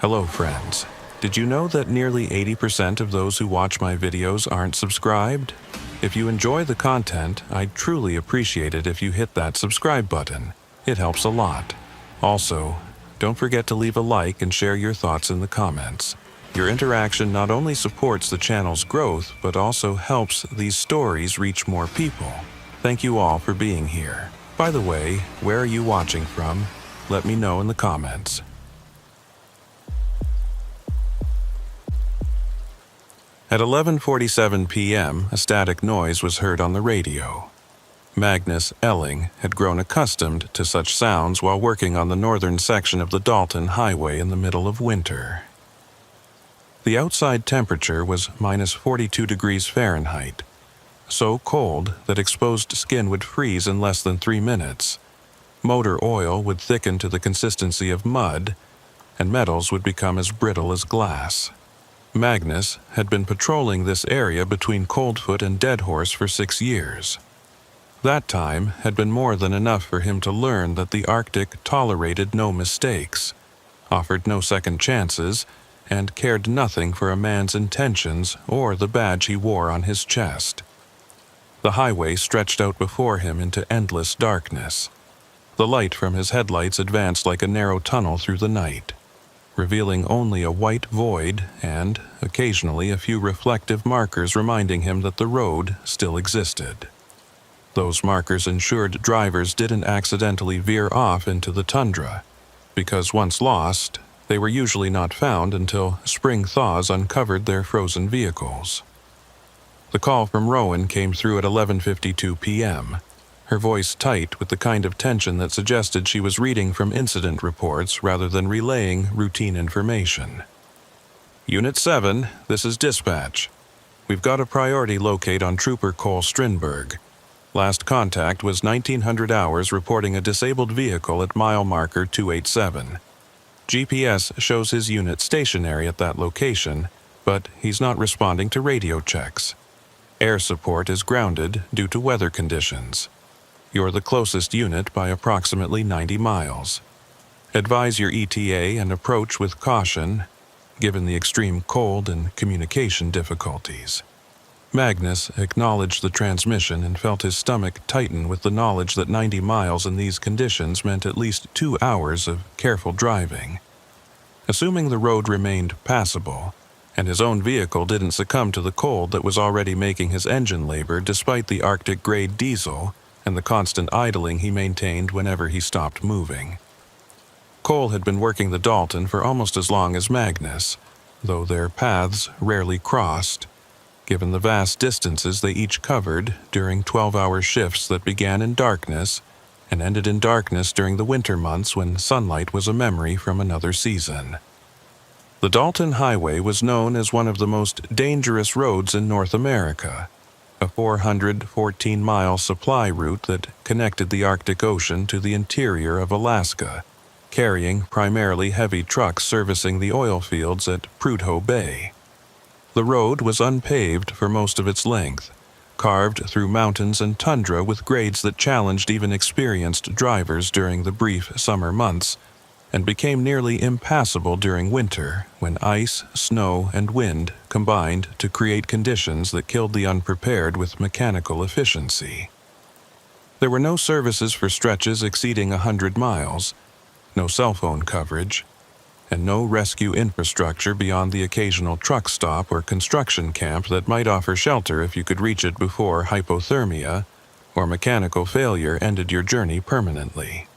Hello friends. Did you know that nearly 80% of those who watch my videos aren't subscribed? If you enjoy the content, I'd truly appreciate it if you hit that subscribe button. It helps a lot. Also, don't forget to leave a like and share your thoughts in the comments. Your interaction not only supports the channel's growth, but also helps these stories reach more people. Thank you all for being here. By the way, where are you watching from? Let me know in the comments. At 11:47 p.m., a static noise was heard on the radio. Magnus Elling had grown accustomed to such sounds while working on the northern section of the Dalton Highway in the middle of winter. The outside temperature was minus 42 degrees Fahrenheit, so cold that exposed skin would freeze in less than 3 minutes. Motor oil would thicken to the consistency of mud, and metals would become as brittle as glass. Magnus had been patrolling this area between Coldfoot and Deadhorse for 6 years. That time had been more than enough for him to learn that the Arctic tolerated no mistakes, offered no second chances, and cared nothing for a man's intentions or the badge he wore on his chest. The highway stretched out before him into endless darkness. The light from his headlights advanced like a narrow tunnel through the night, revealing only a white void and, occasionally, a few reflective markers reminding him that the road still existed. Those markers ensured drivers didn't accidentally veer off into the tundra, because once lost, they were usually not found until spring thaws uncovered their frozen vehicles. The call from Rowan came through at 11:52 p.m., her voice tight with the kind of tension that suggested she was reading from incident reports rather than relaying routine information. Unit 7, this is dispatch. We've got a priority locate on Trooper Cole Strindberg. Last contact was 1900 hours reporting a disabled vehicle at mile marker 287. GPS shows his unit stationary at that location, but he's not responding to radio checks. Air support is grounded due to weather conditions. You're the closest unit by approximately 90 miles. Advise your ETA and approach with caution, given the extreme cold and communication difficulties. Magnus acknowledged the transmission and felt his stomach tighten with the knowledge that 90 miles in these conditions meant at least 2 hours of careful driving. Assuming the road remained passable, and his own vehicle didn't succumb to the cold that was already making his engine labor despite the Arctic-grade diesel and the constant idling he maintained whenever he stopped moving. Cole had been working the Dalton for almost as long as Magnus, though their paths rarely crossed, given the vast distances they each covered during 12-hour shifts that began in darkness and ended in darkness during the winter months when sunlight was a memory from another season. The Dalton Highway was known as one of the most dangerous roads in North America, a 414-mile supply route that connected the Arctic Ocean to the interior of Alaska, carrying primarily heavy trucks servicing the oil fields at Prudhoe Bay. The road was unpaved for most of its length, carved through mountains and tundra with grades that challenged even experienced drivers during the brief summer months, and became nearly impassable during winter when ice, snow, and wind combined to create conditions that killed the unprepared with mechanical efficiency. There were no services for stretches exceeding 100 miles, no cell phone coverage, and no rescue infrastructure beyond the occasional truck stop or construction camp that might offer shelter if you could reach it before hypothermia or mechanical failure ended your journey permanently.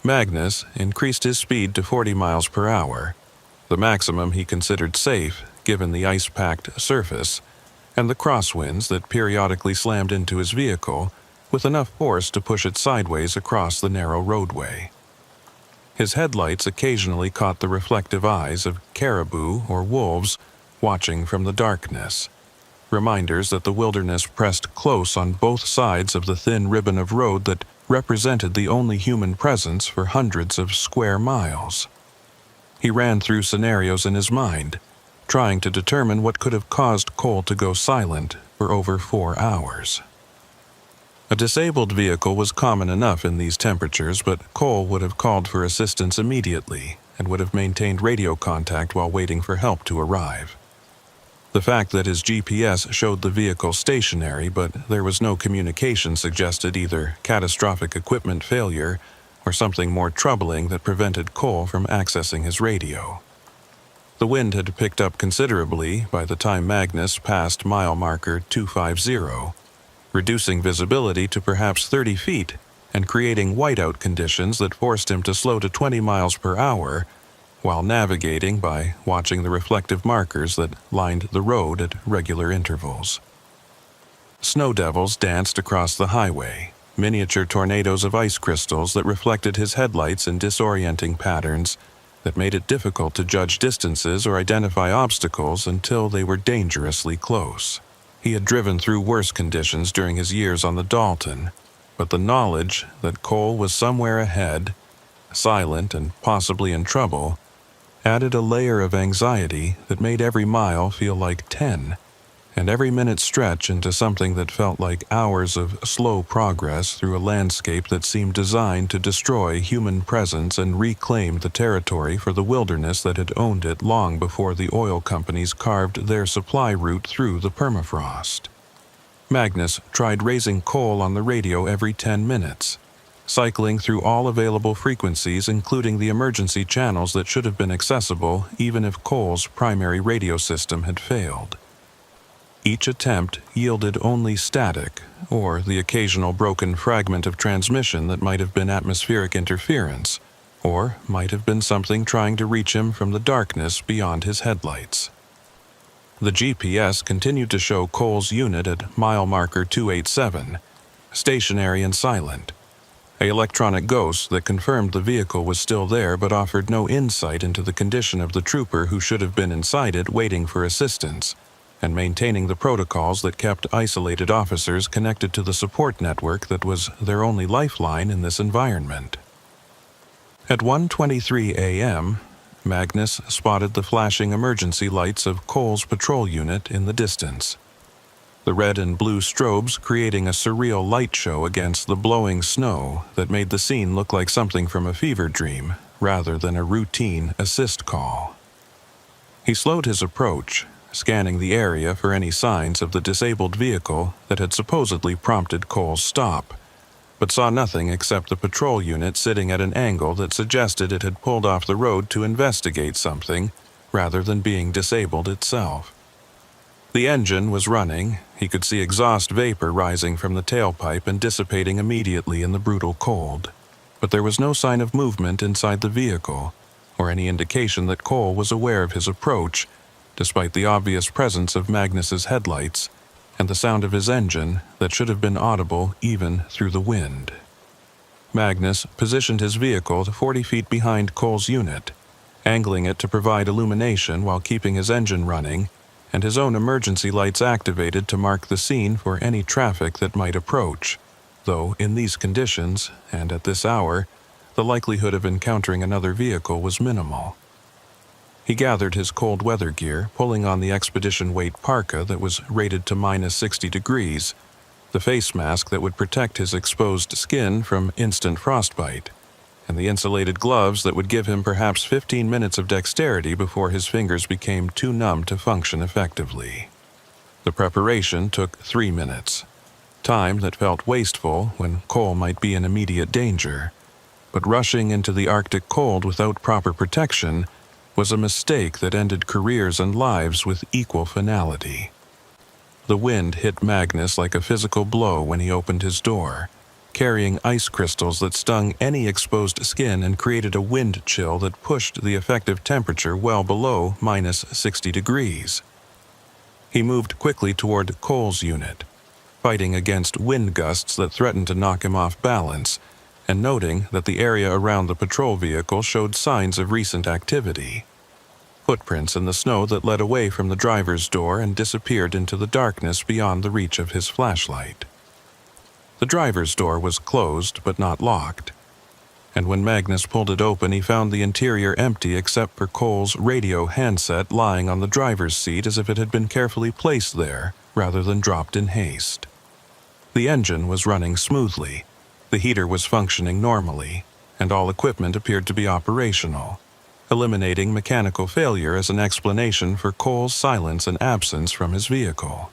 Magnus increased his speed to 40 miles per hour, the maximum he considered safe given the ice-packed surface and the crosswinds that periodically slammed into his vehicle with enough force to push it sideways across the narrow roadway. His headlights occasionally caught the reflective eyes of caribou or wolves watching from the darkness, reminders that the wilderness pressed close on both sides of the thin ribbon of road that represented the only human presence for hundreds of square miles. He ran through scenarios in his mind, trying to determine what could have caused Cole to go silent for over 4 hours. A disabled vehicle was common enough in these temperatures, but Cole would have called for assistance immediately, and would have maintained radio contact while waiting for help to arrive. The fact that his GPS showed the vehicle stationary but there was no communication suggested either catastrophic equipment failure or something more troubling that prevented Cole from accessing his radio. The wind had picked up considerably by the time Magnus passed mile marker 250, reducing visibility to perhaps 30 feet and creating whiteout conditions that forced him to slow to 20 miles per hour while navigating by watching the reflective markers that lined the road at regular intervals. Snow devils danced across the highway, miniature tornadoes of ice crystals that reflected his headlights in disorienting patterns that made it difficult to judge distances or identify obstacles until they were dangerously close. He had driven through worse conditions during his years on the Dalton, but the knowledge that Cole was somewhere ahead, silent and possibly in trouble, added a layer of anxiety that made every mile feel like 10, and every minute stretch into something that felt like hours of slow progress through a landscape that seemed designed to destroy human presence and reclaim the territory for the wilderness that had owned it long before the oil companies carved their supply route through the permafrost. Magnus tried raising Cole on the radio every 10 minutes, cycling through all available frequencies including the emergency channels that should have been accessible even if Cole's primary radio system had failed. Each attempt yielded only static, or the occasional broken fragment of transmission that might have been atmospheric interference, or might have been something trying to reach him from the darkness beyond his headlights. The GPS continued to show Cole's unit at mile marker 287, stationary and silent, an electronic ghost that confirmed the vehicle was still there but offered no insight into the condition of the trooper who should have been inside it waiting for assistance and maintaining the protocols that kept isolated officers connected to the support network that was their only lifeline in this environment. At 1:23 a.m., Magnus spotted the flashing emergency lights of Cole's patrol unit in the distance, the red and blue strobes creating a surreal light show against the blowing snow that made the scene look like something from a fever dream rather than a routine assist call. He slowed his approach, scanning the area for any signs of the disabled vehicle that had supposedly prompted Cole's stop, but saw nothing except the patrol unit sitting at an angle that suggested it had pulled off the road to investigate something rather than being disabled itself. The engine was running. He could see exhaust vapor rising from the tailpipe and dissipating immediately in the brutal cold, but there was no sign of movement inside the vehicle or any indication that Cole was aware of his approach, despite the obvious presence of Magnus's headlights and the sound of his engine that should have been audible even through the wind. Magnus positioned his vehicle 40 feet behind Cole's unit, angling it to provide illumination while keeping his engine running and his own emergency lights activated to mark the scene for any traffic that might approach, though in these conditions, and at this hour, the likelihood of encountering another vehicle was minimal. He gathered his cold weather gear, pulling on the expedition weight parka that was rated to minus 60 degrees, the face mask that would protect his exposed skin from instant frostbite, and the insulated gloves that would give him perhaps 15 minutes of dexterity before his fingers became too numb to function effectively. The preparation took 3 minutes, time that felt wasteful when Cole might be in immediate danger, but rushing into the Arctic cold without proper protection was a mistake that ended careers and lives with equal finality. The wind hit Magnus like a physical blow when he opened his door, carrying ice crystals that stung any exposed skin and created a wind chill that pushed the effective temperature well below minus 60 degrees. He moved quickly toward Cole's unit, fighting against wind gusts that threatened to knock him off balance, and noting that the area around the patrol vehicle showed signs of recent activity. Footprints in the snow that led away from the driver's door and disappeared into the darkness beyond the reach of his flashlight. The driver's door was closed but not locked, and when Magnus pulled it open he found the interior empty except for Cole's radio handset lying on the driver's seat as if it had been carefully placed there rather than dropped in haste. The engine was running smoothly, the heater was functioning normally, and all equipment appeared to be operational. eliminating mechanical failure as an explanation for Cole's silence and absence from his vehicle.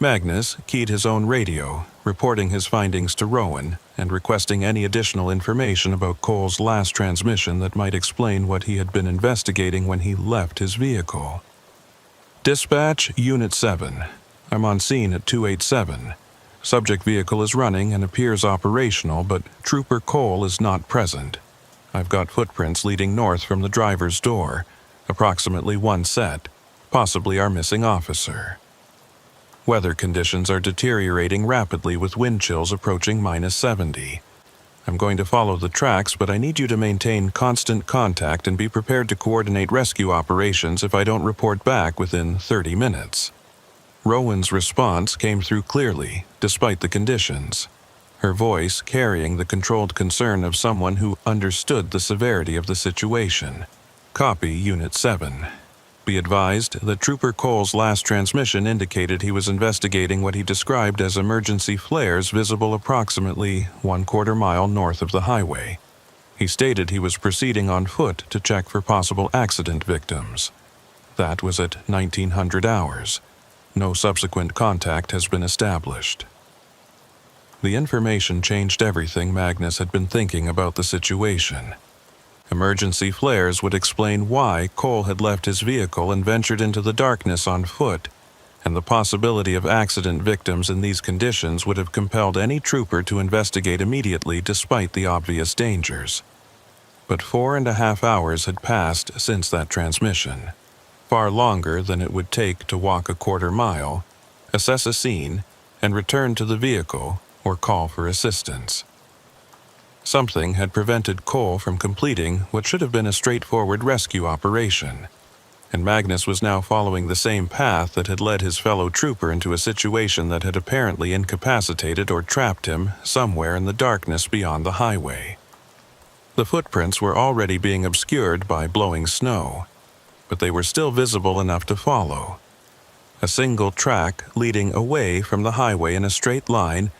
Magnus keyed his own radio, reporting his findings to Rowan and requesting any additional information about Cole's last transmission that might explain what he had been investigating when he left his vehicle. Dispatch, Unit 7. I'm on scene at 287. Subject vehicle is running and appears operational, but Trooper Cole is not present. I've got footprints leading north from the driver's door, approximately one set, possibly our missing officer. Weather conditions are deteriorating rapidly with wind chills approaching -70. I'm going to follow the tracks, but I need you to maintain constant contact and be prepared to coordinate rescue operations if I don't report back within 30 minutes. Rowan's response came through clearly, despite the conditions, her voice carrying the controlled concern of someone who understood the severity of the situation. Copy, Unit 7. Be advised that Trooper Cole's last transmission indicated he was investigating what he described as emergency flares visible approximately 1/4 mile north of the highway. He stated he was proceeding on foot to check for possible accident victims. That was at 1900 hours. No subsequent contact has been established. The information changed everything Magnus had been thinking about the situation. Emergency flares would explain why Cole had left his vehicle and ventured into the darkness on foot, and the possibility of accident victims in these conditions would have compelled any trooper to investigate immediately despite the obvious dangers. But 4.5 hours had passed since that transmission, far longer than it would take to walk a 1/4 mile, assess a scene, and return to the vehicle or call for assistance. Something had prevented Cole from completing what should have been a straightforward rescue operation, and Magnus was now following the same path that had led his fellow trooper into a situation that had apparently incapacitated or trapped him somewhere in the darkness beyond the highway. The footprints were already being obscured by blowing snow, but they were still visible enough to follow. A single track leading away from the highway in a straight line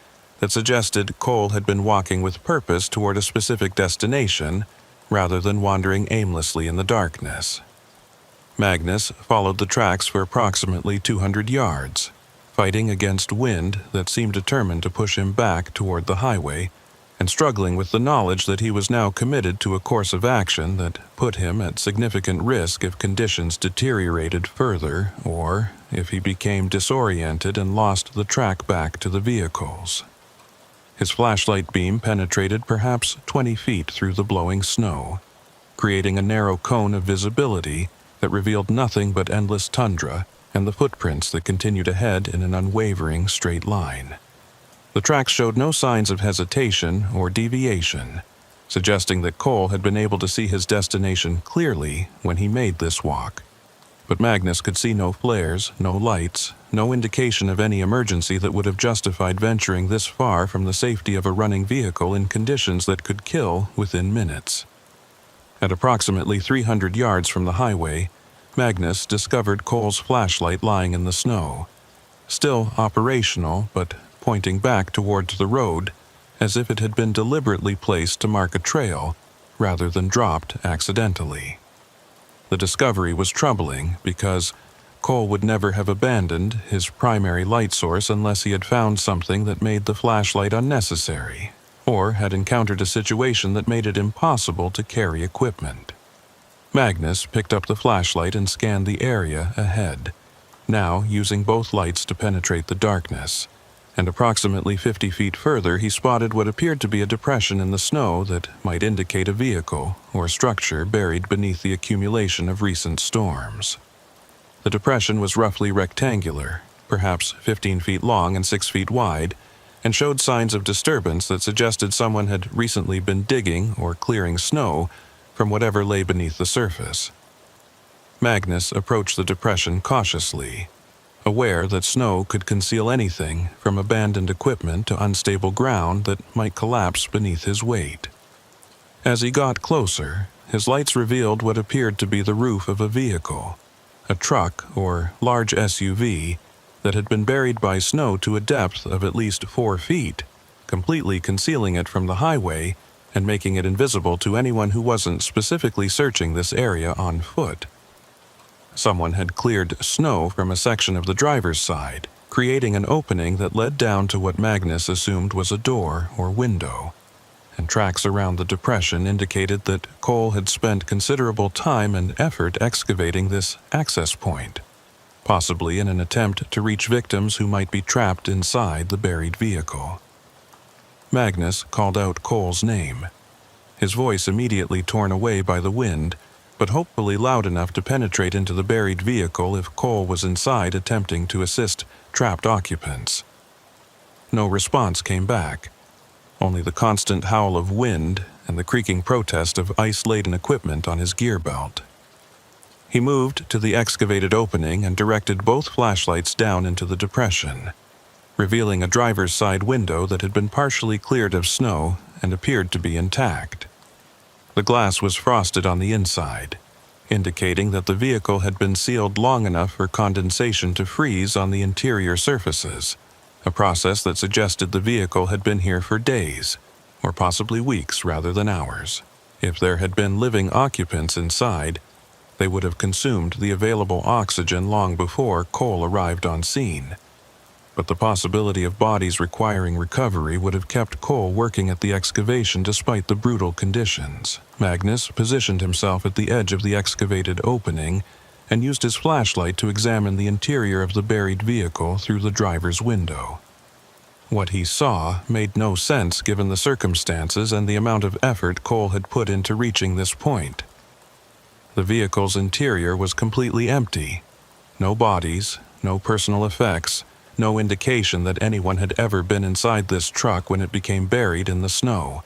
that suggested Cole had been walking with purpose toward a specific destination rather than wandering aimlessly in the darkness. Magnus followed the tracks for approximately 200 yards, fighting against wind that seemed determined to push him back toward the highway, and struggling with the knowledge that he was now committed to a course of action that put him at significant risk if conditions deteriorated further or if he became disoriented and lost the track back to the vehicles. His flashlight beam penetrated perhaps 20 feet through the blowing snow, creating a narrow cone of visibility that revealed nothing but endless tundra and the footprints that continued ahead in an unwavering straight line. The tracks showed no signs of hesitation or deviation, suggesting that Cole had been able to see his destination clearly when he made this walk. But Magnus could see no flares, no lights, no indication of any emergency that would have justified venturing this far from the safety of a running vehicle in conditions that could kill within minutes. At approximately 300 yards from the highway, Magnus discovered Cole's flashlight lying in the snow, still operational but pointing back towards the road as if it had been deliberately placed to mark a trail rather than dropped accidentally. The discovery was troubling because Cole would never have abandoned his primary light source unless he had found something that made the flashlight unnecessary, or had encountered a situation that made it impossible to carry equipment. Magnus picked up the flashlight and scanned the area ahead, now using both lights to penetrate the darkness, and approximately 50 feet further he spotted what appeared to be a depression in the snow that might indicate a vehicle or structure buried beneath the accumulation of recent storms. The depression was roughly rectangular, perhaps 15 feet long and 6 feet wide, and showed signs of disturbance that suggested someone had recently been digging or clearing snow from whatever lay beneath the surface. Magnus approached the depression cautiously, aware that snow could conceal anything from abandoned equipment to unstable ground that might collapse beneath his weight. As he got closer, his lights revealed what appeared to be the roof of a vehicle, a truck or large SUV that had been buried by snow to a depth of at least 4 feet, completely concealing it from the highway and making it invisible to anyone who wasn't specifically searching this area on foot. Someone had cleared snow from a section of the driver's side, creating an opening that led down to what Magnus assumed was a door or window, and tracks around the depression indicated that Cole had spent considerable time and effort excavating this access point, possibly in an attempt to reach victims who might be trapped inside the buried vehicle. Magnus called out Cole's name, his voice immediately torn away by the wind, but hopefully loud enough to penetrate into the buried vehicle if Cole was inside attempting to assist trapped occupants. No response came back, only the constant howl of wind and the creaking protest of ice-laden equipment on his gear belt. He moved to the excavated opening and directed both flashlights down into the depression, revealing a driver's side window that had been partially cleared of snow and appeared to be intact. The glass was frosted on the inside, indicating that the vehicle had been sealed long enough for condensation to freeze on the interior surfaces, a process that suggested the vehicle had been here for days, or possibly weeks rather than hours. If there had been living occupants inside, they would have consumed the available oxygen long before Cole arrived on scene. But the possibility of bodies requiring recovery would have kept Cole working at the excavation despite the brutal conditions. Magnus positioned himself at the edge of the excavated opening and used his flashlight to examine the interior of the buried vehicle through the driver's window. What he saw made no sense given the circumstances and the amount of effort Cole had put into reaching this point. The vehicle's interior was completely empty. No bodies, no personal effects, no indication that anyone had ever been inside this truck when it became buried in the snow.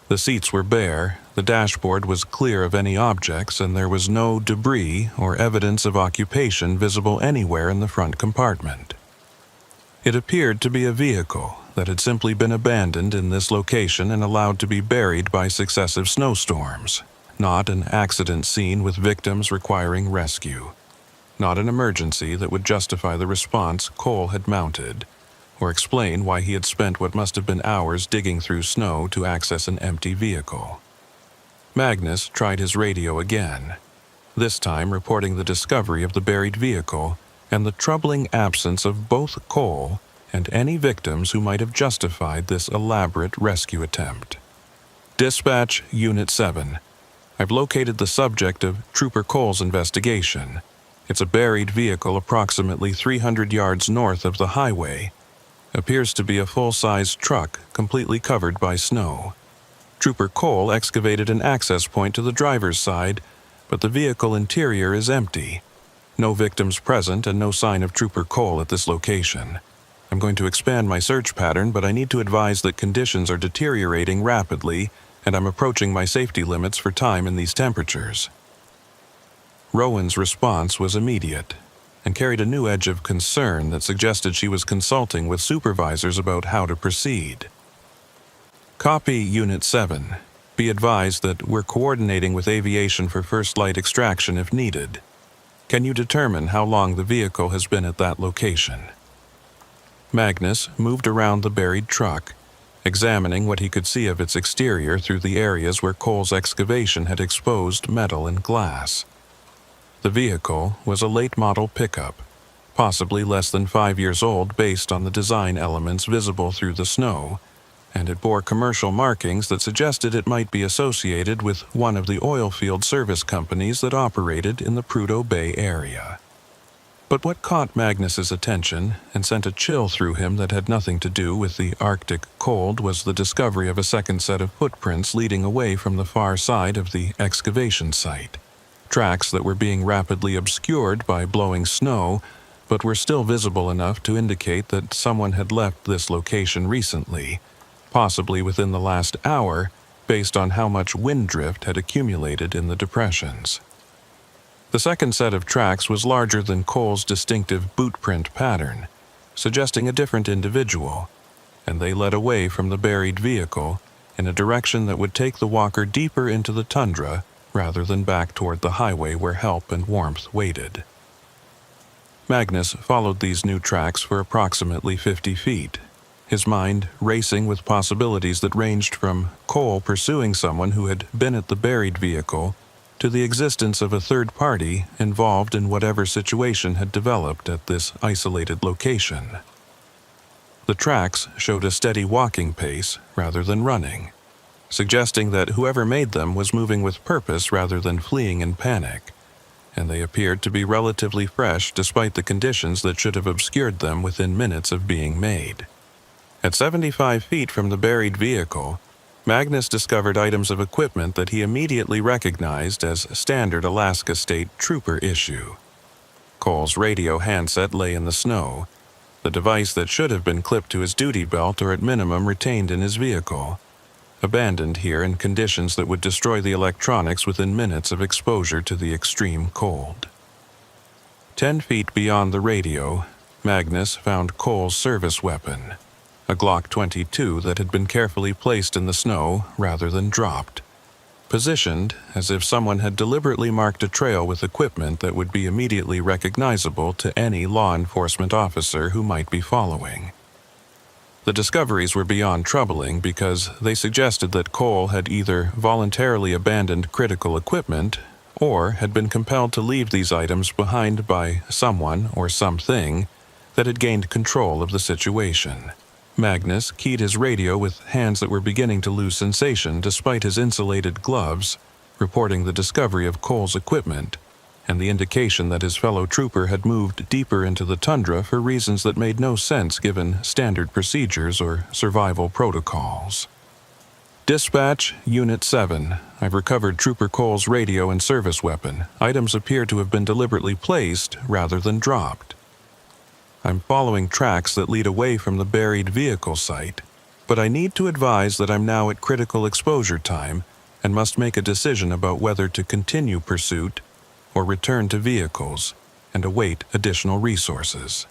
The seats were bare, the dashboard was clear of any objects, and there was no debris or evidence of occupation visible anywhere in the front compartment. It appeared to be a vehicle that had simply been abandoned in this location and allowed to be buried by successive snowstorms, not an accident scene with victims requiring rescue. Not an emergency that would justify the response Cole had mounted, or explain why he had spent what must have been hours digging through snow to access an empty vehicle. Magnus tried his radio again, this time reporting the discovery of the buried vehicle and the troubling absence of both Cole and any victims who might have justified this elaborate rescue attempt. Dispatch Unit 7. I've located the subject of Trooper Cole's investigation. It's a buried vehicle approximately 300 yards north of the highway. Appears to be a full-size truck completely covered by snow. Trooper Cole excavated an access point to the driver's side, but the vehicle interior is empty. No victims present and no sign of Trooper Cole at this location. I'm going to expand my search pattern, but I need to advise that conditions are deteriorating rapidly, and I'm approaching my safety limits for time in these temperatures. Rowan's response was immediate, and carried a new edge of concern that suggested she was consulting with supervisors about how to proceed. Copy Unit 7. Be advised that we're coordinating with aviation for first light extraction if needed. Can you determine how long the vehicle has been at that location? Magnus moved around the buried truck, examining what he could see of its exterior through the areas where Cole's excavation had exposed metal and glass. The vehicle was a late-model pickup, possibly less than 5 years old based on the design elements visible through the snow, and it bore commercial markings that suggested it might be associated with one of the oil field service companies that operated in the Prudhoe Bay area. But what caught Magnus's attention and sent a chill through him that had nothing to do with the Arctic cold was the discovery of a second set of footprints leading away from the far side of the excavation site. Tracks that were being rapidly obscured by blowing snow, but were still visible enough to indicate that someone had left this location recently, possibly within the last hour, based on how much wind drift had accumulated in the depressions. The second set of tracks was larger than Cole's distinctive boot print pattern, suggesting a different individual, and they led away from the buried vehicle in a direction that would take the walker deeper into the tundra rather than back toward the highway where help and warmth waited. Magnus followed these new tracks for approximately 50 feet, his mind racing with possibilities that ranged from Cole pursuing someone who had been at the buried vehicle to the existence of a third party involved in whatever situation had developed at this isolated location. The tracks showed a steady walking pace rather than running, suggesting that whoever made them was moving with purpose rather than fleeing in panic, and they appeared to be relatively fresh despite the conditions that should have obscured them within minutes of being made. At 75 feet from the buried vehicle, Magnus discovered items of equipment that he immediately recognized as standard Alaska State Trooper issue. Cole's radio handset lay in the snow, the device that should have been clipped to his duty belt or at minimum retained in his vehicle, abandoned here in conditions that would destroy the electronics within minutes of exposure to the extreme cold. 10 feet beyond the radio, Magnus found Cole's service weapon, a Glock 22 that had been carefully placed in the snow rather than dropped, positioned as if someone had deliberately marked a trail with equipment that would be immediately recognizable to any law enforcement officer who might be following. The discoveries were beyond troubling because they suggested that Cole had either voluntarily abandoned critical equipment or had been compelled to leave these items behind by someone or something that had gained control of the situation. Magnus keyed his radio with hands that were beginning to lose sensation despite his insulated gloves, reporting the discovery of Cole's equipment and the indication that his fellow trooper had moved deeper into the tundra for reasons that made no sense given standard procedures or survival protocols. Dispatch, Unit 7. I've recovered Trooper Cole's radio and service weapon. Items appear to have been deliberately placed rather than dropped. I'm following tracks that lead away from the buried vehicle site, but I need to advise that I'm now at critical exposure time and must make a decision about whether to continue pursuit or return to vehicles and await additional resources.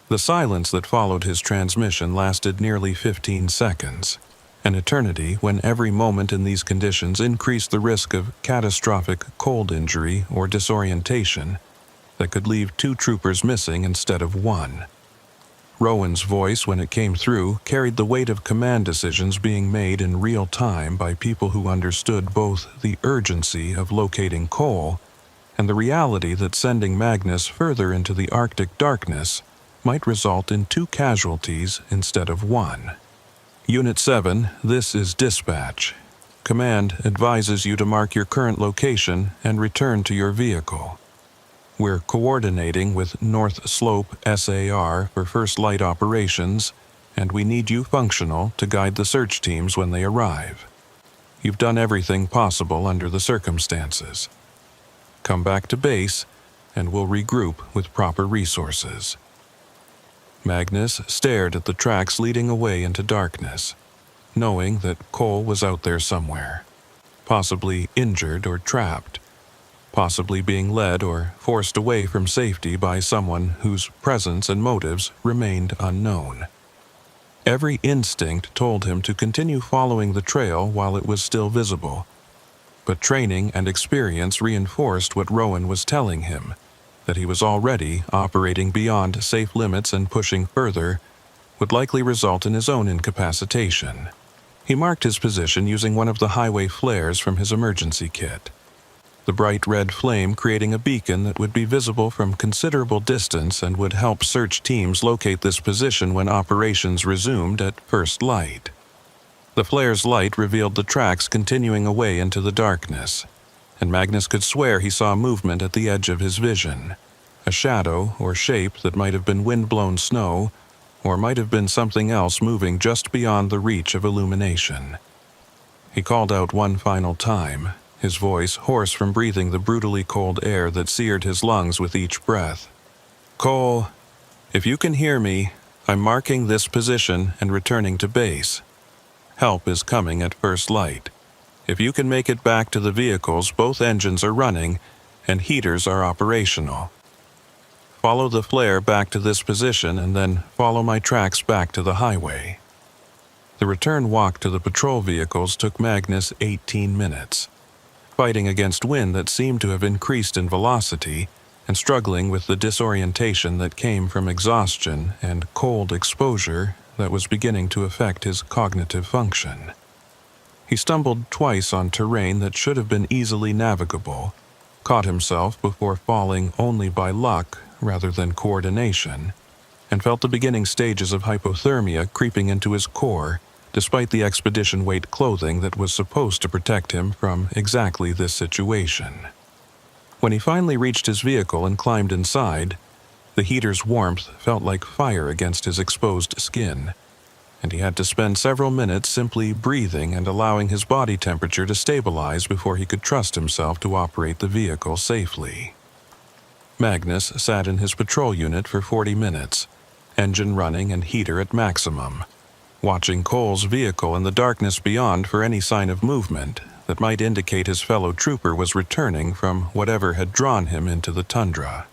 The silence that followed his transmission lasted nearly 15 seconds, an eternity when every moment in these conditions increased the risk of catastrophic cold injury or disorientation that could leave 2 troopers missing instead of 1. Rowan's voice, when it came through, carried the weight of command decisions being made in real time by people who understood both the urgency of locating Cole and the reality that sending Magnus further into the Arctic darkness might result in 2 casualties instead of 1. Unit 7, this is dispatch. Command advises you to mark your current location and return to your vehicle. We're coordinating with North Slope SAR for first light operations, and we need you functional to guide the search teams when they arrive. You've done everything possible under the circumstances. Come back to base, and we'll regroup with proper resources. Magnus stared at the tracks leading away into darkness, knowing that Cole was out there somewhere, possibly injured or trapped, possibly being led or forced away from safety by someone whose presence and motives remained unknown. Every instinct told him to continue following the trail while it was still visible, but training and experience reinforced what Rowan was telling him, that he was already operating beyond safe limits and pushing further would likely result in his own incapacitation. He marked his position using one of the highway flares from his emergency kit, the bright red flame creating a beacon that would be visible from considerable distance and would help search teams locate this position when operations resumed at first light. The flare's light revealed the tracks continuing away into the darkness, and Magnus could swear he saw movement at the edge of his vision, a shadow or shape that might have been wind-blown snow or might have been something else moving just beyond the reach of illumination. He called out one final time, his voice hoarse from breathing the brutally cold air that seared his lungs with each breath. "Cole, if you can hear me, I'm marking this position and returning to base. Help is coming at first light. If you can make it back to the vehicles, both engines are running and heaters are operational. Follow the flare back to this position and then follow my tracks back to the highway." The return walk to the patrol vehicles took Magnus 18 minutes. Fighting against wind that seemed to have increased in velocity, and struggling with the disorientation that came from exhaustion and cold exposure that was beginning to affect his cognitive function. He stumbled twice on terrain that should have been easily navigable, caught himself before falling only by luck rather than coordination, and felt the beginning stages of hypothermia creeping into his core, despite the expedition-weight clothing that was supposed to protect him from exactly this situation. When he finally reached his vehicle and climbed inside, the heater's warmth felt like fire against his exposed skin, and he had to spend several minutes simply breathing and allowing his body temperature to stabilize before he could trust himself to operate the vehicle safely. Magnus sat in his patrol unit for 40 minutes, engine running and heater at maximum, watching Cole's vehicle in the darkness beyond for any sign of movement that might indicate his fellow trooper was returning from whatever had drawn him into the tundra.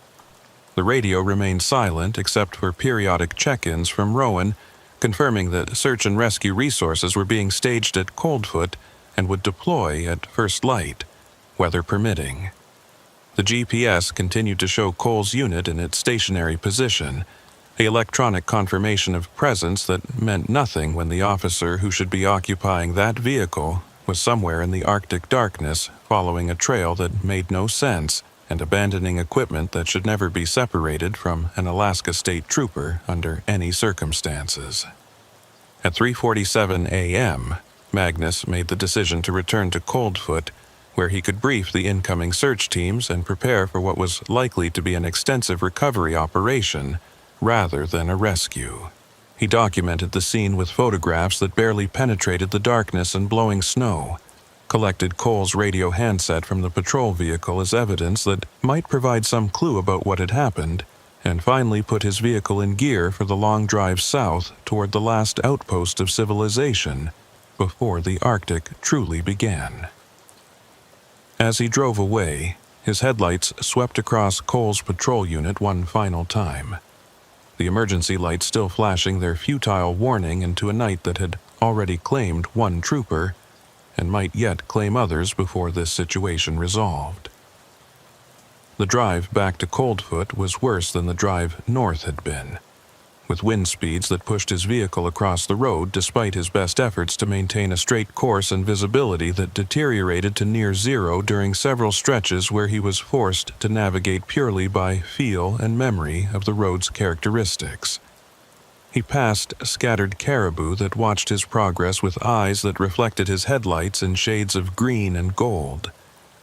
The radio remained silent except for periodic check-ins from Rowan, confirming that search and rescue resources were being staged at Coldfoot and would deploy at first light, weather permitting. The GPS continued to show Cole's unit in its stationary position, the electronic confirmation of presence that meant nothing when the officer who should be occupying that vehicle was somewhere in the Arctic darkness following a trail that made no sense and abandoning equipment that should never be separated from an Alaska State Trooper under any circumstances. At 3:47 a.m., Magnus made the decision to return to Coldfoot, where he could brief the incoming search teams and prepare for what was likely to be an extensive recovery operation rather than a rescue. He documented the scene with photographs that barely penetrated the darkness and blowing snow, collected Cole's radio handset from the patrol vehicle as evidence that might provide some clue about what had happened, and finally put his vehicle in gear for the long drive south toward the last outpost of civilization before the Arctic truly began. As he drove away, his headlights swept across Cole's patrol unit one final time, the emergency lights still flashing their futile warning into a night that had already claimed one trooper and might yet claim others before this situation resolved. The drive back to Coldfoot was worse than the drive north had been, with wind speeds that pushed his vehicle across the road despite his best efforts to maintain a straight course and visibility that deteriorated to near zero during several stretches where he was forced to navigate purely by feel and memory of the road's characteristics. He passed scattered caribou that watched his progress with eyes that reflected his headlights in shades of green and gold,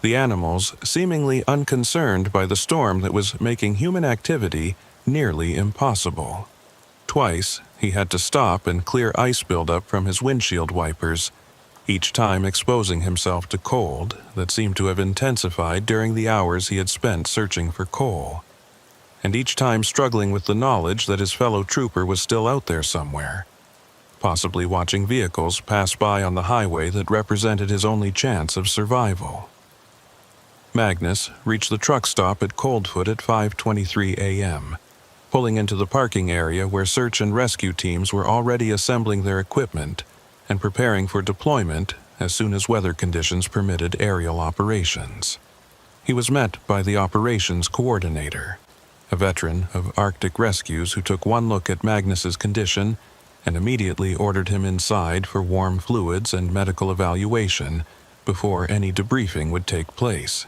the animals seemingly unconcerned by the storm that was making human activity nearly impossible. Twice, he had to stop and clear ice buildup from his windshield wipers, each time exposing himself to cold that seemed to have intensified during the hours he had spent searching for Cole, and each time struggling with the knowledge that his fellow trooper was still out there somewhere, possibly watching vehicles pass by on the highway that represented his only chance of survival. Magnus reached the truck stop at Coldfoot at 5:23 a.m., pulling into the parking area where search and rescue teams were already assembling their equipment and preparing for deployment as soon as weather conditions permitted aerial operations. He was met by the operations coordinator, a veteran of Arctic rescues who took one look at Magnus's condition and immediately ordered him inside for warm fluids and medical evaluation before any debriefing would take place.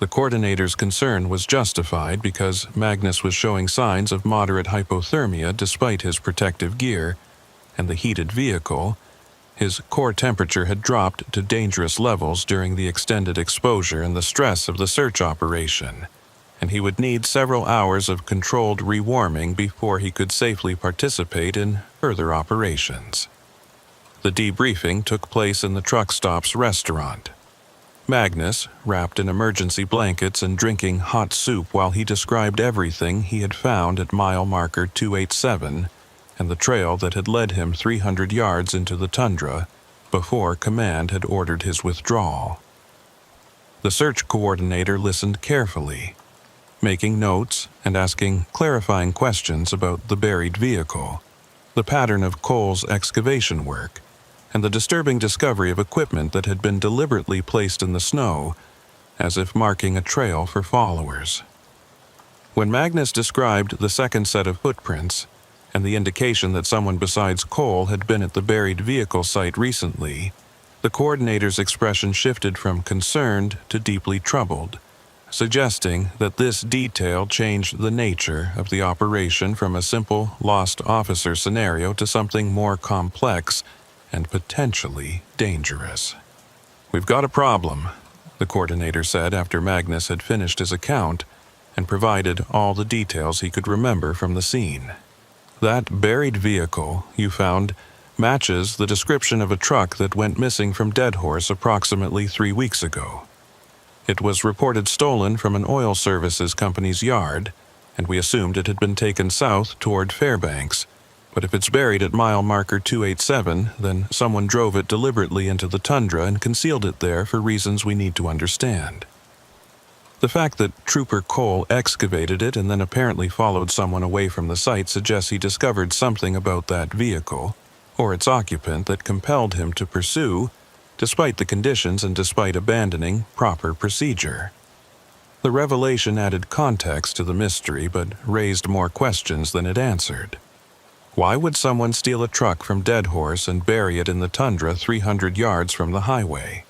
The coordinator's concern was justified because Magnus was showing signs of moderate hypothermia despite his protective gear, and the heated vehicle, his core temperature had dropped to dangerous levels during the extended exposure and the stress of the search operation, and he would need several hours of controlled rewarming before he could safely participate in further operations. The debriefing took place in the truck stop's restaurant. Magnus, wrapped in emergency blankets and drinking hot soup while he described everything he had found at mile marker 287 and the trail that had led him 300 yards into the tundra before command had ordered his withdrawal. The search coordinator listened carefully, making notes and asking clarifying questions about the buried vehicle, the pattern of Cole's excavation work, and the disturbing discovery of equipment that had been deliberately placed in the snow, as if marking a trail for followers. When Magnus described the second set of footprints, and the indication that someone besides Cole had been at the buried vehicle site recently, the coordinator's expression shifted from concerned to deeply troubled, suggesting that this detail changed the nature of the operation from a simple lost officer scenario to something more complex and potentially dangerous. "We've got a problem," the coordinator said after Magnus had finished his account and provided all the details he could remember from the scene. "That buried vehicle you found matches the description of a truck that went missing from Deadhorse approximately 3 weeks ago. It was reported stolen from an oil services company's yard, and we assumed it had been taken south toward Fairbanks. But if it's buried at mile marker 287, then someone drove it deliberately into the tundra and concealed it there for reasons we need to understand. The fact that Trooper Cole excavated it and then apparently followed someone away from the site suggests he discovered something about that vehicle, or its occupant, that compelled him to pursue, despite the conditions and despite abandoning proper procedure. The revelation added context to the mystery but raised more questions than it answered. Why would someone steal a truck from Deadhorse and bury it in the tundra 300 yards from the highway?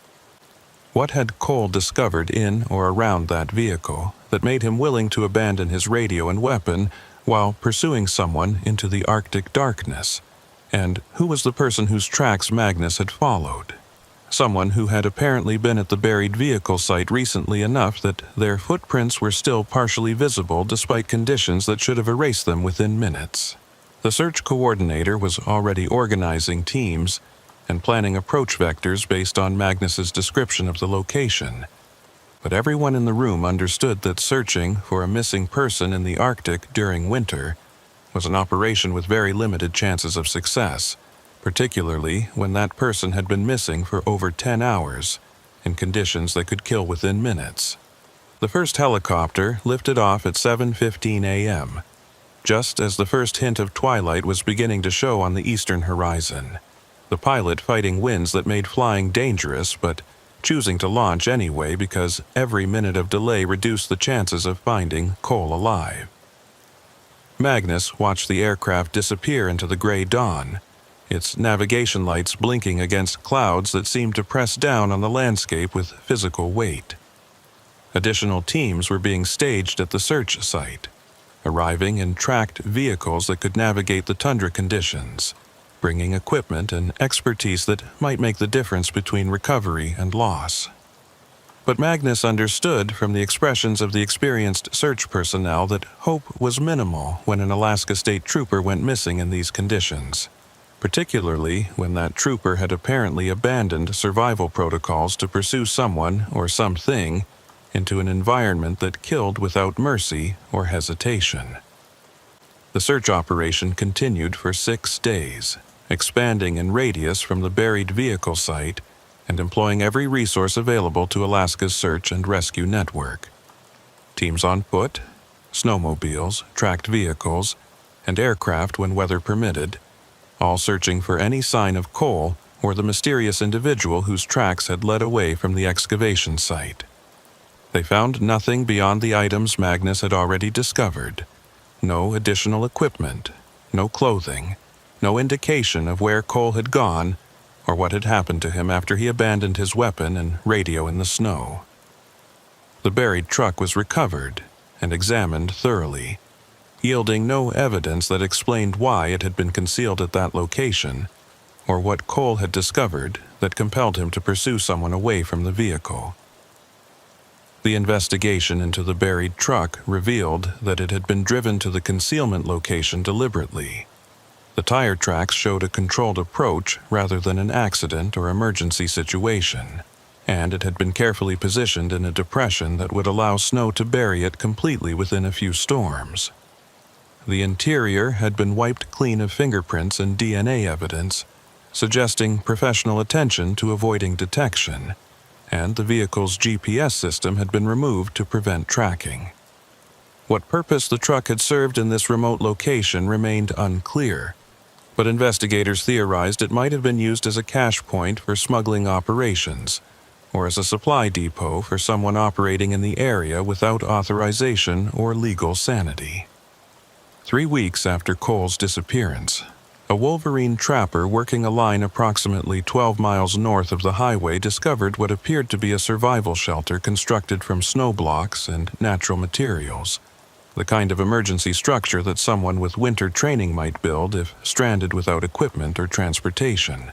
What had Cole discovered in or around that vehicle that made him willing to abandon his radio and weapon while pursuing someone into the Arctic darkness? And who was the person whose tracks Magnus had followed? Someone who had apparently been at the buried vehicle site recently enough that their footprints were still partially visible despite conditions that should have erased them within minutes. The search coordinator was already organizing teams and planning approach vectors based on Magnus's description of the location. But everyone in the room understood that searching for a missing person in the Arctic during winter was an operation with very limited chances of success, particularly when that person had been missing for over 10 hours in conditions that could kill within minutes. The first helicopter lifted off at 7:15 a.m., just as the first hint of twilight was beginning to show on the eastern horizon, the pilot fighting winds that made flying dangerous but choosing to launch anyway because every minute of delay reduced the chances of finding Cole alive. Magnus watched the aircraft disappear into the gray dawn, its navigation lights blinking against clouds that seemed to press down on the landscape with physical weight. Additional teams were being staged at the search site, arriving in tracked vehicles that could navigate the tundra conditions, bringing equipment and expertise that might make the difference between recovery and loss. But Magnus understood from the expressions of the experienced search personnel that hope was minimal when an Alaska State Trooper went missing in these conditions, particularly when that trooper had apparently abandoned survival protocols to pursue someone or something into an environment that killed without mercy or hesitation. The search operation continued for 6 days, expanding in radius from the buried vehicle site and employing every resource available to Alaska's search and rescue network. Teams on foot, snowmobiles, tracked vehicles, and aircraft when weather permitted, all searching for any sign of Cole or the mysterious individual whose tracks had led away from the excavation site. They found nothing beyond the items Magnus had already discovered. No additional equipment, no clothing, no indication of where Cole had gone or what had happened to him after he abandoned his weapon and radio in the snow. The buried truck was recovered and examined thoroughly, yielding no evidence that explained why it had been concealed at that location or what Cole had discovered that compelled him to pursue someone away from the vehicle. The investigation into the buried truck revealed that it had been driven to the concealment location deliberately. The tire tracks showed a controlled approach rather than an accident or emergency situation, and it had been carefully positioned in a depression that would allow snow to bury it completely within a few storms. The interior had been wiped clean of fingerprints and DNA evidence, suggesting professional attention to avoiding detection, and the vehicle's GPS system had been removed to prevent tracking. What purpose the truck had served in this remote location remained unclear, but investigators theorized it might have been used as a cache point for smuggling operations, or as a supply depot for someone operating in the area without authorization or legal sanity. 3 weeks after Cole's disappearance, a Wolverine trapper working a line approximately 12 miles north of the highway discovered what appeared to be a survival shelter constructed from snow blocks and natural materials, the kind of emergency structure that someone with winter training might build if stranded without equipment or transportation.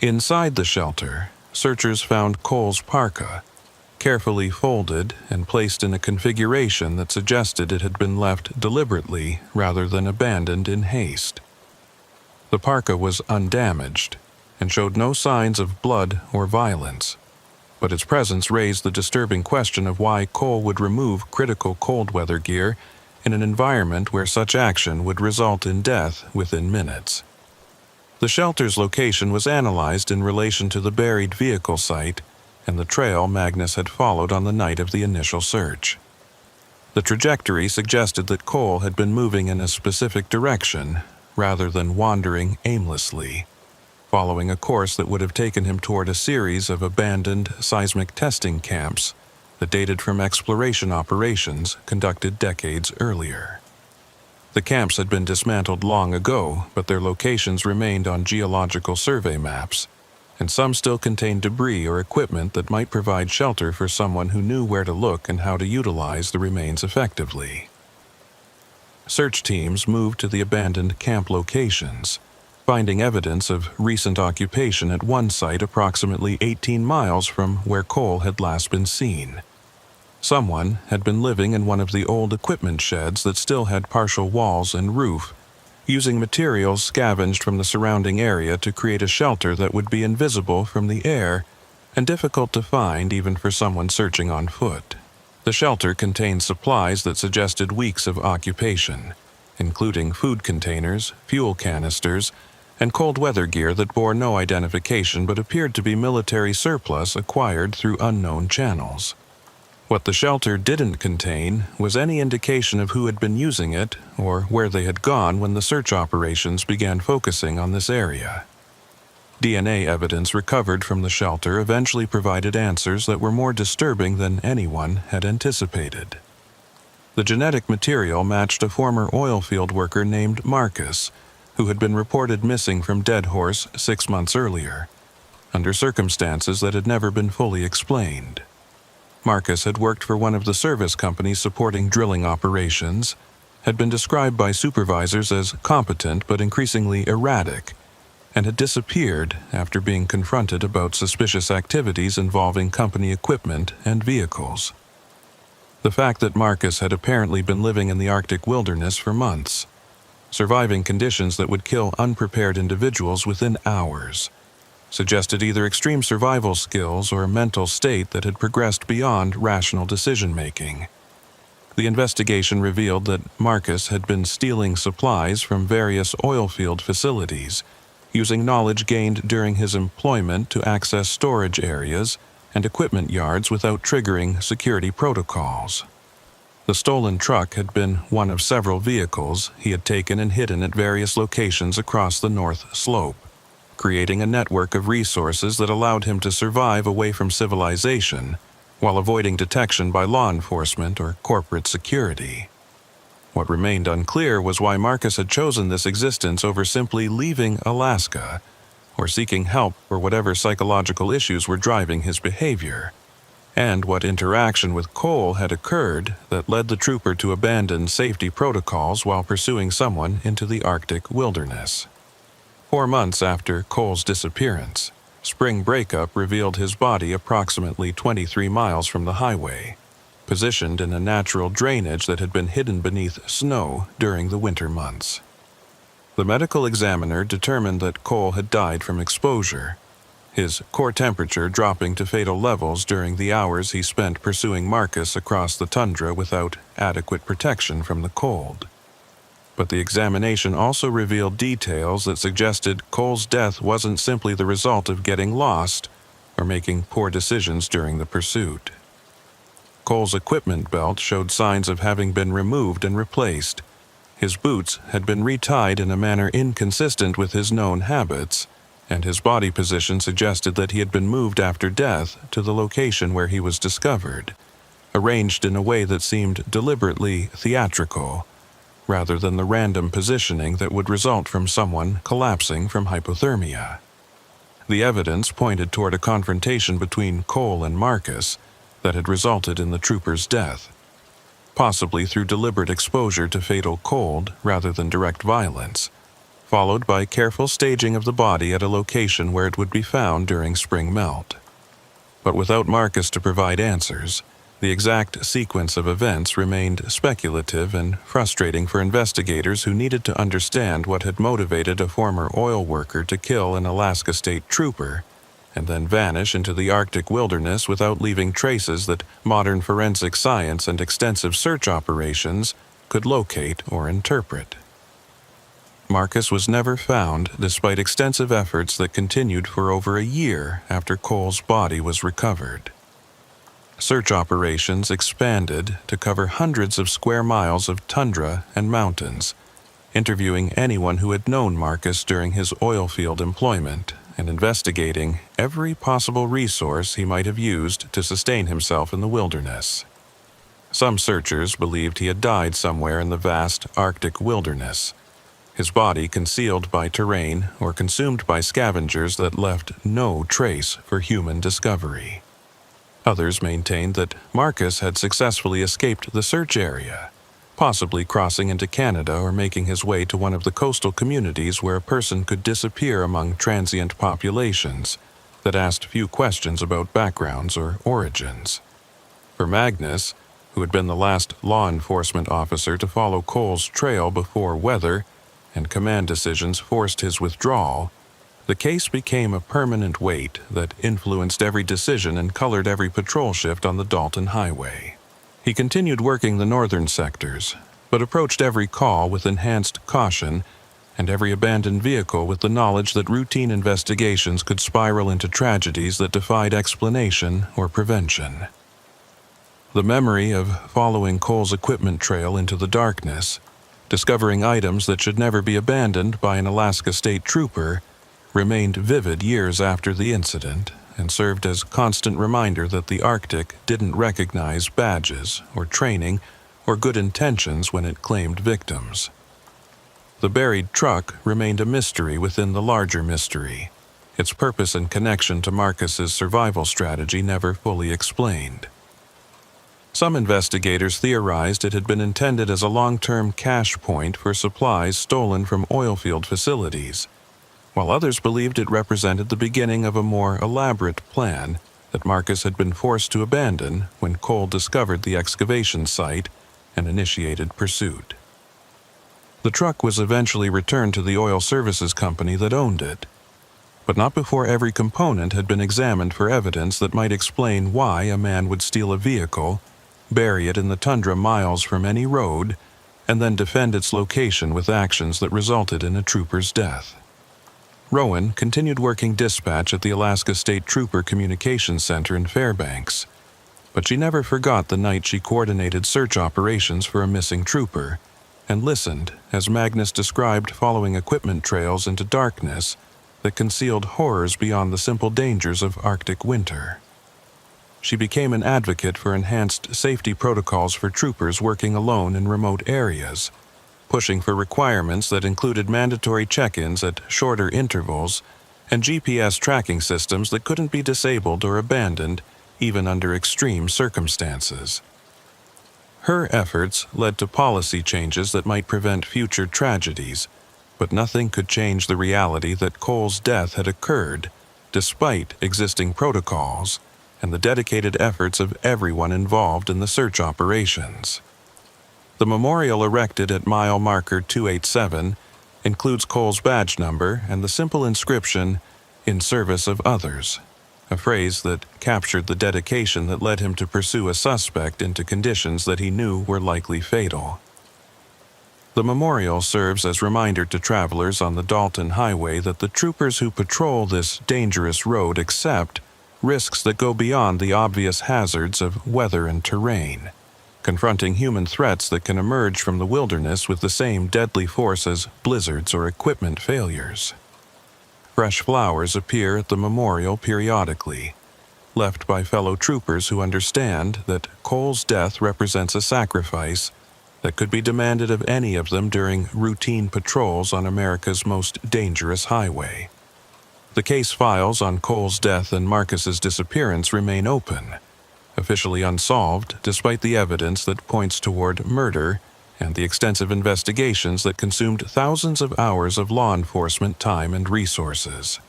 Inside the shelter, searchers found Cole's parka, carefully folded and placed in a configuration that suggested it had been left deliberately rather than abandoned in haste. The parka was undamaged and showed no signs of blood or violence, but its presence raised the disturbing question of why Cole would remove critical cold weather gear in an environment where such action would result in death within minutes. The shelter's location was analyzed in relation to the buried vehicle site and the trail Magnus had followed on the night of the initial search. The trajectory suggested that Cole had been moving in a specific direction rather than wandering aimlessly, following a course that would have taken him toward a series of abandoned seismic testing camps that dated from exploration operations conducted decades earlier. The camps had been dismantled long ago, but their locations remained on geological survey maps, and some still contained debris or equipment that might provide shelter for someone who knew where to look and how to utilize the remains effectively. Search teams moved to the abandoned camp locations, finding evidence of recent occupation at one site approximately 18 miles from where Cole had last been seen. Someone had been living in one of the old equipment sheds that still had partial walls and roof, using materials scavenged from the surrounding area to create a shelter that would be invisible from the air and difficult to find even for someone searching on foot. The shelter contained supplies that suggested weeks of occupation, including food containers, fuel canisters, and cold weather gear that bore no identification but appeared to be military surplus acquired through unknown channels. What the shelter didn't contain was any indication of who had been using it or where they had gone when the search operations began focusing on this area. DNA evidence recovered from the shelter eventually provided answers that were more disturbing than anyone had anticipated. The genetic material matched a former oil field worker named Marcus, who had been reported missing from Dead Horse 6 months earlier, under circumstances that had never been fully explained. Marcus had worked for one of the service companies supporting drilling operations, had been described by supervisors as competent but increasingly erratic, and had disappeared after being confronted about suspicious activities involving company equipment and vehicles. The fact that Marcus had apparently been living in the Arctic wilderness for months, surviving conditions that would kill unprepared individuals within hours, suggested either extreme survival skills or a mental state that had progressed beyond rational decision-making. The investigation revealed that Marcus had been stealing supplies from various oil field facilities, using knowledge gained during his employment to access storage areas and equipment yards without triggering security protocols. The stolen truck had been one of several vehicles he had taken and hidden at various locations across the North Slope, creating a network of resources that allowed him to survive away from civilization while avoiding detection by law enforcement or corporate security. What remained unclear was why Marcus had chosen this existence over simply leaving Alaska or seeking help for whatever psychological issues were driving his behavior, and what interaction with Cole had occurred that led the trooper to abandon safety protocols while pursuing someone into the Arctic wilderness. 4 months after Cole's disappearance, spring breakup revealed his body approximately 23 miles from the highway, positioned in a natural drainage that had been hidden beneath snow during the winter months. The medical examiner determined that Cole had died from exposure, his core temperature dropping to fatal levels during the hours he spent pursuing Marcus across the tundra without adequate protection from the cold. But the examination also revealed details that suggested Cole's death wasn't simply the result of getting lost or making poor decisions during the pursuit. Cole's equipment belt showed signs of having been removed and replaced. His boots had been retied in a manner inconsistent with his known habits, and his body position suggested that he had been moved after death to the location where he was discovered, arranged in a way that seemed deliberately theatrical, rather than the random positioning that would result from someone collapsing from hypothermia. The evidence pointed toward a confrontation between Cole and Marcus that had resulted in the trooper's death, possibly through deliberate exposure to fatal cold rather than direct violence, followed by careful staging of the body at a location where it would be found during spring melt. But without Marcus to provide answers, the exact sequence of events remained speculative and frustrating for investigators who needed to understand what had motivated a former oil worker to kill an Alaska State Trooper and then vanish into the Arctic wilderness without leaving traces that modern forensic science and extensive search operations could locate or interpret. Marcus was never found despite extensive efforts that continued for over a year after Cole's body was recovered. Search operations expanded to cover hundreds of square miles of tundra and mountains, interviewing anyone who had known Marcus during his oil field employment and investigating every possible resource he might have used to sustain himself in the wilderness. Some searchers believed he had died somewhere in the vast Arctic wilderness, his body concealed by terrain or consumed by scavengers that left no trace for human discovery. Others maintained that Marcus had successfully escaped the search area, possibly crossing into Canada or making his way to one of the coastal communities where a person could disappear among transient populations that asked few questions about backgrounds or origins. For Magnus, who had been the last law enforcement officer to follow Cole's trail before weather and command decisions forced his withdrawal, the case became a permanent weight that influenced every decision and colored every patrol shift on the Dalton Highway. He continued working the northern sectors, but approached every call with enhanced caution and every abandoned vehicle with the knowledge that routine investigations could spiral into tragedies that defied explanation or prevention. The memory of following Cole's equipment trail into the darkness, discovering items that should never be abandoned by an Alaska State Trooper, remained vivid years after the incident and served as constant reminder that the Arctic didn't recognize badges or training or good intentions when it claimed victims. The buried truck remained a mystery within the larger mystery, its purpose and connection to Marcus's survival strategy never fully explained. Some investigators theorized it had been intended as a long-term cache point for supplies stolen from oilfield facilities, while others believed it represented the beginning of a more elaborate plan that Marcus had been forced to abandon when Cole discovered the excavation site and initiated pursuit. The truck was eventually returned to the oil services company that owned it, but not before every component had been examined for evidence that might explain why a man would steal a vehicle, bury it in the tundra miles from any road, and then defend its location with actions that resulted in a trooper's death. Rowan continued working dispatch at the Alaska State Trooper Communications Center in Fairbanks, but she never forgot the night she coordinated search operations for a missing trooper and listened as Magnus described following equipment trails into darkness that concealed horrors beyond the simple dangers of Arctic winter. She became an advocate for enhanced safety protocols for troopers working alone in remote areas, pushing for requirements that included mandatory check-ins at shorter intervals and GPS tracking systems that couldn't be disabled or abandoned even under extreme circumstances. Her efforts led to policy changes that might prevent future tragedies, but nothing could change the reality that Cole's death had occurred despite existing protocols and the dedicated efforts of everyone involved in the search operations. The memorial erected at mile marker 287 includes Cole's badge number and the simple inscription, "In service of others," a phrase that captured the dedication that led him to pursue a suspect into conditions that he knew were likely fatal. The memorial serves as reminder to travelers on the Dalton Highway that the troopers who patrol this dangerous road accept risks that go beyond the obvious hazards of weather and terrain, confronting human threats that can emerge from the wilderness with the same deadly force as blizzards or equipment failures. fresh flowers appear at the memorial periodically, left by fellow troopers who understand that Cole's death represents a sacrifice that could be demanded of any of them during routine patrols on America's most dangerous highway. The case files on Cole's death and Marcus's disappearance remain open, officially unsolved despite the evidence that points toward murder and the extensive investigations that consumed thousands of hours of law enforcement time and resources.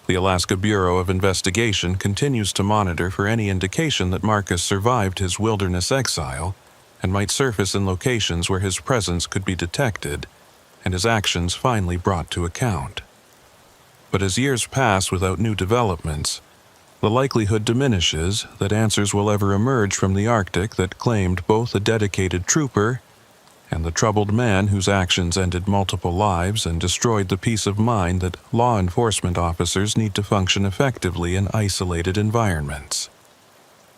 The Alaska Bureau of Investigation continues to monitor for any indication that Marcus survived his wilderness exile and might surface in locations where his presence could be detected and his actions finally brought to account. But as years pass without new developments, the likelihood diminishes that answers will ever emerge from the Arctic that claimed both a dedicated trooper and the troubled man whose actions ended multiple lives and destroyed the peace of mind that law enforcement officers need to function effectively in isolated environments.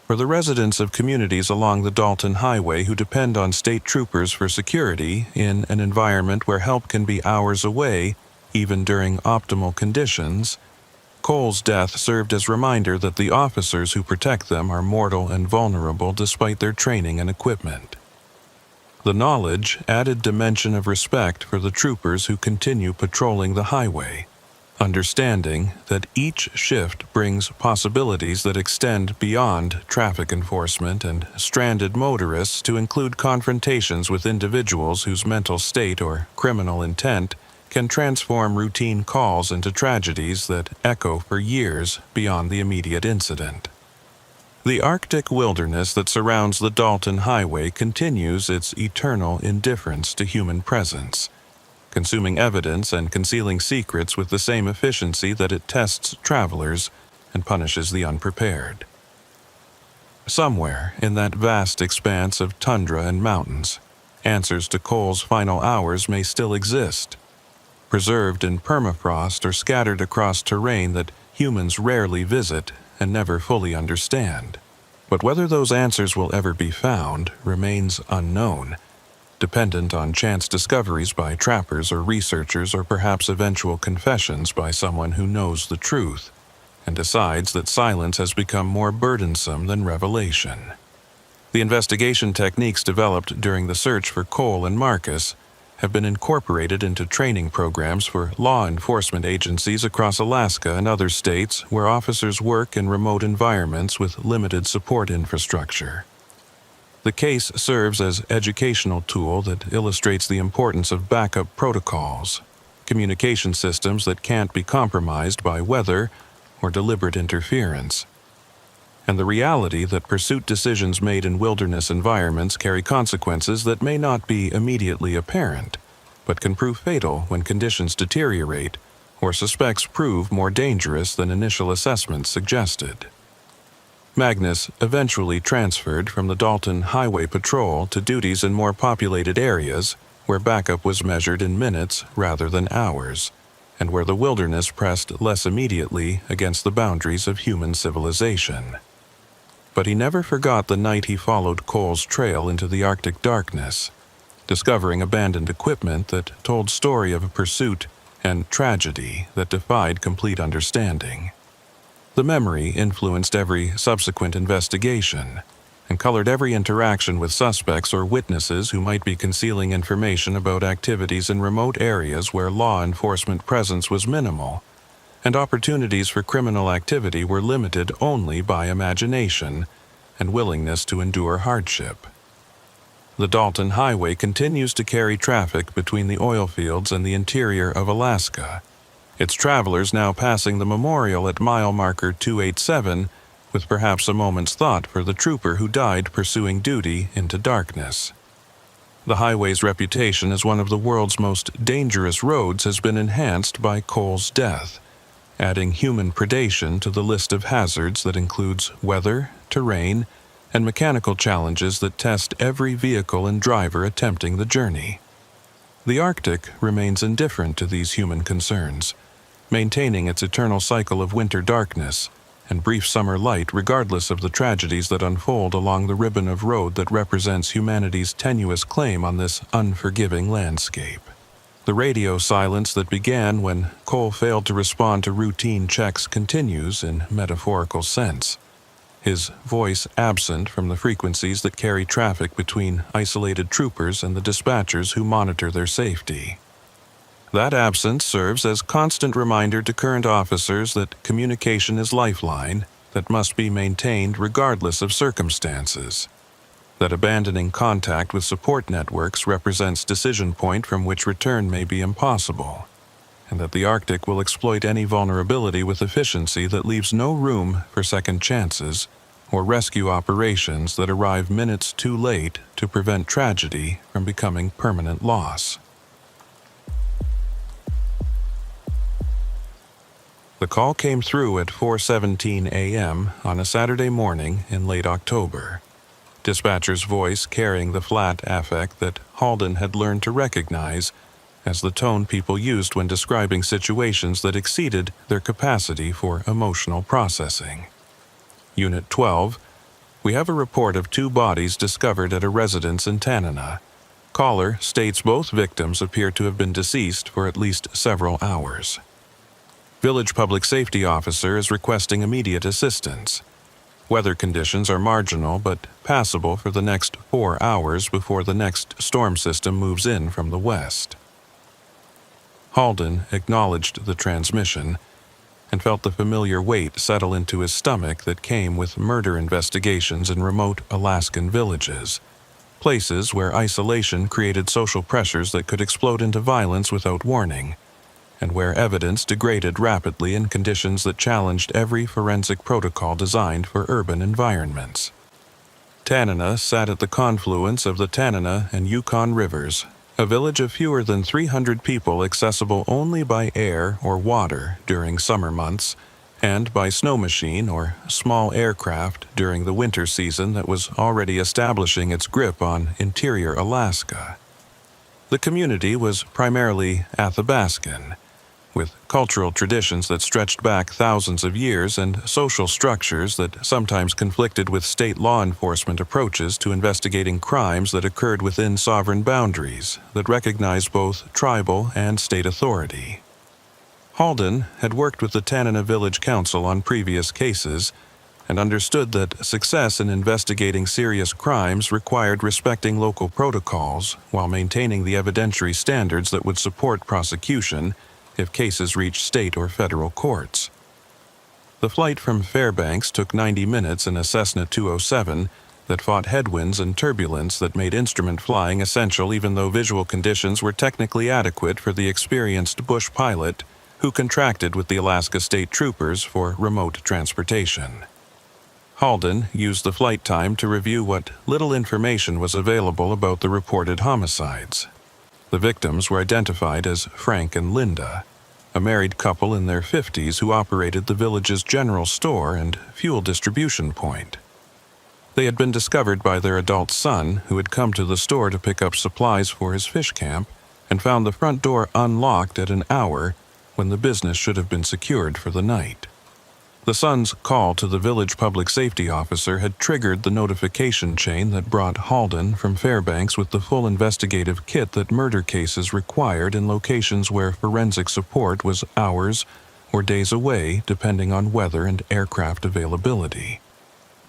For the residents of communities along the Dalton Highway who depend on state troopers for security in an environment where help can be hours away, even during optimal conditions, Cole's death served as a reminder that the officers who protect them are mortal and vulnerable despite their training and equipment. The knowledge added dimension of respect for the troopers who continue patrolling the highway, understanding that each shift brings possibilities that extend beyond traffic enforcement and stranded motorists to include confrontations with individuals whose mental state or criminal intent can transform routine calls into tragedies that echo for years beyond the immediate incident. The Arctic wilderness that surrounds the Dalton Highway continues its eternal indifference to human presence, consuming evidence and concealing secrets with the same efficiency that it tests travelers and punishes the unprepared. Somewhere in that vast expanse of tundra and mountains, answers to Cole's final hours may still exist, preserved in permafrost or scattered across terrain that humans rarely visit and never fully understand. But whether those answers will ever be found remains unknown, dependent on chance discoveries by trappers or researchers, or perhaps eventual confessions by someone who knows the truth and decides that silence has become more burdensome than revelation. The investigation techniques developed during the search for Cole and Marcus have been incorporated into training programs for law enforcement agencies across Alaska and other states where officers work in remote environments with limited support infrastructure. The case serves as educational tool that illustrates the importance of backup protocols, communication systems that can't be compromised by weather or deliberate interference, and the reality that pursuit decisions made in wilderness environments carry consequences that may not be immediately apparent, but can prove fatal when conditions deteriorate or suspects prove more dangerous than initial assessments suggested. Magnus eventually transferred from the Dalton Highway Patrol to duties in more populated areas where backup was measured in minutes rather than hours, and where the wilderness pressed less immediately against the boundaries of human civilization. But he never forgot the night he followed Cole's trail into the Arctic darkness, discovering abandoned equipment that told story of a pursuit and tragedy that defied complete understanding. The memory influenced every subsequent investigation and colored every interaction with suspects or witnesses who might be concealing information about activities in remote areas where law enforcement presence was minimal, and opportunities for criminal activity were limited only by imagination and willingness to endure hardship. The Dalton Highway continues to carry traffic between the oil fields and the interior of Alaska, its travelers now passing the memorial at mile marker 287 with perhaps a moment's thought for the trooper who died pursuing duty into darkness. The highway's reputation as one of the world's most dangerous roads has been enhanced by Cole's death, adding human predation to the list of hazards that includes weather, terrain, and mechanical challenges that test every vehicle and driver attempting the journey. The Arctic remains indifferent to these human concerns, maintaining its eternal cycle of winter darkness and brief summer light regardless of the tragedies that unfold along the ribbon of road that represents humanity's tenuous claim on this unforgiving landscape. The radio silence that began when Cole failed to respond to routine checks continues in metaphorical sense, his voice absent from the frequencies that carry traffic between isolated troopers and the dispatchers who monitor their safety. That absence serves as constant reminder to current officers that communication is lifeline that must be maintained regardless of circumstances, that abandoning contact with support networks represents decision point from which return may be impossible, and that the Arctic will exploit any vulnerability with efficiency that leaves no room for second chances or rescue operations that arrive minutes too late to prevent tragedy from becoming permanent loss. The call came through at 4:17 a.m. on a Saturday morning in late October, dispatcher's voice carrying the flat affect that Halden had learned to recognize as the tone people used when describing situations that exceeded their capacity for emotional processing. Unit 12, we have a report of 2 bodies discovered at a residence in Tanana. Caller states both victims appear to have been deceased for at least several hours. Village Public Safety Officer is requesting immediate assistance. Weather conditions are marginal but passable for the next 4 hours before the next storm system moves in from the west. Halden acknowledged the transmission and felt the familiar weight settle into his stomach that came with murder investigations in remote Alaskan villages, places where isolation created social pressures that could explode into violence without warning, and where evidence degraded rapidly in conditions that challenged every forensic protocol designed for urban environments. Tanana sat at the confluence of the Tanana and Yukon rivers, a village of fewer than 300 people accessible only by air or water during summer months, and by snow machine or small aircraft during the winter season that was already establishing its grip on interior Alaska. The community was primarily Athabascan, with cultural traditions that stretched back thousands of years and social structures that sometimes conflicted with state law enforcement approaches to investigating crimes that occurred within sovereign boundaries that recognized both tribal and state authority. Halden had worked with the Tanana Village Council on previous cases and understood that success in investigating serious crimes required respecting local protocols while maintaining the evidentiary standards that would support prosecution if cases reached state or federal courts. The flight from Fairbanks took 90 minutes in a Cessna 207 that fought headwinds and turbulence that made instrument flying essential even though visual conditions were technically adequate for the experienced bush pilot who contracted with the Alaska State Troopers for remote transportation. Halden used the flight time to review what little information was available about the reported homicides. The victims were identified as Frank and Linda, a married couple in their 50s who operated the village's general store and fuel distribution point. They had been discovered by their adult son, who had come to the store to pick up supplies for his fish camp, and found the front door unlocked at an hour when the business should have been secured for the night. The son's call to the village public safety officer had triggered the notification chain that brought Halden from Fairbanks with the full investigative kit that murder cases required in locations where forensic support was hours or days away depending on weather and aircraft availability.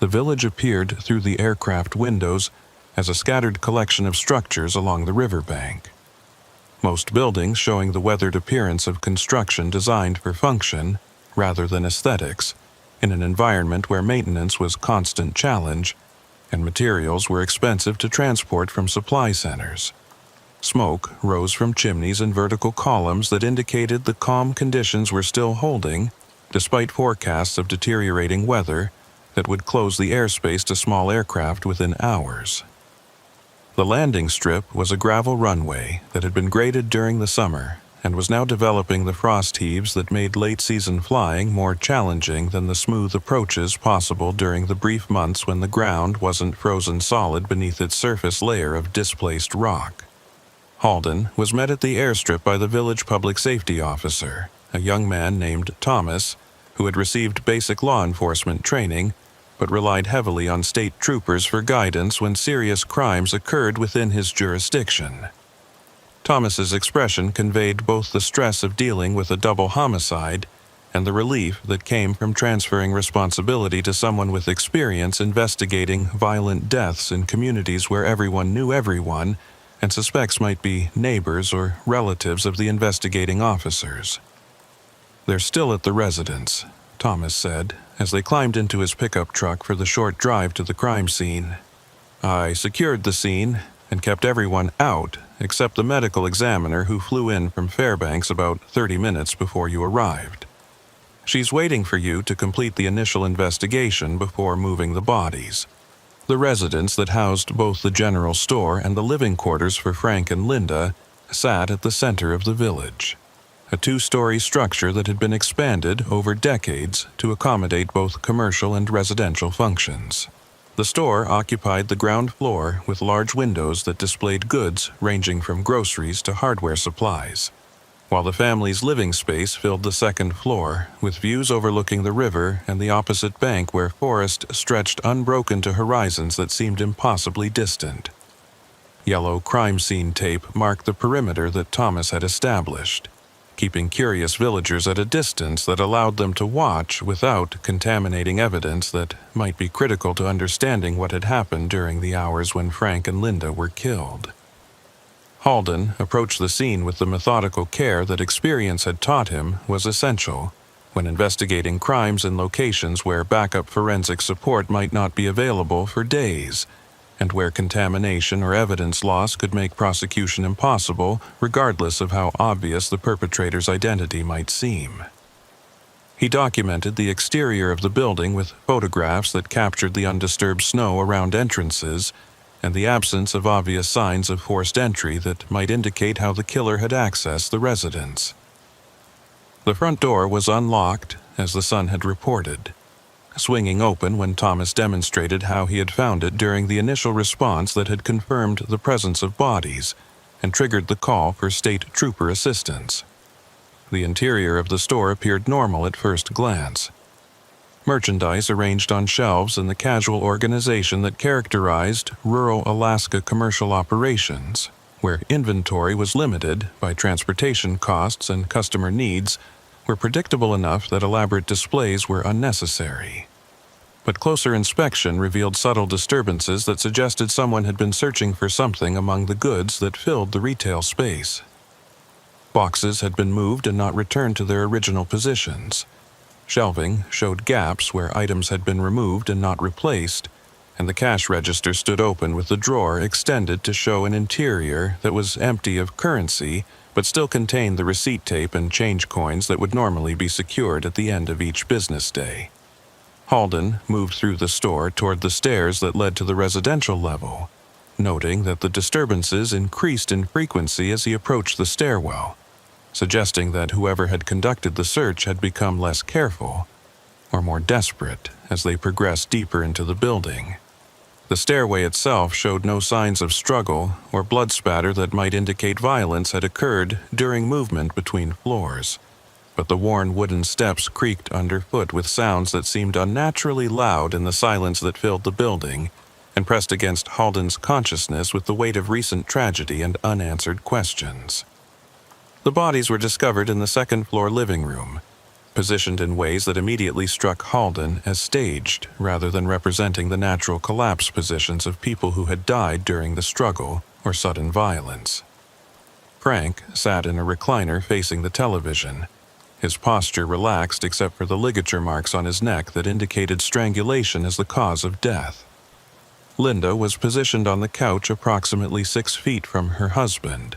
The village appeared through the aircraft windows as a scattered collection of structures along the riverbank. Most buildings showing the weathered appearance of construction designed for function rather than aesthetics, in an environment where maintenance was constant challenge and materials were expensive to transport from supply centers. Smoke rose from chimneys and vertical columns that indicated the calm conditions were still holding, despite forecasts of deteriorating weather that would close the airspace to small aircraft within hours. The landing strip was a gravel runway that had been graded during the summer and was now developing the frost heaves that made late-season flying more challenging than the smooth approaches possible during the brief months when the ground wasn't frozen solid beneath its surface layer of displaced rock. Halden was met at the airstrip by the village public safety officer, a young man named Thomas, who had received basic law enforcement training but relied heavily on state troopers for guidance when serious crimes occurred within his jurisdiction. Thomas's expression conveyed both the stress of dealing with a double homicide and the relief that came from transferring responsibility to someone with experience investigating violent deaths in communities where everyone knew everyone and suspects might be neighbors or relatives of the investigating officers. "They're still at the residence," Thomas said, as they climbed into his pickup truck for the short drive to the crime scene. "I secured the scene and kept everyone out except the medical examiner who flew in from Fairbanks about 30 minutes before you arrived. She's waiting for you to complete the initial investigation before moving the bodies." The residence that housed both the general store and the living quarters for Frank and Linda sat at the center of the village, a two-story structure that had been expanded over decades to accommodate both commercial and residential functions. The store occupied the ground floor with large windows that displayed goods ranging from groceries to hardware supplies, while the family's living space filled the second floor with views overlooking the river and the opposite bank where forest stretched unbroken to horizons that seemed impossibly distant. Yellow crime scene tape marked the perimeter that Thomas had established, keeping curious villagers at a distance that allowed them to watch without contaminating evidence that might be critical to understanding what had happened during the hours when Frank and Linda were killed. Halden approached the scene with the methodical care that experience had taught him was essential when investigating crimes in locations where backup forensic support might not be available for days, and where contamination or evidence loss could make prosecution impossible regardless of how obvious the perpetrator's identity might seem. He documented the exterior of the building with photographs that captured the undisturbed snow around entrances and the absence of obvious signs of forced entry that might indicate how the killer had accessed the residence. The front door was unlocked, as the son had reported, swinging open when Thomas demonstrated how he had found it during the initial response that had confirmed the presence of bodies and triggered the call for state trooper assistance. The interior of the store appeared normal at first glance. Merchandise arranged on shelves in the casual organization that characterized rural Alaska commercial operations, where inventory was limited by transportation costs and customer needs, were predictable enough that elaborate displays were unnecessary. But closer inspection revealed subtle disturbances that suggested someone had been searching for something among the goods that filled the retail space. Boxes had been moved and not returned to their original positions. Shelving showed gaps where items had been removed and not replaced, and the cash register stood open with the drawer extended to show an interior that was empty of currency but still contained the receipt tape and change coins that would normally be secured at the end of each business day. Halden moved through the store toward the stairs that led to the residential level, noting that the disturbances increased in frequency as he approached the stairwell, suggesting that whoever had conducted the search had become less careful or more desperate as they progressed deeper into the building. The stairway itself showed no signs of struggle or blood spatter that might indicate violence had occurred during movement between floors, but the worn wooden steps creaked underfoot with sounds that seemed unnaturally loud in the silence that filled the building and pressed against Halden's consciousness with the weight of recent tragedy and unanswered questions. The bodies were discovered in the second-floor living room, positioned in ways that immediately struck Halden as staged rather than representing the natural collapse positions of people who had died during the struggle or sudden violence. Frank sat in a recliner facing the television, his posture relaxed except for the ligature marks on his neck that indicated strangulation as the cause of death. Linda was positioned on the couch approximately 6 feet from her husband,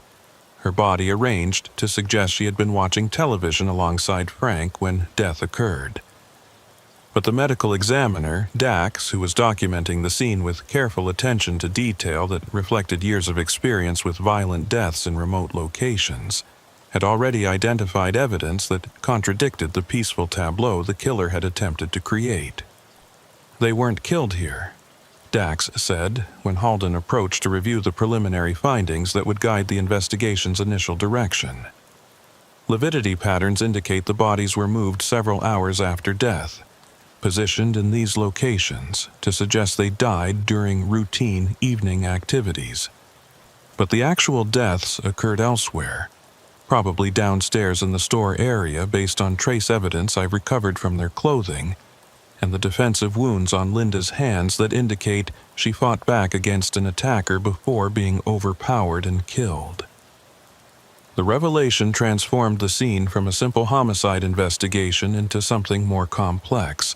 her body arranged to suggest she had been watching television alongside Frank when death occurred. But the medical examiner, Dax, who was documenting the scene with careful attention to detail that reflected years of experience with violent deaths in remote locations, had already identified evidence that contradicted the peaceful tableau the killer had attempted to create. "They weren't killed here," Dax said when Halden approached to review the preliminary findings that would guide the investigation's initial direction. Lividity patterns indicate the bodies were moved several hours after death, positioned in these locations to suggest they died during routine evening activities. But the actual deaths occurred elsewhere, probably downstairs in the store area based on trace evidence I've recovered from their clothing and the defensive wounds on Linda's hands that indicate she fought back against an attacker before being overpowered and killed. The revelation transformed the scene from a simple homicide investigation into something more complex,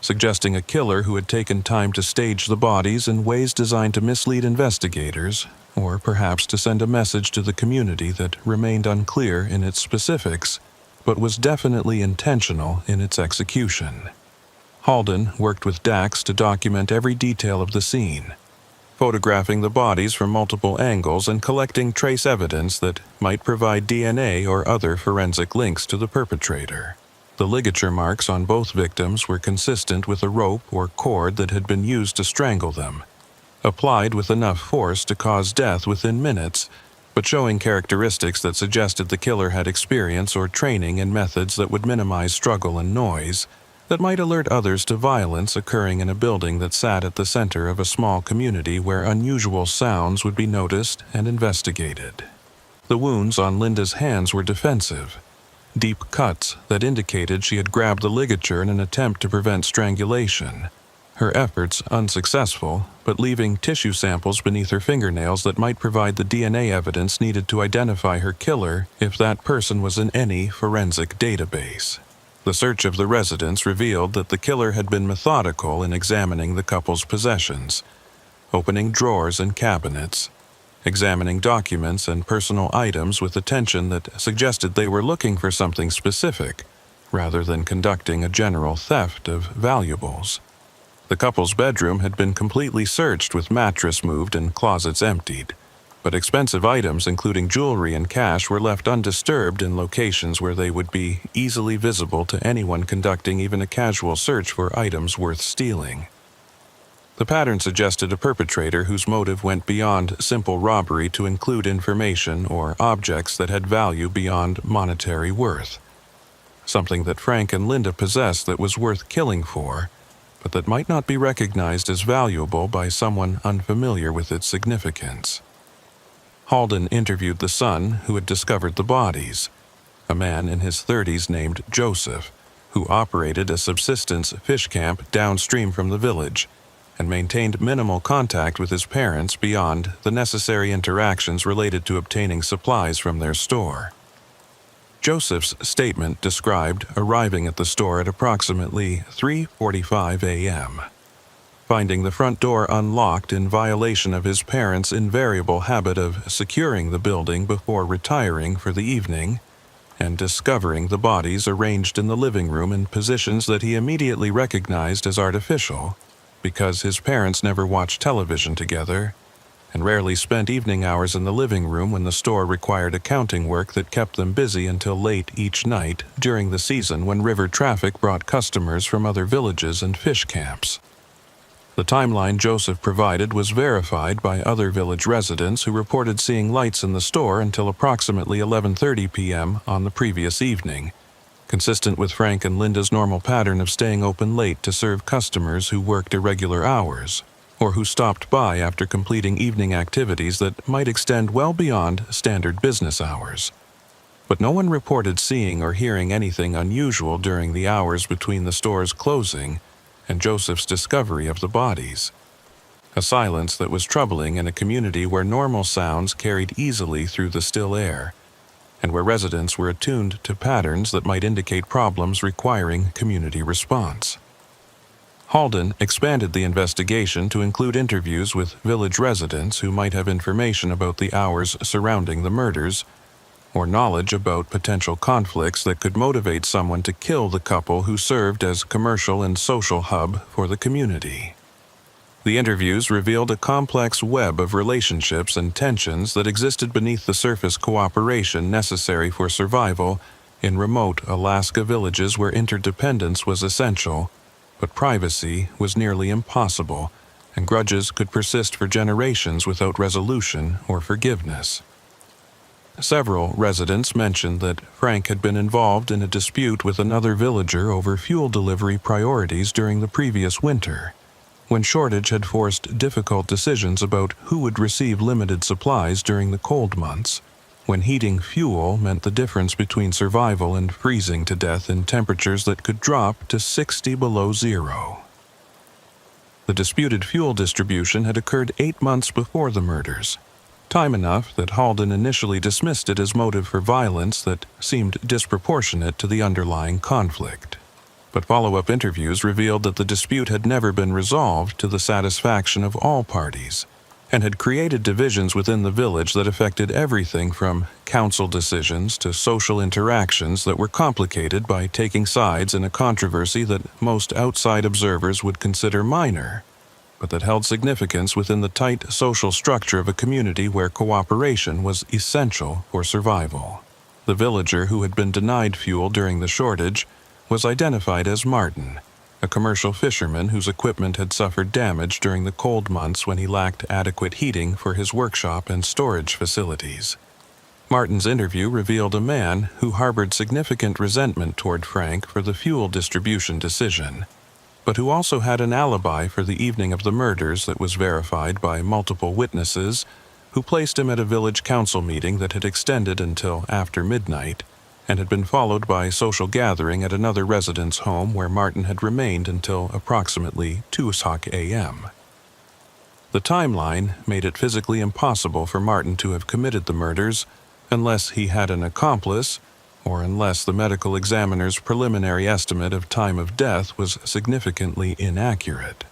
suggesting a killer who had taken time to stage the bodies in ways designed to mislead investigators, or perhaps to send a message to the community that remained unclear in its specifics, but was definitely intentional in its execution. Halden worked with Dax to document every detail of the scene, photographing the bodies from multiple angles and collecting trace evidence that might provide DNA or other forensic links to the perpetrator. The ligature marks on both victims were consistent with a rope or cord that had been used to strangle them, applied with enough force to cause death within minutes, but showing characteristics that suggested the killer had experience or training in methods that would minimize struggle and noise, that might alert others to violence occurring in a building that sat at the center of a small community where unusual sounds would be noticed and investigated. The wounds on Linda's hands were defensive, deep cuts that indicated she had grabbed the ligature in an attempt to prevent strangulation. Her efforts unsuccessful, but leaving tissue samples beneath her fingernails that might provide the DNA evidence needed to identify her killer if that person was in any forensic database. The search of the residence revealed that the killer had been methodical in examining the couple's possessions, opening drawers and cabinets, examining documents and personal items with attention that suggested they were looking for something specific, rather than conducting a general theft of valuables. The couple's bedroom had been completely searched with mattress moved and closets emptied, but expensive items including jewelry and cash were left undisturbed in locations where they would be easily visible to anyone conducting even a casual search for items worth stealing. The pattern suggested a perpetrator whose motive went beyond simple robbery to include information or objects that had value beyond monetary worth, something that Frank and Linda possessed that was worth killing for, but that might not be recognized as valuable by someone unfamiliar with its significance. Halden interviewed the son who had discovered the bodies, a man in his 30s named Joseph, who operated a subsistence fish camp downstream from the village and maintained minimal contact with his parents beyond the necessary interactions related to obtaining supplies from their store. Joseph's statement described arriving at the store at approximately 3:45 a.m., finding the front door unlocked in violation of his parents' invariable habit of securing the building before retiring for the evening, and discovering the bodies arranged in the living room in positions that he immediately recognized as artificial, because his parents never watched television together and rarely spent evening hours in the living room when the store required accounting work that kept them busy until late each night during the season when river traffic brought customers from other villages and fish camps. The timeline Joseph provided was verified by other village residents who reported seeing lights in the store until approximately 11:30 p.m. on the previous evening, consistent with Frank and Linda's normal pattern of staying open late to serve customers who worked irregular hours, or who stopped by after completing evening activities that might extend well beyond standard business hours. But no one reported seeing or hearing anything unusual during the hours between the store's closing and Joseph's discovery of the bodies. A silence that was troubling in a community where normal sounds carried easily through the still air, and where residents were attuned to patterns that might indicate problems requiring community response. Halden expanded the investigation to include interviews with village residents who might have information about the hours surrounding the murders, or knowledge about potential conflicts that could motivate someone to kill the couple who served as commercial and social hub for the community. The interviews revealed a complex web of relationships and tensions that existed beneath the surface cooperation necessary for survival in remote Alaska villages where interdependence was essential, but privacy was nearly impossible, and grudges could persist for generations without resolution or forgiveness. Several residents mentioned that Frank had been involved in a dispute with another villager over fuel delivery priorities during the previous winter, when shortage had forced difficult decisions about who would receive limited supplies during the cold months, when heating fuel meant the difference between survival and freezing to death in temperatures that could drop to 60 below zero. The disputed fuel distribution had occurred 8 months before the murders, time enough that Halden initially dismissed it as motive for violence that seemed disproportionate to the underlying conflict. But follow-up interviews revealed that the dispute had never been resolved to the satisfaction of all parties, and had created divisions within the village that affected everything from council decisions to social interactions that were complicated by taking sides in a controversy that most outside observers would consider minor, but that held significance within the tight social structure of a community where cooperation was essential for survival. The villager who had been denied fuel during the shortage was identified as Martin, a commercial fisherman whose equipment had suffered damage during the cold months when he lacked adequate heating for his workshop and storage facilities. Martin's interview revealed a man who harbored significant resentment toward Frank for the fuel distribution decision, but who also had an alibi for the evening of the murders that was verified by multiple witnesses who placed him at a village council meeting that had extended until after midnight and had been followed by a social gathering at another resident's home where Martin had remained until approximately 2:00 a.m. The timeline made it physically impossible for Martin to have committed the murders unless he had an accomplice, or unless the medical examiner's preliminary estimate of time of death was significantly inaccurate.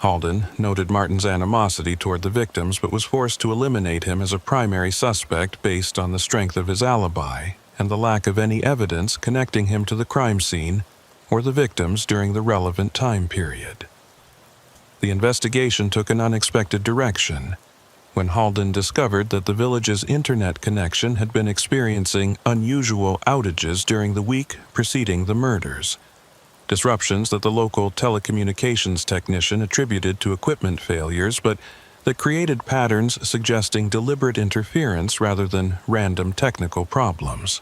Halden noted Martin's animosity toward the victims but was forced to eliminate him as a primary suspect based on the strength of his alibi and the lack of any evidence connecting him to the crime scene or the victims during the relevant time period. The investigation took an unexpected direction when Halden discovered that the village's internet connection had been experiencing unusual outages during the week preceding the murders. Disruptions that the local telecommunications technician attributed to equipment failures, but that created patterns suggesting deliberate interference rather than random technical problems.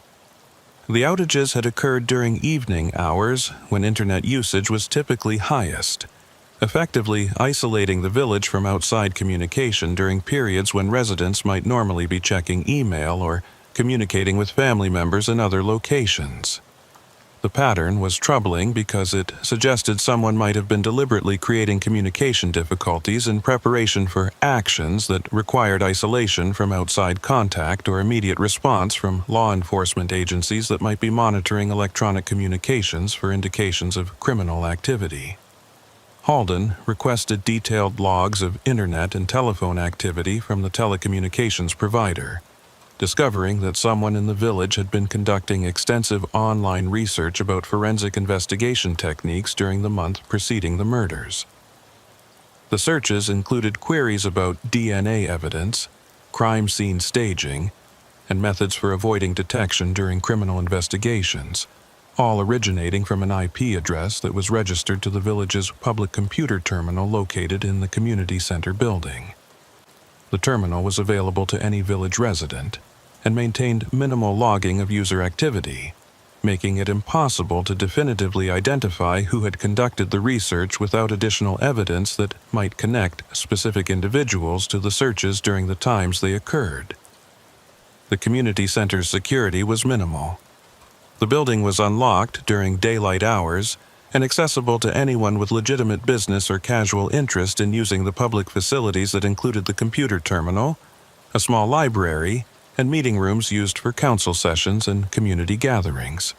The outages had occurred during evening hours when internet usage was typically highest, effectively isolating the village from outside communication during periods when residents might normally be checking email or communicating with family members in other locations. The pattern was troubling because it suggested someone might have been deliberately creating communication difficulties in preparation for actions that required isolation from outside contact or immediate response from law enforcement agencies that might be monitoring electronic communications for indications of criminal activity. Halden requested detailed logs of internet and telephone activity from the telecommunications provider, discovering that someone in the village had been conducting extensive online research about forensic investigation techniques during the month preceding the murders. The searches included queries about DNA evidence, crime scene staging, and methods for avoiding detection during criminal investigations, all originating from an IP address that was registered to the village's public computer terminal located in the community center building. The terminal was available to any village resident and maintained minimal logging of user activity, making it impossible to definitively identify who had conducted the research without additional evidence that might connect specific individuals to the searches during the times they occurred. The community center's security was minimal. The building was unlocked during daylight hours and accessible to anyone with legitimate business or casual interest in using the public facilities that included the computer terminal, a small library, and meeting rooms used for council sessions and community gatherings.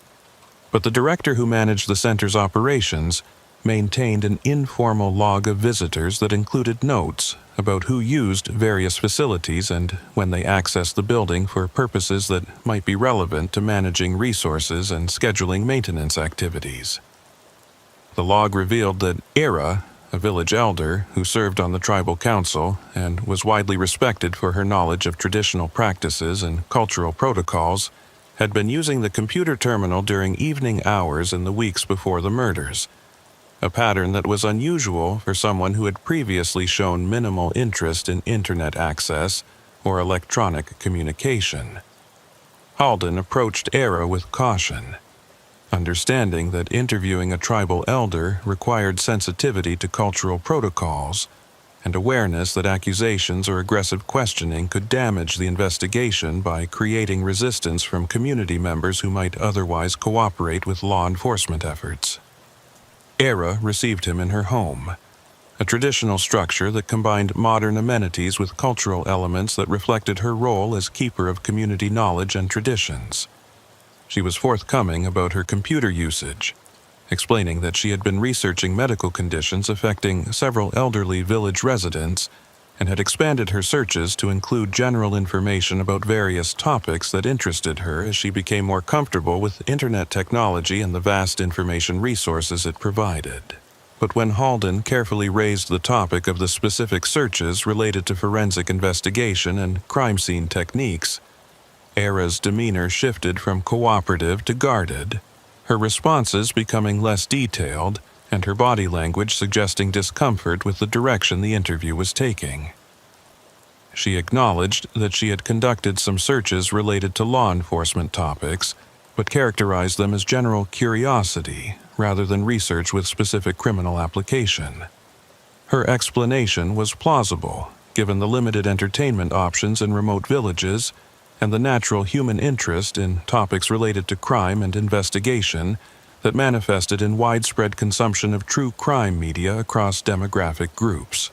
But the director who managed the center's operations maintained an informal log of visitors that included notes about who used various facilities and when they accessed the building for purposes that might be relevant to managing resources and scheduling maintenance activities. The log revealed that Era, a village elder who served on the tribal council and was widely respected for her knowledge of traditional practices and cultural protocols, had been using the computer terminal during evening hours in the weeks before the murders, a pattern that was unusual for someone who had previously shown minimal interest in internet access or electronic communication. Halden approached Era with caution. Understanding that interviewing a tribal elder required sensitivity to cultural protocols, and awareness that accusations or aggressive questioning could damage the investigation by creating resistance from community members who might otherwise cooperate with law enforcement efforts. Era received him in her home, a traditional structure that combined modern amenities with cultural elements that reflected her role as keeper of community knowledge and traditions. She was forthcoming about her computer usage, explaining that she had been researching medical conditions affecting several elderly village residents and had expanded her searches to include general information about various topics that interested her as she became more comfortable with internet technology and the vast information resources it provided. But when Halden carefully raised the topic of the specific searches related to forensic investigation and crime scene techniques, Era's demeanor shifted from cooperative to guarded, her responses becoming less detailed and her body language suggesting discomfort with the direction the interview was taking. She acknowledged that she had conducted some searches related to law enforcement topics, but characterized them as general curiosity rather than research with specific criminal application. Her explanation was plausible, given the limited entertainment options in remote villages and the natural human interest in topics related to crime and investigation that manifested in widespread consumption of true crime media across demographic groups.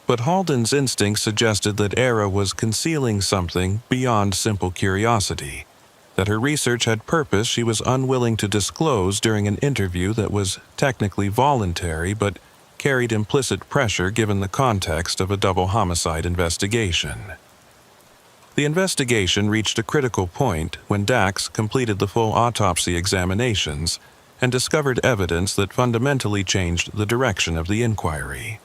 But Halden's instincts suggested that Era was concealing something beyond simple curiosity, that her research had purpose she was unwilling to disclose during an interview that was technically voluntary but carried implicit pressure given the context of a double homicide investigation. The investigation reached a critical point when Dax completed the full autopsy examinations and discovered evidence that fundamentally changed the direction of the inquiry.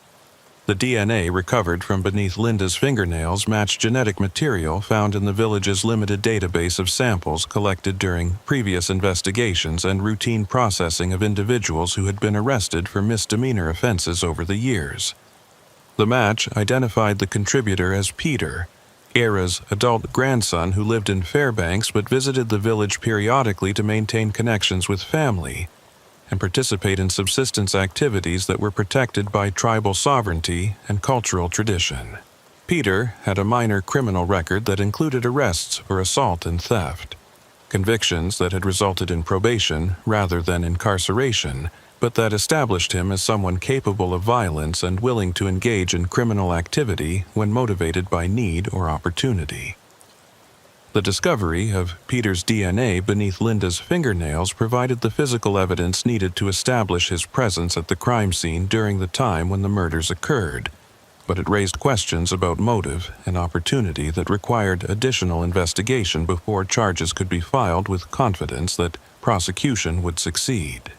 The DNA recovered from beneath Linda's fingernails matched genetic material found in the village's limited database of samples collected during previous investigations and routine processing of individuals who had been arrested for misdemeanor offenses over the years. The match identified the contributor as Peter, Era's adult grandson who lived in Fairbanks but visited the village periodically to maintain connections with family and participate in subsistence activities that were protected by tribal sovereignty and cultural tradition. Peter had a minor criminal record that included arrests for assault and theft, convictions that had resulted in probation rather than incarceration, but that established him as someone capable of violence and willing to engage in criminal activity when motivated by need or opportunity. The discovery of Peter's DNA beneath Linda's fingernails provided the physical evidence needed to establish his presence at the crime scene during the time when the murders occurred, but it raised questions about motive and opportunity that required additional investigation before charges could be filed with confidence that prosecution would succeed.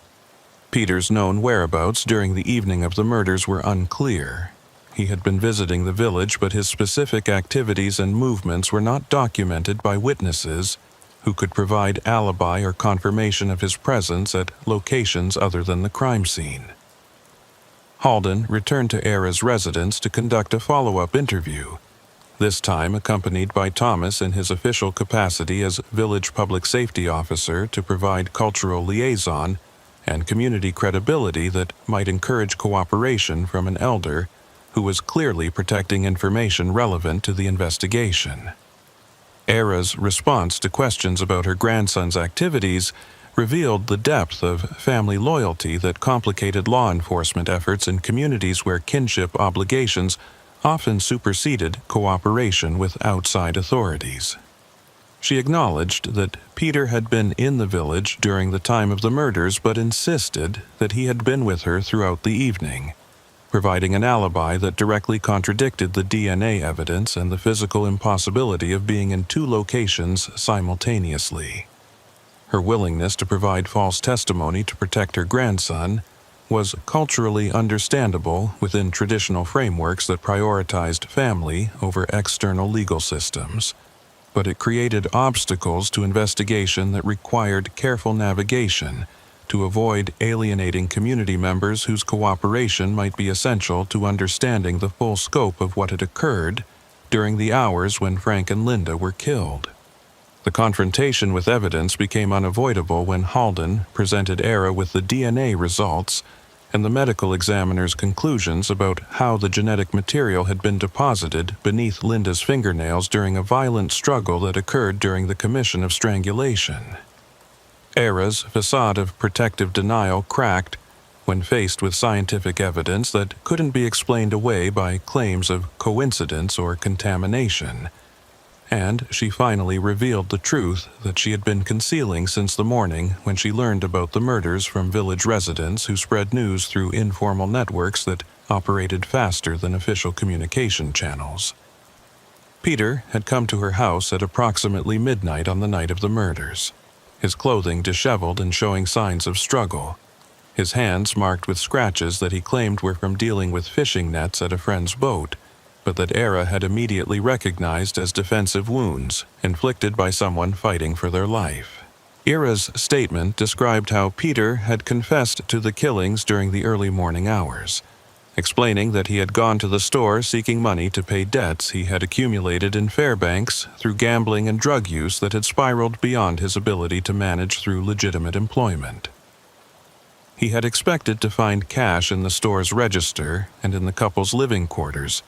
Peter's known whereabouts during the evening of the murders were unclear. He had been visiting the village, but his specific activities and movements were not documented by witnesses who could provide alibi or confirmation of his presence at locations other than the crime scene. Halden returned to Era's residence to conduct a follow-up interview, this time accompanied by Thomas in his official capacity as village public safety officer to provide cultural liaison and community credibility that might encourage cooperation from an elder who was clearly protecting information relevant to the investigation. Era's response to questions about her grandson's activities revealed the depth of family loyalty that complicated law enforcement efforts in communities where kinship obligations often superseded cooperation with outside authorities. She acknowledged that Peter had been in the village during the time of the murders but insisted that he had been with her throughout the evening, providing an alibi that directly contradicted the DNA evidence and the physical impossibility of being in two locations simultaneously. Her willingness to provide false testimony to protect her grandson was culturally understandable within traditional frameworks that prioritized family over external legal systems, but it created obstacles to investigation that required careful navigation to avoid alienating community members whose cooperation might be essential to understanding the full scope of what had occurred during the hours when Frank and Linda were killed. The confrontation with evidence became unavoidable when Halden presented Era with the DNA results and the medical examiner's conclusions about how the genetic material had been deposited beneath Linda's fingernails during a violent struggle that occurred during the commission of strangulation. Era's facade of protective denial cracked when faced with scientific evidence that couldn't be explained away by claims of coincidence or contamination, and she finally revealed the truth that she had been concealing since the morning when she learned about the murders from village residents who spread news through informal networks that operated faster than official communication channels. Peter had come to her house at approximately midnight on the night of the murders, his clothing disheveled and showing signs of struggle, his hands marked with scratches that he claimed were from dealing with fishing nets at a friend's boat, but that Era had immediately recognized as defensive wounds inflicted by someone fighting for their life. Era's statement described how Peter had confessed to the killings during the early morning hours, explaining that he had gone to the store seeking money to pay debts he had accumulated in Fairbanks through gambling and drug use that had spiraled beyond his ability to manage through legitimate employment. He had expected to find cash in the store's register and in the couple's living quarters,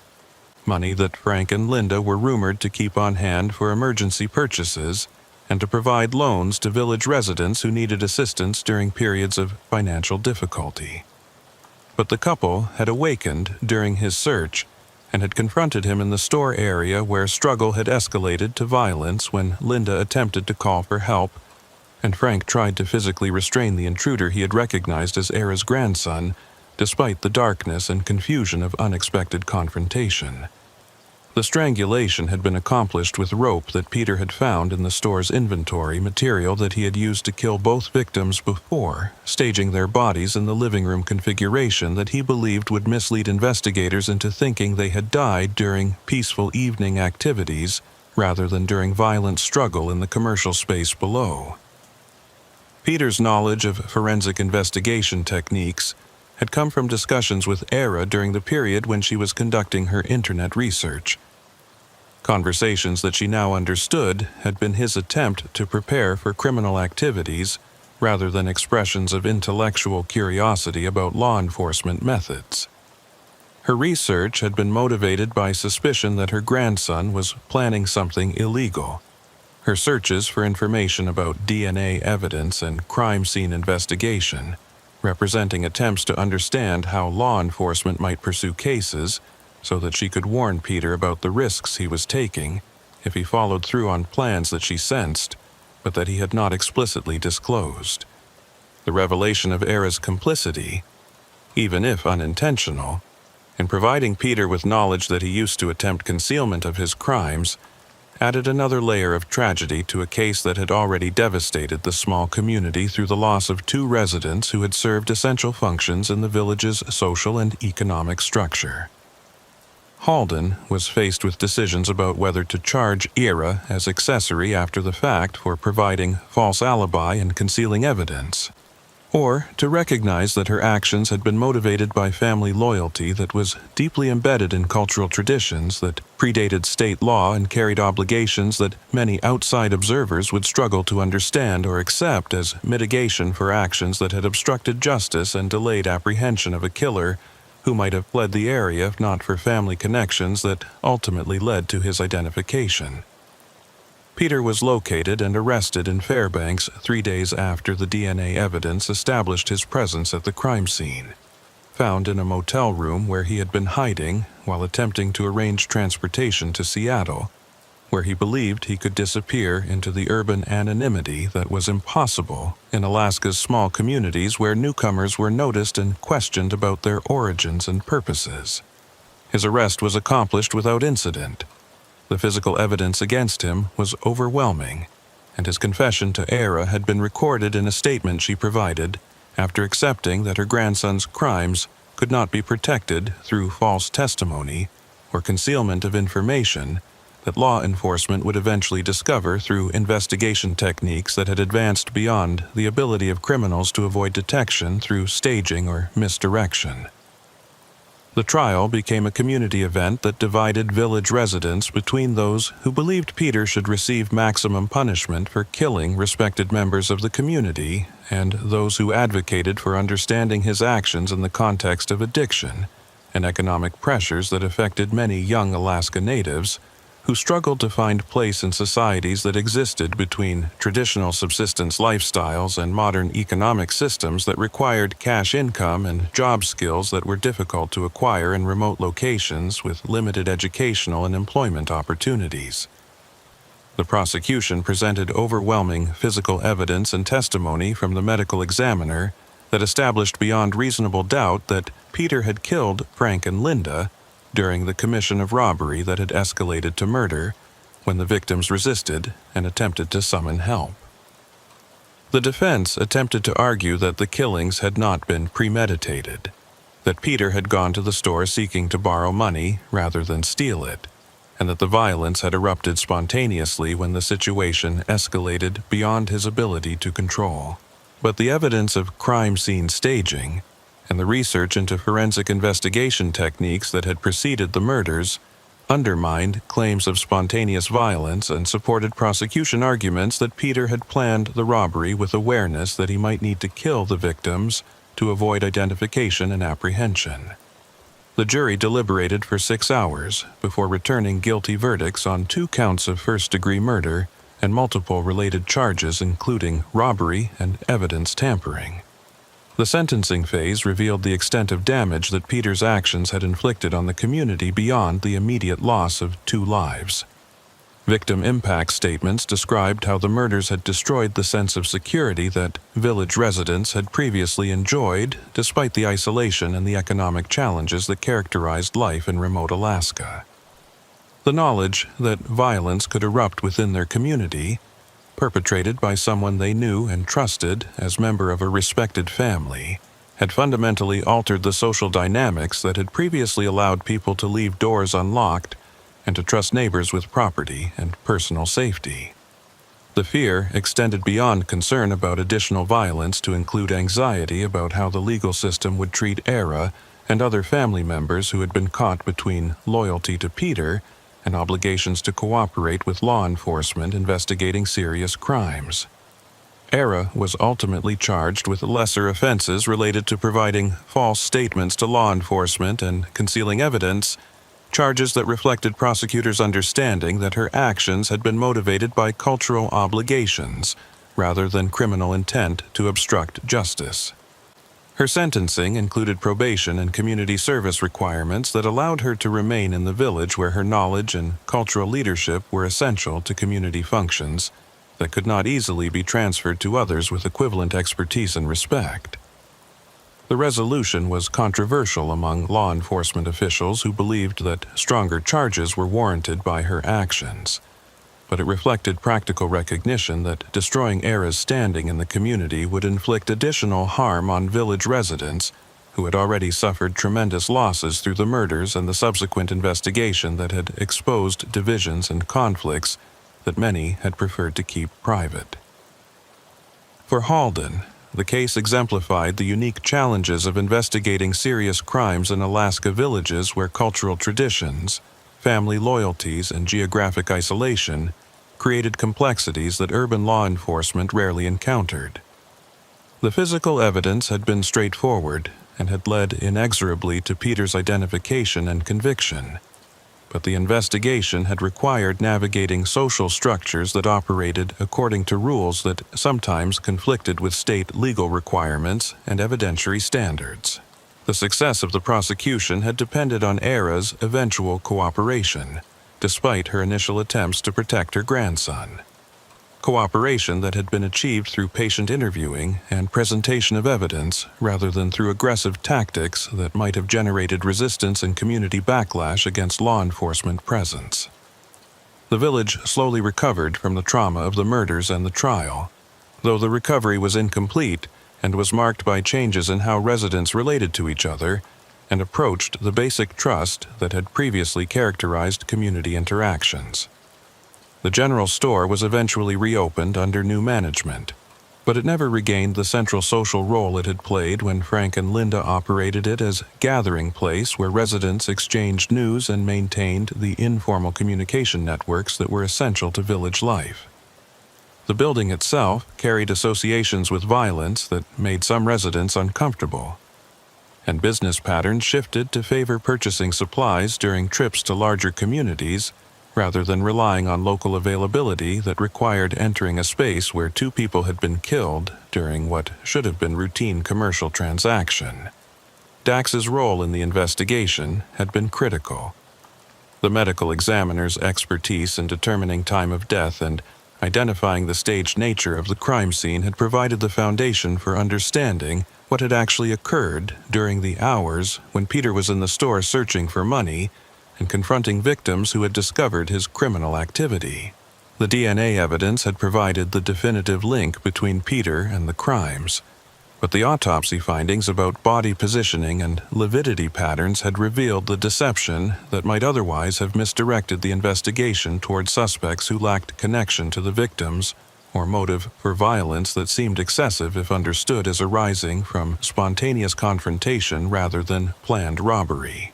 money that Frank and Linda were rumored to keep on hand for emergency purchases and to provide loans to village residents who needed assistance during periods of financial difficulty. But the couple had awakened during his search and had confronted him in the store area where struggle had escalated to violence when Linda attempted to call for help and Frank tried to physically restrain the intruder he had recognized as Era's grandson, despite the darkness and confusion of unexpected confrontation. The strangulation had been accomplished with rope that Peter had found in the store's inventory, material that he had used to kill both victims before, staging their bodies in the living room configuration that he believed would mislead investigators into thinking they had died during peaceful evening activities rather than during violent struggle in the commercial space below. Peter's knowledge of forensic investigation techniques had come from discussions with Era during the period when she was conducting her internet research. Conversations that she now understood had been his attempt to prepare for criminal activities rather than expressions of intellectual curiosity about law enforcement methods. Her research had been motivated by suspicion that her grandson was planning something illegal. Her searches for information about DNA evidence and crime scene investigation, representing attempts to understand how law enforcement might pursue cases so that she could warn Peter about the risks he was taking if he followed through on plans that she sensed, but that he had not explicitly disclosed. The revelation of Era's complicity, even if unintentional, in providing Peter with knowledge that he used to attempt concealment of his crimes, added another layer of tragedy to a case that had already devastated the small community through the loss of 2 residents who had served essential functions in the village's social and economic structure. Halden was faced with decisions about whether to charge Era as accessory after the fact for providing false alibi and concealing evidence, or to recognize that her actions had been motivated by family loyalty that was deeply embedded in cultural traditions that predated state law and carried obligations that many outside observers would struggle to understand or accept as mitigation for actions that had obstructed justice and delayed apprehension of a killer who might have fled the area if not for family connections that ultimately led to his identification. Peter was located and arrested in Fairbanks 3 days after the DNA evidence established his presence at the crime scene, found in a motel room where he had been hiding while attempting to arrange transportation to Seattle, where he believed he could disappear into the urban anonymity that was impossible in Alaska's small communities where newcomers were noticed and questioned about their origins and purposes. His arrest was accomplished without incident. The physical evidence against him was overwhelming, and his confession to Era had been recorded in a statement she provided after accepting that her grandson's crimes could not be protected through false testimony or concealment of information that law enforcement would eventually discover through investigation techniques that had advanced beyond the ability of criminals to avoid detection through staging or misdirection. The trial became a community event that divided village residents between those who believed Peter should receive maximum punishment for killing respected members of the community and those who advocated for understanding his actions in the context of addiction and economic pressures that affected many young Alaska natives who struggled to find place in societies that existed between traditional subsistence lifestyles and modern economic systems that required cash income and job skills that were difficult to acquire in remote locations with limited educational and employment opportunities. The prosecution presented overwhelming physical evidence and testimony from the medical examiner that established beyond reasonable doubt that Peter had killed Frank and Linda during the commission of robbery that had escalated to murder when the victims resisted and attempted to summon help. The defense attempted to argue that the killings had not been premeditated, that Peter had gone to the store seeking to borrow money rather than steal it, and that the violence had erupted spontaneously when the situation escalated beyond his ability to control. But the evidence of crime scene staging and the research into forensic investigation techniques that had preceded the murders undermined claims of spontaneous violence and supported prosecution arguments that Peter had planned the robbery with awareness that he might need to kill the victims to avoid identification and apprehension. The jury deliberated for 6 hours before returning guilty verdicts on 2 counts of first-degree murder and multiple related charges including robbery and evidence tampering. The sentencing phase revealed the extent of damage that Peter's actions had inflicted on the community beyond the immediate loss of 2 lives. Victim impact statements described how the murders had destroyed the sense of security that village residents had previously enjoyed despite the isolation and the economic challenges that characterized life in remote Alaska. The knowledge that violence could erupt within their community, perpetrated by someone they knew and trusted as member of a respected family, had fundamentally altered the social dynamics that had previously allowed people to leave doors unlocked and to trust neighbors with property and personal safety. The fear extended beyond concern about additional violence to include anxiety about how the legal system would treat Era and other family members who had been caught between loyalty to Peter and obligations to cooperate with law enforcement investigating serious crimes. Era was ultimately charged with lesser offenses related to providing false statements to law enforcement and concealing evidence, charges that reflected prosecutors' understanding that her actions had been motivated by cultural obligations rather than criminal intent to obstruct justice. Her sentencing included probation and community service requirements that allowed her to remain in the village where her knowledge and cultural leadership were essential to community functions that could not easily be transferred to others with equivalent expertise and respect. The resolution was controversial among law enforcement officials who believed that stronger charges were warranted by her actions, but it reflected practical recognition that destroying Era's standing in the community would inflict additional harm on village residents who had already suffered tremendous losses through the murders and the subsequent investigation that had exposed divisions and conflicts that many had preferred to keep private. For Halden, the case exemplified the unique challenges of investigating serious crimes in Alaska villages where cultural traditions, family loyalties, and geographic isolation created complexities that urban law enforcement rarely encountered. The physical evidence had been straightforward and had led inexorably to Peter's identification and conviction, but the investigation had required navigating social structures that operated according to rules that sometimes conflicted with state legal requirements and evidentiary standards. The success of the prosecution had depended on Era's eventual cooperation, despite her initial attempts to protect her grandson. Cooperation that had been achieved through patient interviewing and presentation of evidence rather than through aggressive tactics that might have generated resistance and community backlash against law enforcement presence. The village slowly recovered from the trauma of the murders and the trial, though the recovery was incomplete and was marked by changes in how residents related to each other and approached the basic trust that had previously characterized community interactions. The general store was eventually reopened under new management, but it never regained the central social role it had played when Frank and Linda operated it as a gathering place where residents exchanged news and maintained the informal communication networks that were essential to village life. The building itself carried associations with violence that made some residents uncomfortable, and business patterns shifted to favor purchasing supplies during trips to larger communities rather than relying on local availability that required entering a space where two people had been killed during what should have been routine commercial transaction. Dax's role in the investigation had been critical. The medical examiner's expertise in determining time of death and identifying the staged nature of the crime scene had provided the foundation for understanding what had actually occurred during the hours when Peter was in the store searching for money and confronting victims who had discovered his criminal activity. The DNA evidence had provided the definitive link between Peter and the crimes, but the autopsy findings about body positioning and lividity patterns had revealed the deception that might otherwise have misdirected the investigation toward suspects who lacked connection to the victims or motive for violence that seemed excessive if understood as arising from spontaneous confrontation rather than planned robbery.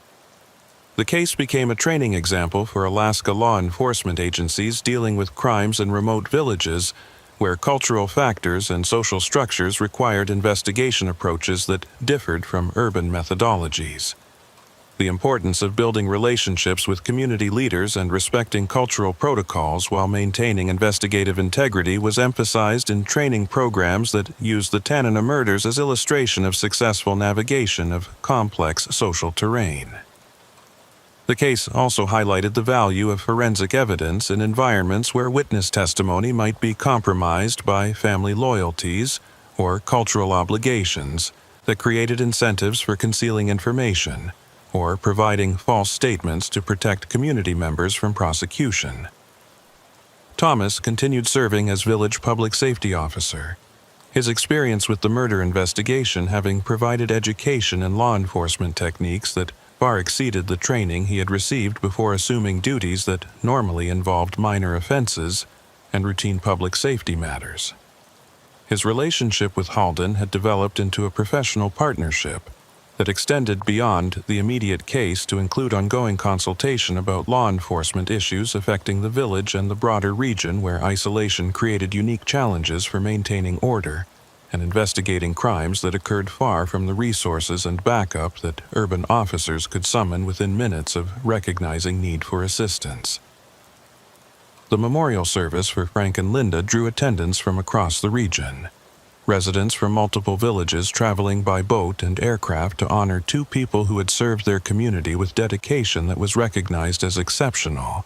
The case became a training example for Alaska law enforcement agencies dealing with crimes in remote villages where cultural factors and social structures required investigation approaches that differed from urban methodologies. The importance of building relationships with community leaders and respecting cultural protocols while maintaining investigative integrity was emphasized in training programs that used the Tanana murders as illustration of successful navigation of complex social terrain. The case also highlighted the value of forensic evidence in environments where witness testimony might be compromised by family loyalties or cultural obligations that created incentives for concealing information or providing false statements to protect community members from prosecution. Thomas continued serving as village public safety officer, his experience with the murder investigation having provided education in law enforcement techniques that far exceeded the training he had received before assuming duties that normally involved minor offenses and routine public safety matters. His relationship with Halden had developed into a professional partnership that extended beyond the immediate case to include ongoing consultation about law enforcement issues affecting the village and the broader region where isolation created unique challenges for maintaining order and investigating crimes that occurred far from the resources and backup that urban officers could summon within minutes of recognizing need for assistance. The memorial service for Frank and Linda drew attendance from across the region. Residents from multiple villages traveling by boat and aircraft to honor two people who had served their community with dedication that was recognized as exceptional,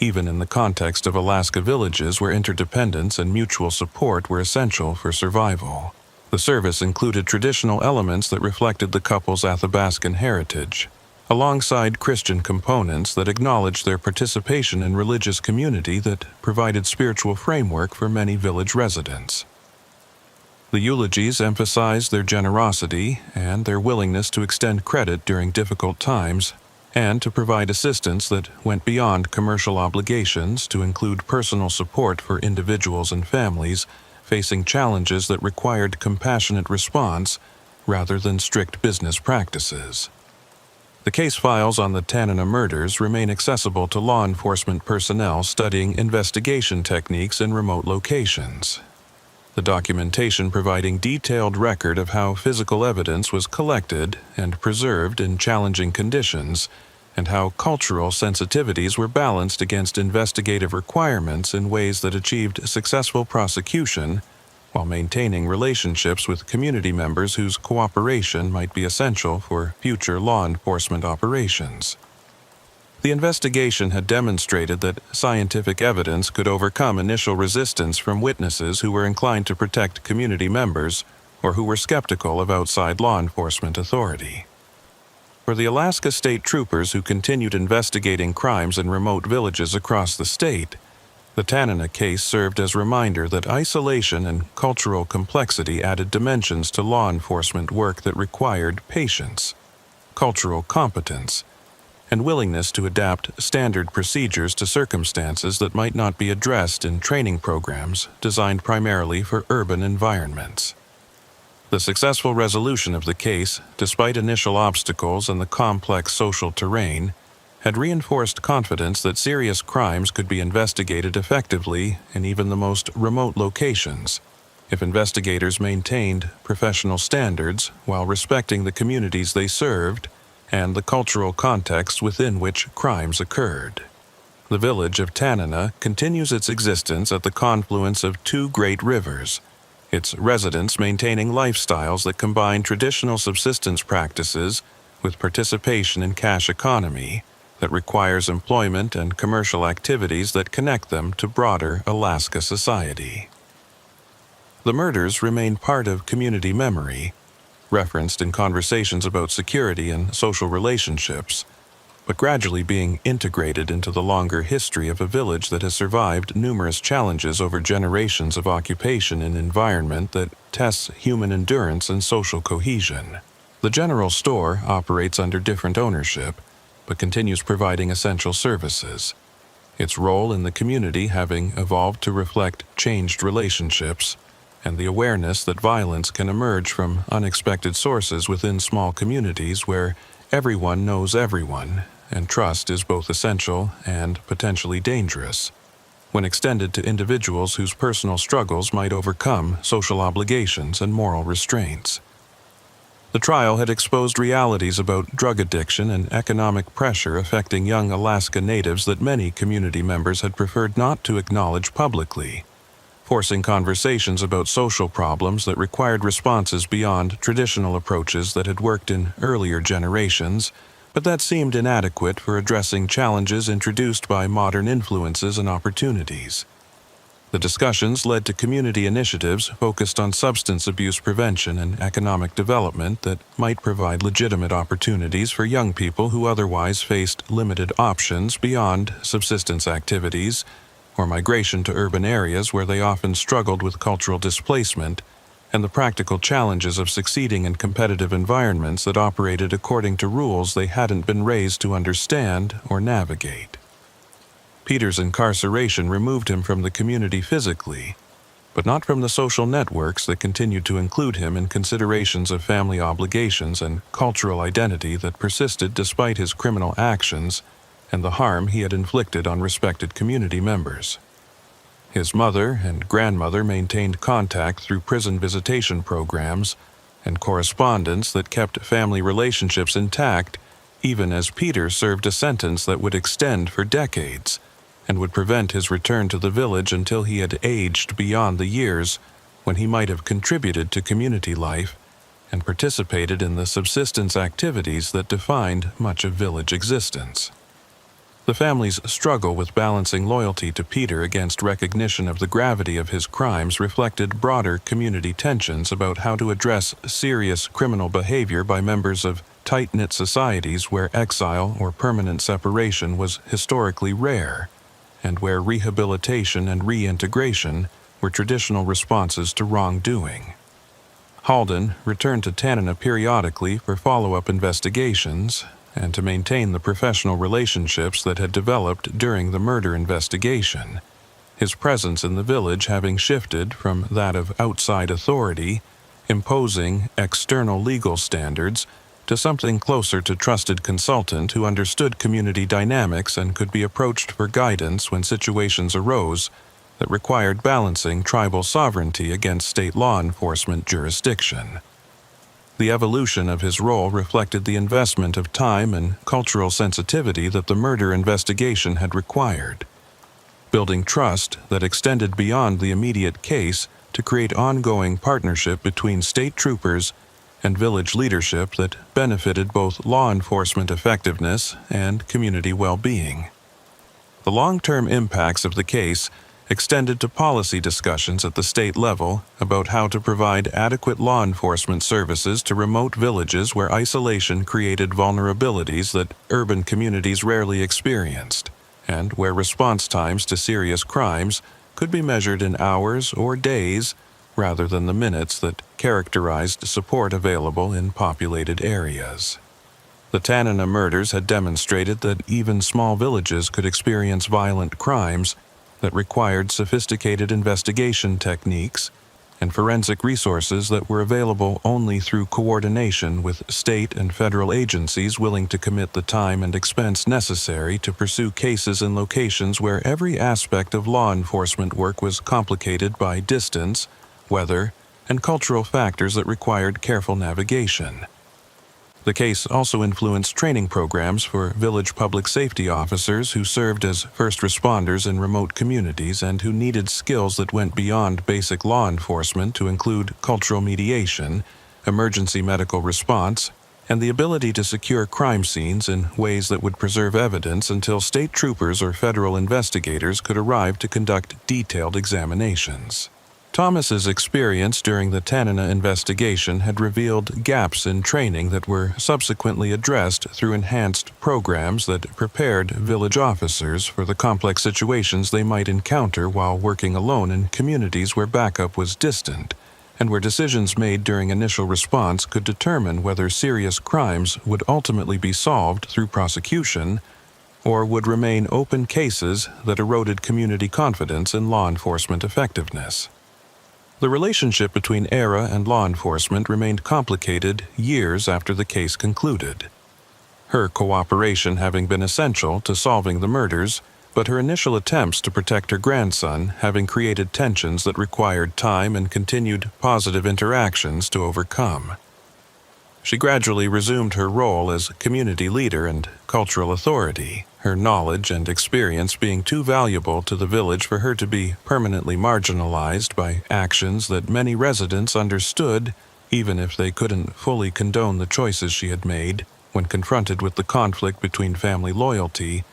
even in the context of Alaska villages where interdependence and mutual support were essential for survival. The service included traditional elements that reflected the couple's Athabascan heritage, alongside Christian components that acknowledged their participation in religious community that provided spiritual framework for many village residents. The eulogies emphasized their generosity and their willingness to extend credit during difficult times, and to provide assistance that went beyond commercial obligations to include personal support for individuals and families facing challenges that required compassionate response rather than strict business practices. The case files on the Tanana murders remain accessible to law enforcement personnel studying investigation techniques in remote locations. The documentation providing detailed record of how physical evidence was collected and preserved in challenging conditions, and how cultural sensitivities were balanced against investigative requirements in ways that achieved successful prosecution while maintaining relationships with community members whose cooperation might be essential for future law enforcement operations. The investigation had demonstrated that scientific evidence could overcome initial resistance from witnesses who were inclined to protect community members or who were skeptical of outside law enforcement authority. For the Alaska State Troopers who continued investigating crimes in remote villages across the state, the Tanana case served as a reminder that isolation and cultural complexity added dimensions to law enforcement work that required patience, cultural competence, and willingness to adapt standard procedures to circumstances that might not be addressed in training programs designed primarily for urban environments. The successful resolution of the case, despite initial obstacles and the complex social terrain, had reinforced confidence that serious crimes could be investigated effectively in even the most remote locations, if investigators maintained professional standards while respecting the communities they served and the cultural context within which crimes occurred. The village of Tanana continues its existence at the confluence of two great rivers, its residents maintaining lifestyles that combine traditional subsistence practices with participation in cash economy that requires employment and commercial activities that connect them to broader Alaska society. The murders remain part of community memory, referenced in conversations about security and social relationships, but gradually being integrated into the longer history of a village that has survived numerous challenges over generations of occupation in an environment that tests human endurance and social cohesion. The general store operates under different ownership, but continues providing essential services, its role in the community having evolved to reflect changed relationships and the awareness that violence can emerge from unexpected sources within small communities where everyone knows everyone, and trust is both essential and potentially dangerous when extended to individuals whose personal struggles might overcome social obligations and moral restraints. The trial had exposed realities about drug addiction and economic pressure affecting young Alaska natives that many community members had preferred not to acknowledge publicly, forcing conversations about social problems that required responses beyond traditional approaches that had worked in earlier generations, but that seemed inadequate for addressing challenges introduced by modern influences and opportunities. The discussions led to community initiatives focused on substance abuse prevention and economic development that might provide legitimate opportunities for young people who otherwise faced limited options beyond subsistence activities or migration to urban areas where they often struggled with cultural displacement and the practical challenges of succeeding in competitive environments that operated according to rules they hadn't been raised to understand or navigate. Peter's incarceration removed him from the community physically, but not from the social networks that continued to include him in considerations of family obligations and cultural identity that persisted despite his criminal actions and the harm he had inflicted on respected community members. His mother and grandmother maintained contact through prison visitation programs and correspondence that kept family relationships intact even as Peter served a sentence that would extend for decades and would prevent his return to the village until he had aged beyond the years when he might have contributed to community life and participated in the subsistence activities that defined much of village existence. The family's struggle with balancing loyalty to Peter against recognition of the gravity of his crimes reflected broader community tensions about how to address serious criminal behavior by members of tight-knit societies where exile or permanent separation was historically rare, and where rehabilitation and reintegration were traditional responses to wrongdoing. Halden returned to Tanana periodically for follow-up investigations and to maintain the professional relationships that had developed during the murder investigation, his presence in the village having shifted from that of outside authority, imposing external legal standards, to something closer to trusted consultant who understood community dynamics and could be approached for guidance when situations arose that required balancing tribal sovereignty against state law enforcement jurisdiction. The evolution of his role reflected the investment of time and cultural sensitivity that the murder investigation had required, building trust that extended beyond the immediate case to create ongoing partnership between state troopers and village leadership that benefited both law enforcement effectiveness and community well-being. The long-term impacts of the case extended to policy discussions at the state level about how to provide adequate law enforcement services to remote villages where isolation created vulnerabilities that urban communities rarely experienced, and where response times to serious crimes could be measured in hours or days rather than the minutes that characterized support available in populated areas. The Tanana murders had demonstrated that even small villages could experience violent crimes that required sophisticated investigation techniques and forensic resources that were available only through coordination with state and federal agencies willing to commit the time and expense necessary to pursue cases in locations where every aspect of law enforcement work was complicated by distance, weather, and cultural factors that required careful navigation. The case also influenced training programs for village public safety officers who served as first responders in remote communities and who needed skills that went beyond basic law enforcement to include cultural mediation, emergency medical response, and the ability to secure crime scenes in ways that would preserve evidence until state troopers or federal investigators could arrive to conduct detailed examinations. Thomas's experience during the Tanana investigation had revealed gaps in training that were subsequently addressed through enhanced programs that prepared village officers for the complex situations they might encounter while working alone in communities where backup was distant, and where decisions made during initial response could determine whether serious crimes would ultimately be solved through prosecution or would remain open cases that eroded community confidence in law enforcement effectiveness. The relationship between ERA and law enforcement remained complicated years after the case concluded. Her cooperation having been essential to solving the murders, but her initial attempts to protect her grandson having created tensions that required time and continued positive interactions to overcome. She gradually resumed her role as community leader and cultural authority, her knowledge and experience being too valuable to the village for her to be permanently marginalized by actions that many residents understood, even if they couldn't fully condone the choices she had made when confronted with the conflict between family loyalty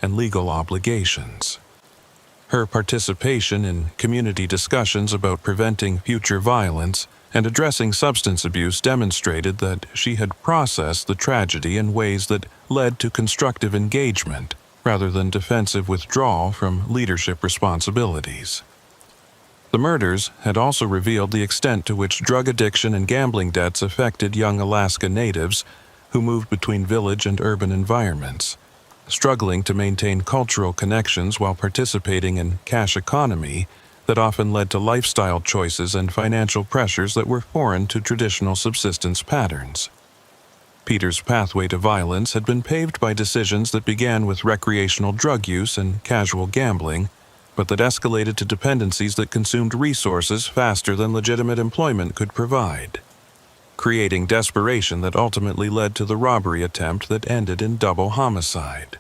and legal obligations. Her participation in community discussions about preventing future violence and addressing substance abuse demonstrated that she had processed the tragedy in ways that led to constructive engagement rather than defensive withdrawal from leadership responsibilities. The murders had also revealed the extent to which drug addiction and gambling debts affected young Alaska natives who moved between village and urban environments, struggling to maintain cultural connections while participating in cash economy that often led to lifestyle choices and financial pressures that were foreign to traditional subsistence patterns. Peter's pathway to violence had been paved by decisions that began with recreational drug use and casual gambling, but that escalated to dependencies that consumed resources faster than legitimate employment could provide, creating desperation that ultimately led to the robbery attempt that ended in double homicide.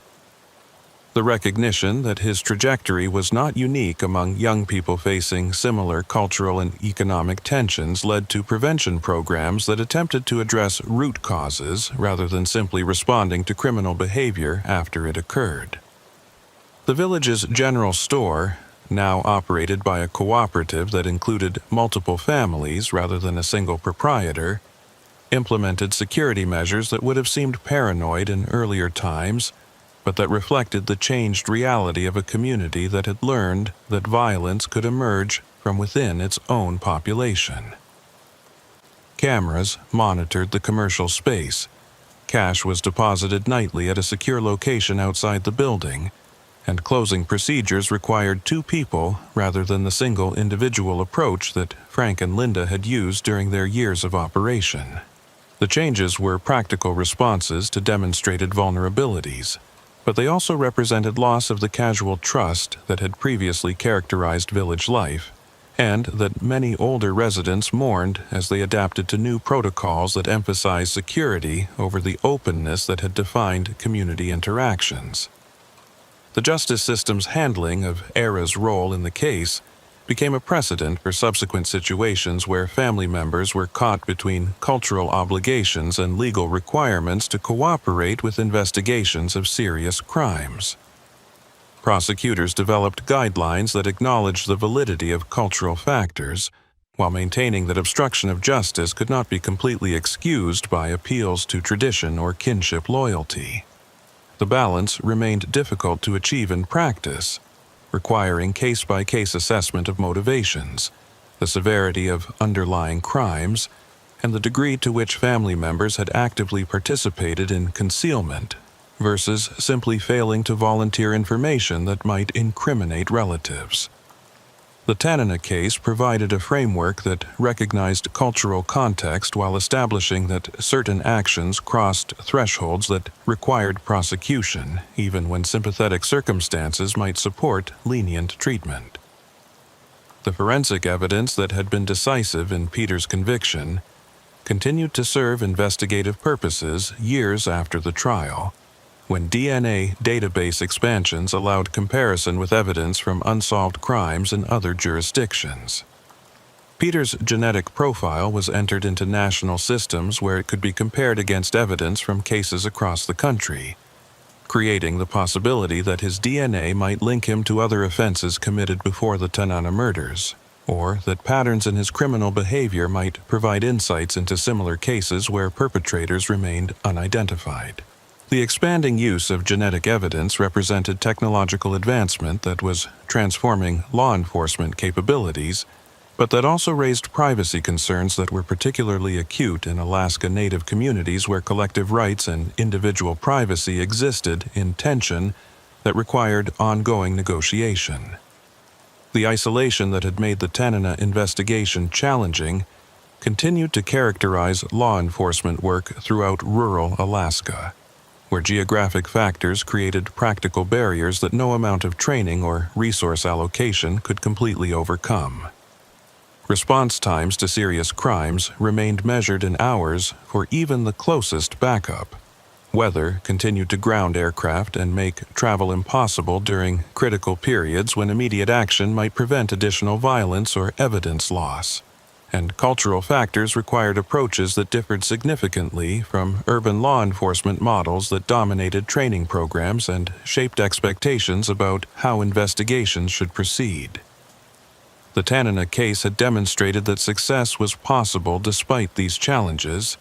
The recognition that his trajectory was not unique among young people facing similar cultural and economic tensions led to prevention programs that attempted to address root causes rather than simply responding to criminal behavior after it occurred. The village's general store, now operated by a cooperative that included multiple families rather than a single proprietor, implemented security measures that would have seemed paranoid in earlier times, but that reflected the changed reality of a community that had learned that violence could emerge from within its own population. Cameras monitored the commercial space. Cash was deposited nightly at a secure location outside the building, and closing procedures required two people rather than the single individual approach that Frank and Linda had used during their years of operation. The changes were practical responses to demonstrated vulnerabilities, but they also represented loss of the casual trust that had previously characterized village life, and that many older residents mourned as they adapted to new protocols that emphasized security over the openness that had defined community interactions. The justice system's handling of ERA's role in the case became a precedent for subsequent situations where family members were caught between cultural obligations and legal requirements to cooperate with investigations of serious crimes. Prosecutors developed guidelines that acknowledged the validity of cultural factors, while maintaining that obstruction of justice could not be completely excused by appeals to tradition or kinship loyalty. The balance remained difficult to achieve in practice, requiring case-by-case assessment of motivations, the severity of underlying crimes, and the degree to which family members had actively participated in concealment versus simply failing to volunteer information that might incriminate relatives. The Tanana case provided a framework that recognized cultural context while establishing that certain actions crossed thresholds that required prosecution, even when sympathetic circumstances might support lenient treatment. The forensic evidence that had been decisive in Peter's conviction continued to serve investigative purposes years after the trial, when DNA database expansions allowed comparison with evidence from unsolved crimes in other jurisdictions. Peter's genetic profile was entered into national systems where it could be compared against evidence from cases across the country, creating the possibility that his DNA might link him to other offenses committed before the Tanana murders, or that patterns in his criminal behavior might provide insights into similar cases where perpetrators remained unidentified. The expanding use of genetic evidence represented technological advancement that was transforming law enforcement capabilities, but that also raised privacy concerns that were particularly acute in Alaska Native communities where collective rights and individual privacy existed in tension that required ongoing negotiation. The isolation that had made the Tanana investigation challenging continued to characterize law enforcement work throughout rural Alaska, where geographic factors created practical barriers that no amount of training or resource allocation could completely overcome. Response times to serious crimes remained measured in hours for even the closest backup. Weather continued to ground aircraft and make travel impossible during critical periods when immediate action might prevent additional violence or evidence loss. And cultural factors required approaches that differed significantly from urban law enforcement models that dominated training programs and shaped expectations about how investigations should proceed. The Tanana case had demonstrated that success was possible despite these challenges,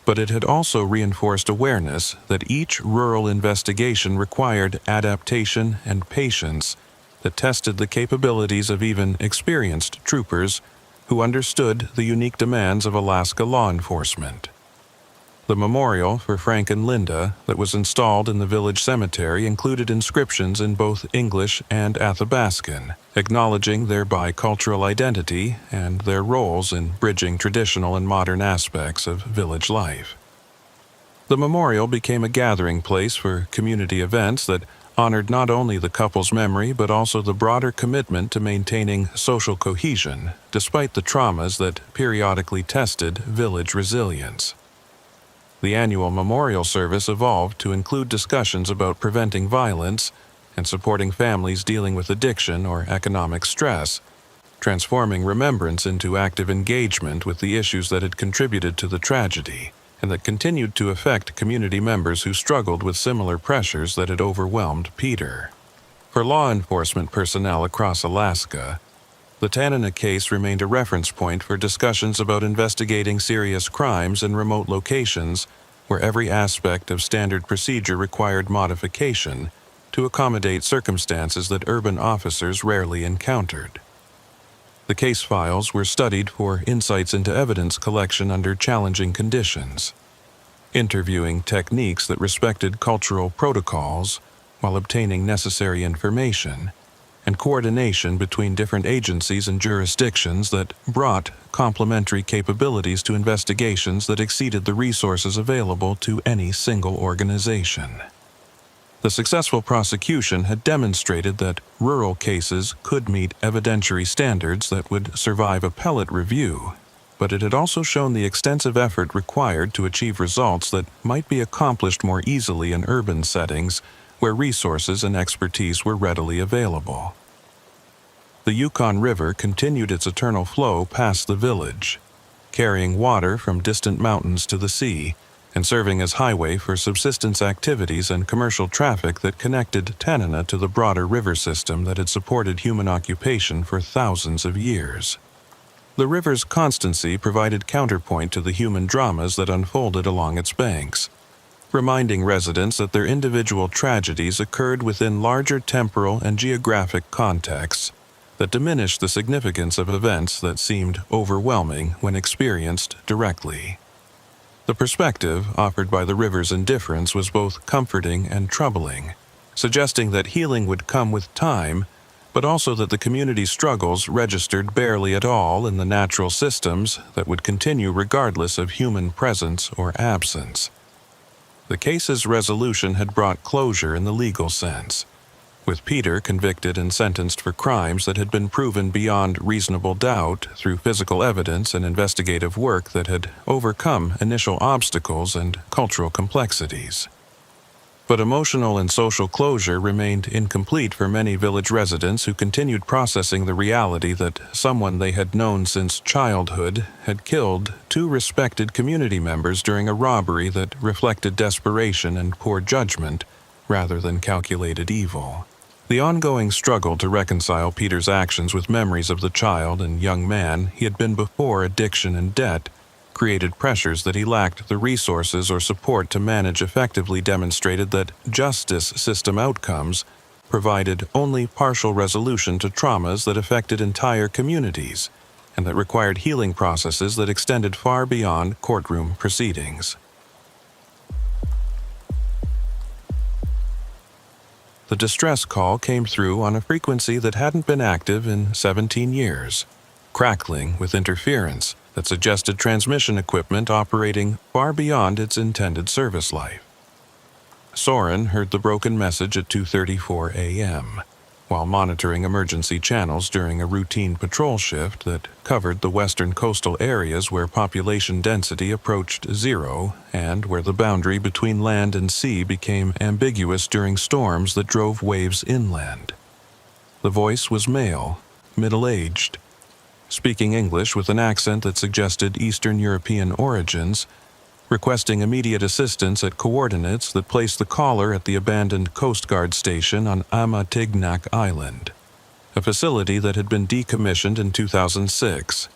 but it had also reinforced awareness that each rural investigation required adaptation and patience that tested the capabilities of even experienced troopers who understood the unique demands of Alaska law enforcement. The memorial for Frank and Linda that was installed in the village cemetery included inscriptions in both English and Athabascan, acknowledging their bicultural identity and their roles in bridging traditional and modern aspects of village life. The memorial became a gathering place for community events that honored not only the couple's memory but also the broader commitment to maintaining social cohesion, despite the traumas that periodically tested village resilience. The annual memorial service evolved to include discussions about preventing violence and supporting families dealing with addiction or economic stress, transforming remembrance into active engagement with the issues that had contributed to the tragedy and that continued to affect community members who struggled with similar pressures that had overwhelmed Peter. For law enforcement personnel across Alaska, the Tanana case remained a reference point for discussions about investigating serious crimes in remote locations where every aspect of standard procedure required modification to accommodate circumstances that urban officers rarely encountered. The case files were studied for insights into evidence collection under challenging conditions, interviewing techniques that respected cultural protocols while obtaining necessary information, and coordination between different agencies and jurisdictions that brought complementary capabilities to investigations that exceeded the resources available to any single organization. The successful prosecution had demonstrated that rural cases could meet evidentiary standards that would survive appellate review, but it had also shown the extensive effort required to achieve results that might be accomplished more easily in urban settings where resources and expertise were readily available. The Yukon River continued its eternal flow past the village, carrying water from distant mountains to the sea, and serving as highway for subsistence activities and commercial traffic that connected Tanana to the broader river system that had supported human occupation for thousands of years. The river's constancy provided counterpoint to the human dramas that unfolded along its banks, reminding residents that their individual tragedies occurred within larger temporal and geographic contexts, that diminished the significance of events that seemed overwhelming when experienced directly. The perspective offered by the river's indifference was both comforting and troubling, suggesting that healing would come with time, but also that the community's struggles registered barely at all in the natural systems that would continue regardless of human presence or absence. The case's resolution had brought closure in the legal sense, with Peter convicted and sentenced for crimes that had been proven beyond reasonable doubt through physical evidence and investigative work that had overcome initial obstacles and cultural complexities. But emotional and social closure remained incomplete for many village residents who continued processing the reality that someone they had known since childhood had killed two respected community members during a robbery that reflected desperation and poor judgment rather than calculated evil. The ongoing struggle to reconcile Peter's actions with memories of the child and young man he had been before addiction and debt created pressures that he lacked the resources or support to manage effectively demonstrated that justice system outcomes provided only partial resolution to traumas that affected entire communities and that required healing processes that extended far beyond courtroom proceedings. The distress call came through on a frequency that hadn't been active in 17 years, crackling with interference that suggested transmission equipment operating far beyond its intended service life. Soren heard the broken message at 2:34 a.m., while monitoring emergency channels during a routine patrol shift that covered the western coastal areas where population density approached zero and where the boundary between land and sea became ambiguous during storms that drove waves inland. The voice was male, middle-aged, speaking English with an accent that suggested Eastern European origins, requesting immediate assistance at coordinates that placed the caller at the abandoned Coast Guard station on Amatignac Island, a facility that had been decommissioned in 2006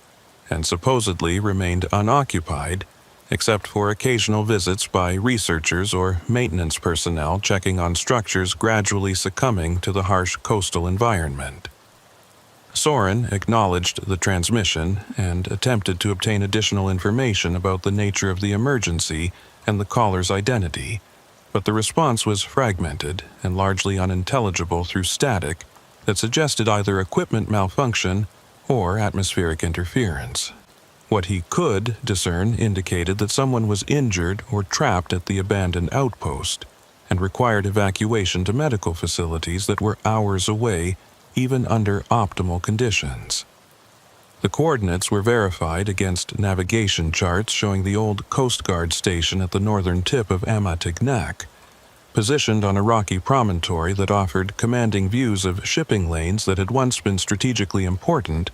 and supposedly remained unoccupied except for occasional visits by researchers or maintenance personnel checking on structures gradually succumbing to the harsh coastal environment. Soren acknowledged the transmission and attempted to obtain additional information about the nature of the emergency and the caller's identity, but the response was fragmented and largely unintelligible through static that suggested either equipment malfunction or atmospheric interference. What he could discern indicated that someone was injured or trapped at the abandoned outpost and required evacuation to medical facilities that were hours away even under optimal conditions. The coordinates were verified against navigation charts showing the old Coast Guard station at the northern tip of Amatignac, positioned on a rocky promontory that offered commanding views of shipping lanes that had once been strategically important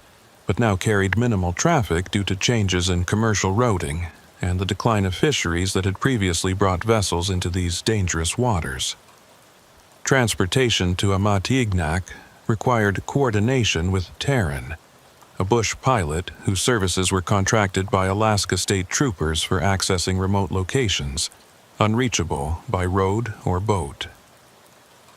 but now carried minimal traffic due to changes in commercial routing and the decline of fisheries that had previously brought vessels into these dangerous waters. Transportation to Amatignac required coordination with Taryn, a bush pilot whose services were contracted by Alaska State Troopers for accessing remote locations, unreachable by road or boat.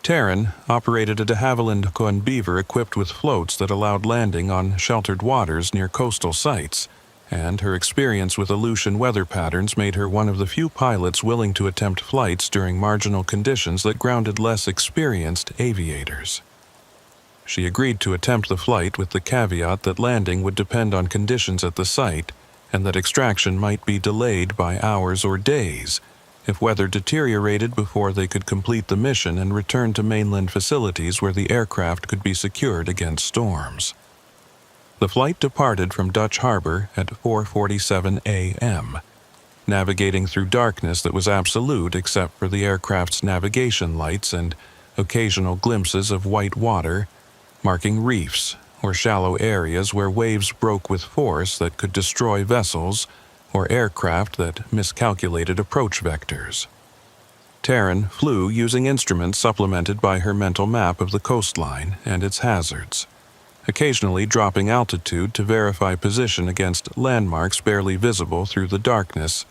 Taryn operated a de Havilland Coen beaver equipped with floats that allowed landing on sheltered waters near coastal sites, and her experience with Aleutian weather patterns made her one of the few pilots willing to attempt flights during marginal conditions that grounded less experienced aviators. She agreed to attempt the flight with the caveat that landing would depend on conditions at the site and that extraction might be delayed by hours or days if weather deteriorated before they could complete the mission and return to mainland facilities where the aircraft could be secured against storms. The flight departed from Dutch Harbor at 4:47 a.m., navigating through darkness that was absolute except for the aircraft's navigation lights and occasional glimpses of white water, marking reefs or shallow areas where waves broke with force that could destroy vessels or aircraft that miscalculated approach vectors. Taryn flew using instruments supplemented by her mental map of the coastline and its hazards, occasionally dropping altitude to verify position against landmarks barely visible through the darkness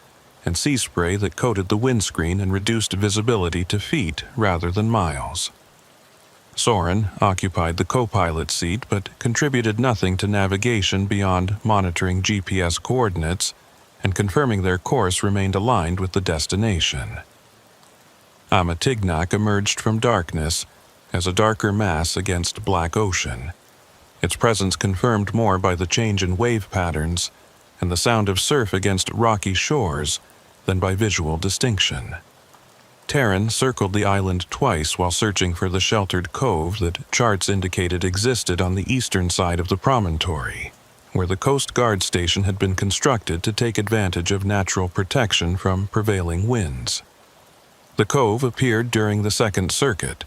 and sea spray that coated the windscreen and reduced visibility to feet rather than miles. Soren occupied the co-pilot seat but contributed nothing to navigation beyond monitoring GPS coordinates and confirming their course remained aligned with the destination. Amatignac emerged from darkness as a darker mass against black ocean, its presence confirmed more by the change in wave patterns and the sound of surf against rocky shores than by visual distinction. Terran circled the island twice while searching for the sheltered cove that charts indicated existed on the eastern side of the promontory, where the Coast Guard station had been constructed to take advantage of natural protection from prevailing winds. The cove appeared during the second circuit,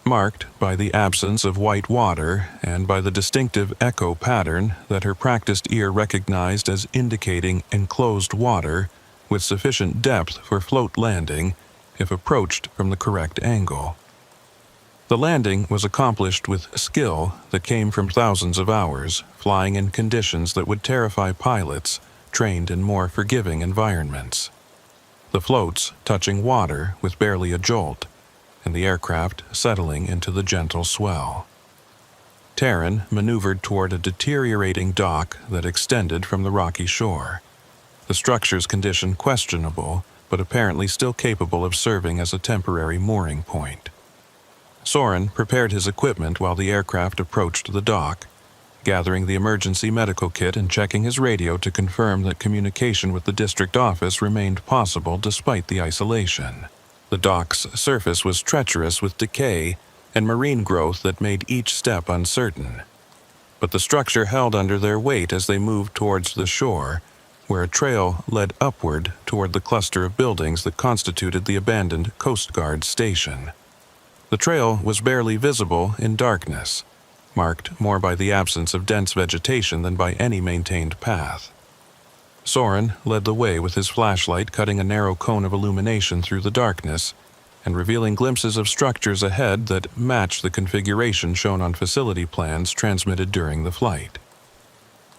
marked by the absence of white water and by the distinctive echo pattern that her practiced ear recognized as indicating enclosed water with sufficient depth for float landing if approached from the correct angle. The landing was accomplished with skill that came from thousands of hours flying in conditions that would terrify pilots trained in more forgiving environments. The floats touching water with barely a jolt, and the aircraft settling into the gentle swell. Terran maneuvered toward a deteriorating dock that extended from the rocky shore, the structure's condition questionable, but apparently still capable of serving as a temporary mooring point. Soren prepared his equipment while the aircraft approached the dock, gathering the emergency medical kit and checking his radio to confirm that communication with the district office remained possible despite the isolation. The dock's surface was treacherous with decay and marine growth that made each step uncertain. But the structure held under their weight as they moved towards the shore, where a trail led upward toward the cluster of buildings that constituted the abandoned Coast Guard station. The trail was barely visible in darkness, marked more by the absence of dense vegetation than by any maintained path. Soren led the way with his flashlight cutting a narrow cone of illumination through the darkness and revealing glimpses of structures ahead that matched the configuration shown on facility plans transmitted during the flight.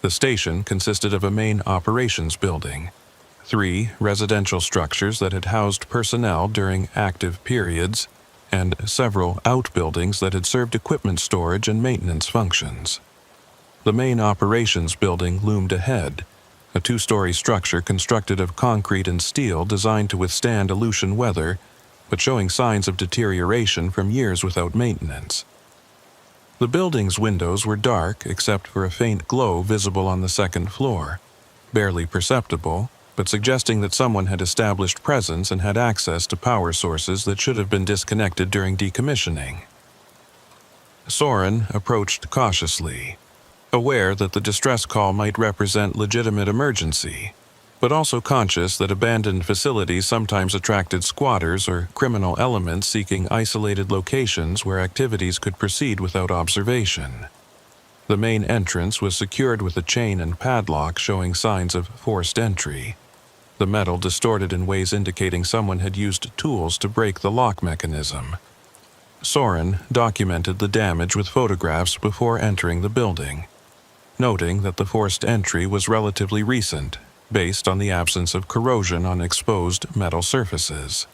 The station consisted of a main operations building, 3 residential structures that had housed personnel during active periods, and several outbuildings that had served equipment storage and maintenance functions. The main operations building loomed ahead, a 2-story structure constructed of concrete and steel designed to withstand Aleutian weather, but showing signs of deterioration from years without maintenance. The building's windows were dark except for a faint glow visible on the second floor, barely perceptible, but suggesting that someone had established presence and had access to power sources that should have been disconnected during decommissioning. Soren approached cautiously, aware that the distress call might represent legitimate emergency, but also conscious that abandoned facilities sometimes attracted squatters or criminal elements seeking isolated locations where activities could proceed without observation. The main entrance was secured with a chain and padlock showing signs of forced entry, the metal distorted in ways indicating someone had used tools to break the lock mechanism. Soren documented the damage with photographs before entering the building, noting that the forced entry was relatively recent, based on the absence of corrosion on exposed metal surfaces.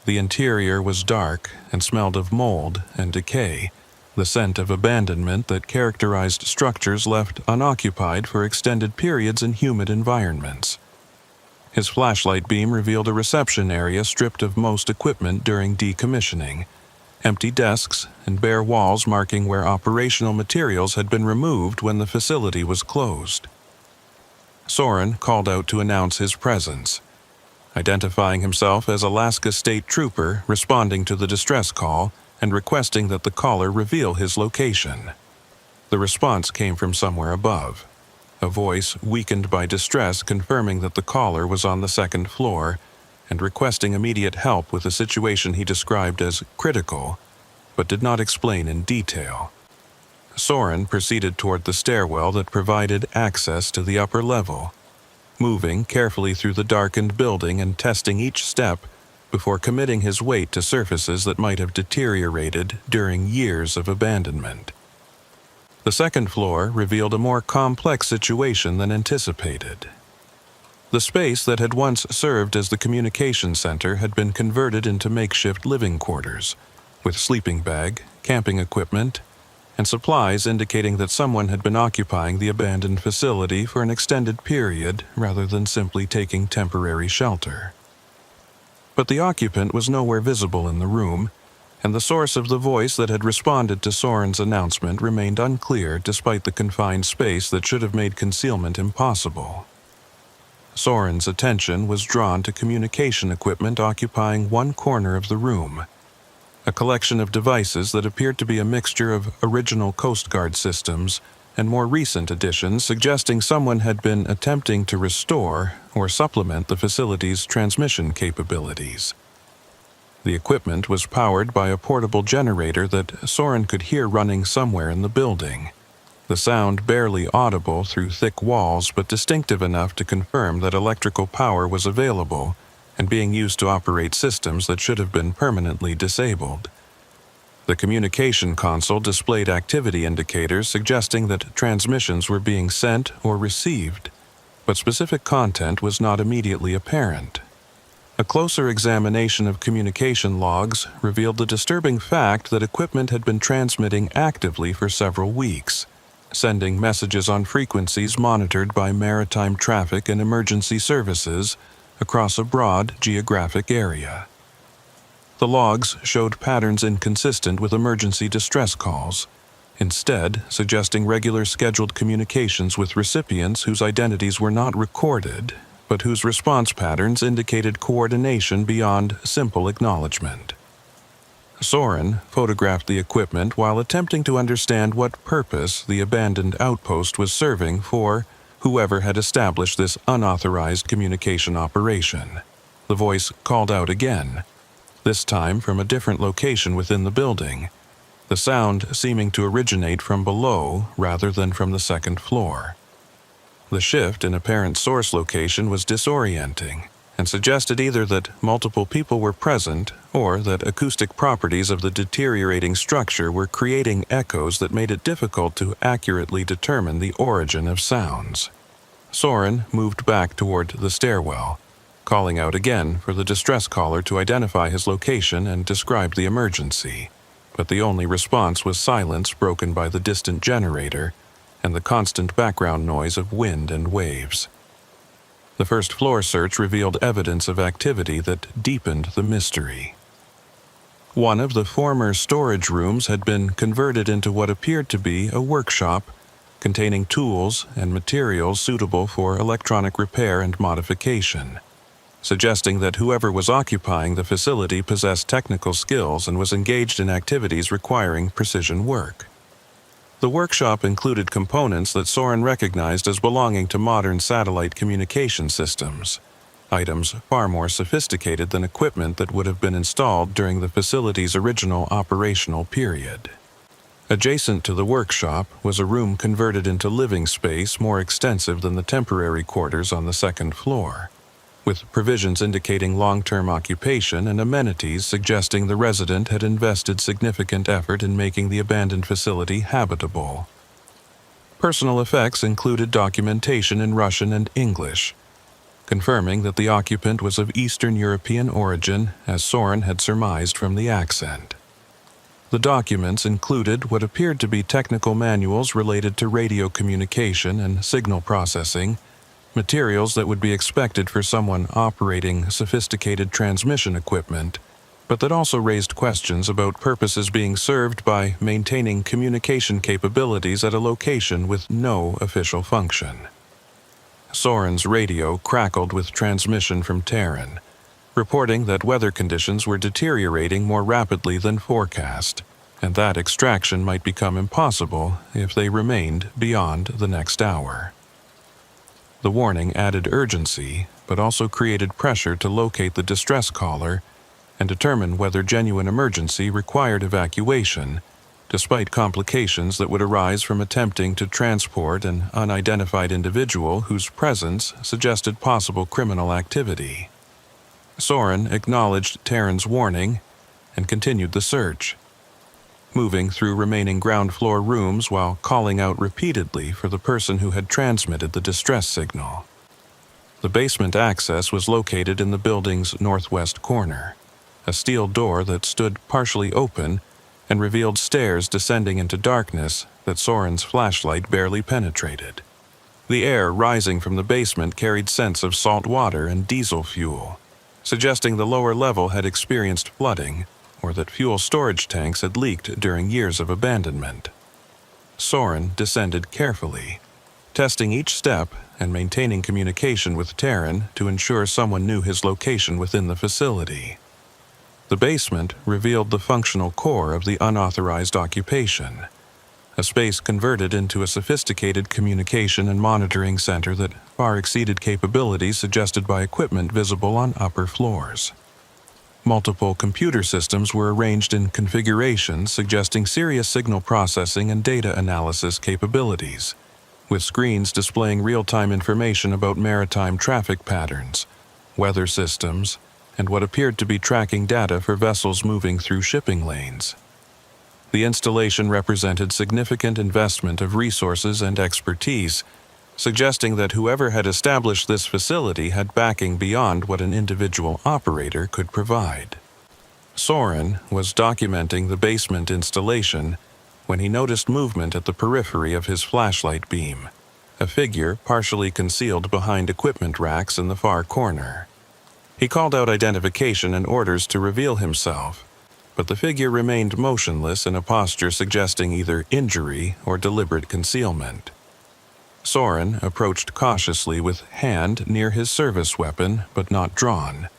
The interior was dark and smelled of mold and decay, the scent of abandonment that characterized structures left unoccupied for extended periods in humid environments. His flashlight beam revealed a reception area stripped of most equipment during decommissioning, empty desks and bare walls marking where operational materials had been removed when the facility was closed. Soren called out to announce his presence, identifying himself as Alaska State Trooper responding to the distress call and requesting that the caller reveal his location. The response came from somewhere above, a voice weakened by distress confirming that the caller was on the second floor and requesting immediate help with a situation he described as critical, but did not explain in detail. Soren proceeded toward the stairwell that provided access to the upper level, moving carefully through the darkened building and testing each step before committing his weight to surfaces that might have deteriorated during years of abandonment. The second floor revealed a more complex situation than anticipated. The space that had once served as the communication center had been converted into makeshift living quarters, with sleeping bag, camping equipment, and supplies indicating that someone had been occupying the abandoned facility for an extended period rather than simply taking temporary shelter. But the occupant was nowhere visible in the room, and the source of the voice that had responded to Soren's announcement remained unclear despite the confined space that should have made concealment impossible. Soren's attention was drawn to communication equipment occupying one corner of the room, a collection of devices that appeared to be a mixture of original Coast Guard systems and more recent additions suggesting someone had been attempting to restore or supplement the facility's transmission capabilities. The equipment was powered by a portable generator that Soren could hear running somewhere in the building, the sound barely audible through thick walls but distinctive enough to confirm that electrical power was available and being used to operate systems that should have been permanently disabled. The communication console displayed activity indicators suggesting that transmissions were being sent or received, but specific content was not immediately apparent. A closer examination of communication logs revealed the disturbing fact that equipment had been transmitting actively for several weeks, sending messages on frequencies monitored by maritime traffic and emergency services across a broad geographic area. The logs showed patterns inconsistent with emergency distress calls, instead suggesting regular scheduled communications with recipients whose identities were not recorded, but whose response patterns indicated coordination beyond simple acknowledgement. Soren photographed the equipment while attempting to understand what purpose the abandoned outpost was serving for whoever had established this unauthorized communication operation. The voice called out again, this time from a different location within the building, the sound seeming to originate from below rather than from the second floor. The shift in apparent source location was disorienting and suggested either that multiple people were present or that acoustic properties of the deteriorating structure were creating echoes that made it difficult to accurately determine the origin of sounds. Soren moved back toward the stairwell, calling out again for the distress caller to identify his location and describe the emergency, but the only response was silence broken by the distant generator and the constant background noise of wind and waves. The first floor search revealed evidence of activity that deepened the mystery. One of the former storage rooms had been converted into what appeared to be a workshop containing tools and materials suitable for electronic repair and modification, suggesting that whoever was occupying the facility possessed technical skills and was engaged in activities requiring precision work. The workshop included components that Soren recognized as belonging to modern satellite communication systems, items far more sophisticated than equipment that would have been installed during the facility's original operational period. Adjacent to the workshop was a room converted into living space more extensive than the temporary quarters on the second floor, with provisions indicating long-term occupation and amenities suggesting the resident had invested significant effort in making the abandoned facility habitable. Personal effects included documentation in Russian and English, confirming that the occupant was of Eastern European origin, as Soren had surmised from the accent. The documents included what appeared to be technical manuals related to radio communication and signal processing, materials that would be expected for someone operating sophisticated transmission equipment, but that also raised questions about purposes being served by maintaining communication capabilities at a location with no official function. Soren's radio crackled with transmission from Terran, reporting that weather conditions were deteriorating more rapidly than forecast, and that extraction might become impossible if they remained beyond the next hour. The warning added urgency, but also created pressure to locate the distress caller and determine whether genuine emergency required evacuation, despite complications that would arise from attempting to transport an unidentified individual whose presence suggested possible criminal activity. Soren acknowledged Terran's warning and continued the search, moving through remaining ground floor rooms while calling out repeatedly for the person who had transmitted the distress signal. The basement access was located in the building's northwest corner, a steel door that stood partially open and revealed stairs descending into darkness that Soren's flashlight barely penetrated. The air rising from the basement carried scents of salt water and diesel fuel, suggesting the lower level had experienced flooding or that fuel storage tanks had leaked during years of abandonment. Soren descended carefully, testing each step and maintaining communication with Taryn to ensure someone knew his location within the facility. The basement revealed the functional core of the unauthorized occupation, a space converted into a sophisticated communication and monitoring center that far exceeded capabilities suggested by equipment visible on upper floors. Multiple computer systems were arranged in configurations suggesting serious signal processing and data analysis capabilities, with screens displaying real-time information about maritime traffic patterns, weather systems, and what appeared to be tracking data for vessels moving through shipping lanes. The installation represented significant investment of resources and expertise, suggesting that whoever had established this facility had backing beyond what an individual operator could provide. Soren was documenting the basement installation when he noticed movement at the periphery of his flashlight beam, a figure partially concealed behind equipment racks in the far corner. He called out identification and orders to reveal himself, but the figure remained motionless in a posture suggesting either injury or deliberate concealment. Soren approached cautiously with hand near his service weapon, but not drawn,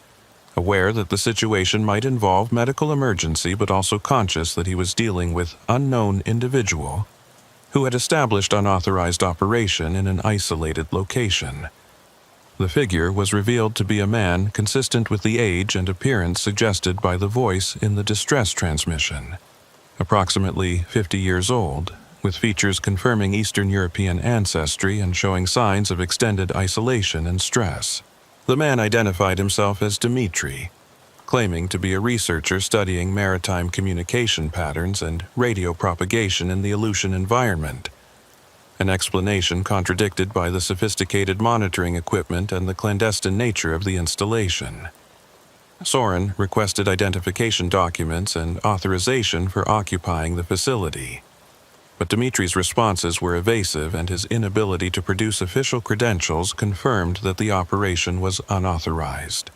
aware that the situation might involve medical emergency but also conscious that he was dealing with unknown individual who had established unauthorized operation in an isolated location. The figure was revealed to be a man consistent with the age and appearance suggested by the voice in the distress transmission, approximately 50 years old, with features confirming Eastern European ancestry and showing signs of extended isolation and stress. The man identified himself as Dmitri, claiming to be a researcher studying maritime communication patterns and radio propagation in the Aleutian environment, an explanation contradicted by the sophisticated monitoring equipment and the clandestine nature of the installation. Soren requested identification documents and authorization for occupying the facility, but Dimitri's responses were evasive and his inability to produce official credentials confirmed that the operation was unauthorized.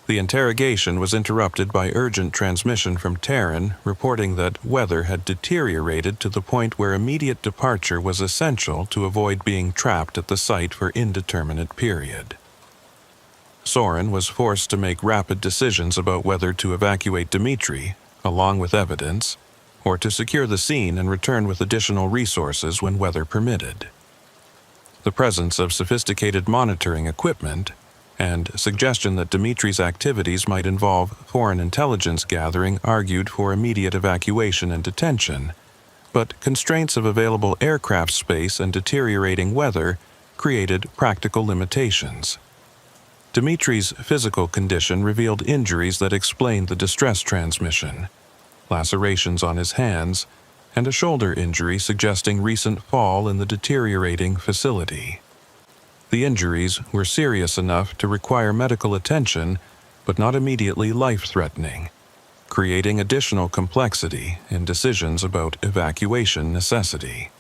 The interrogation was interrupted by urgent transmission from Taryn reporting that weather had deteriorated to the point where immediate departure was essential to avoid being trapped at the site for indeterminate period. Soren was forced to make rapid decisions about whether to evacuate Dmitri, along with evidence, or to secure the scene and return with additional resources when weather permitted. The presence of sophisticated monitoring equipment and suggestion that Dimitri's activities might involve foreign intelligence gathering argued for immediate evacuation and detention, but constraints of available aircraft space and deteriorating weather created practical limitations. Dimitri's physical condition revealed injuries that explained the distress transmission, lacerations on his hands, and a shoulder injury suggesting recent fall in the deteriorating facility. The injuries were serious enough to require medical attention, but not immediately life-threatening, creating additional complexity in decisions about evacuation necessity.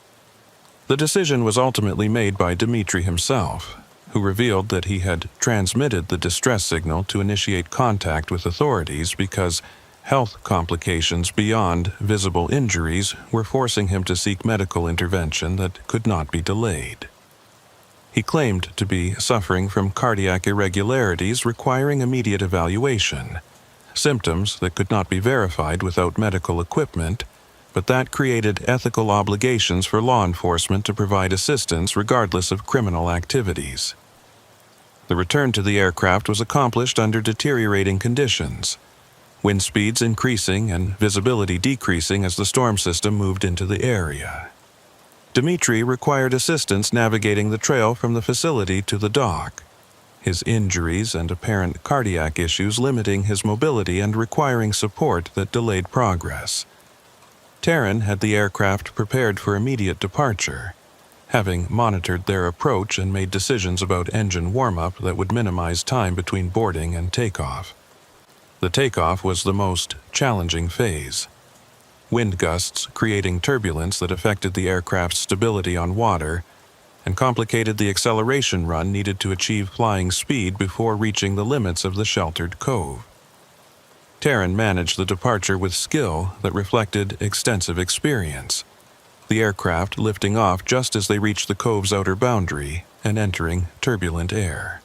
The decision was ultimately made by Dmitri himself, who revealed that he had transmitted the distress signal to initiate contact with authorities because health complications beyond visible injuries were forcing him to seek medical intervention that could not be delayed. He claimed to be suffering from cardiac irregularities requiring immediate evaluation, symptoms that could not be verified without medical equipment, but that created ethical obligations for law enforcement to provide assistance regardless of criminal activities. The return to the aircraft was accomplished under deteriorating conditions, wind speeds increasing and visibility decreasing as the storm system moved into the area. Dmitri required assistance navigating the trail from the facility to the dock, his injuries and apparent cardiac issues limiting his mobility and requiring support that delayed progress. Taryn had the aircraft prepared for immediate departure, having monitored their approach and made decisions about engine warm-up that would minimize time between boarding and takeoff. The takeoff was the most challenging phase. Wind gusts creating turbulence that affected the aircraft's stability on water and complicated the acceleration run needed to achieve flying speed before reaching the limits of the sheltered cove. Taryn managed the departure with skill that reflected extensive experience, the aircraft lifting off just as they reached the cove's outer boundary and entering turbulent air.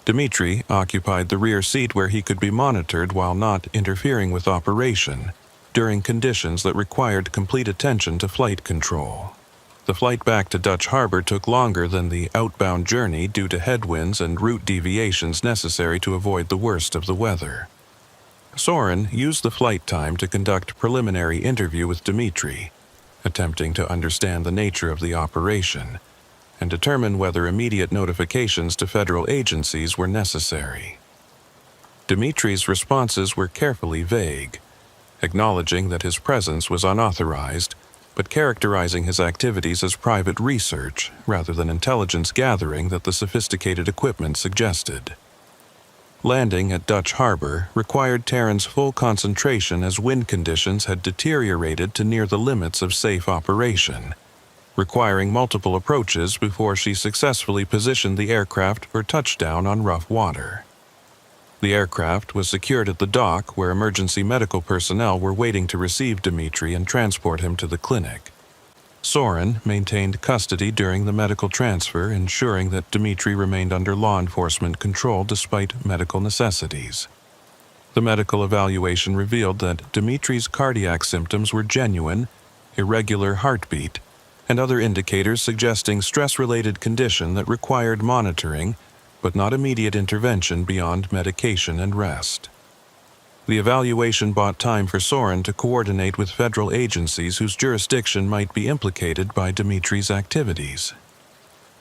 Dmitri occupied the rear seat where he could be monitored while not interfering with operation during conditions that required complete attention to flight control. The flight back to Dutch Harbor took longer than the outbound journey due to headwinds and route deviations necessary to avoid the worst of the weather. Soren used the flight time to conduct preliminary interview with Dmitri, attempting to understand the nature of the operation and determine whether immediate notifications to federal agencies were necessary. Dmitri's responses were carefully vague, acknowledging that his presence was unauthorized, but characterizing his activities as private research rather than intelligence gathering that the sophisticated equipment suggested. Landing at Dutch Harbor required Taryn's full concentration as wind conditions had deteriorated to near the limits of safe operation, requiring multiple approaches before she successfully positioned the aircraft for touchdown on rough water. The aircraft was secured at the dock where emergency medical personnel were waiting to receive Dmitri and transport him to the clinic. Soren maintained custody during the medical transfer, ensuring that Dmitri remained under law enforcement control despite medical necessities. The medical evaluation revealed that Dmitri's cardiac symptoms were genuine, irregular heartbeat, and other indicators suggesting stress-related condition that required monitoring but not immediate intervention beyond medication and rest. The evaluation bought time for Soren to coordinate with federal agencies whose jurisdiction might be implicated by Dmitri's activities.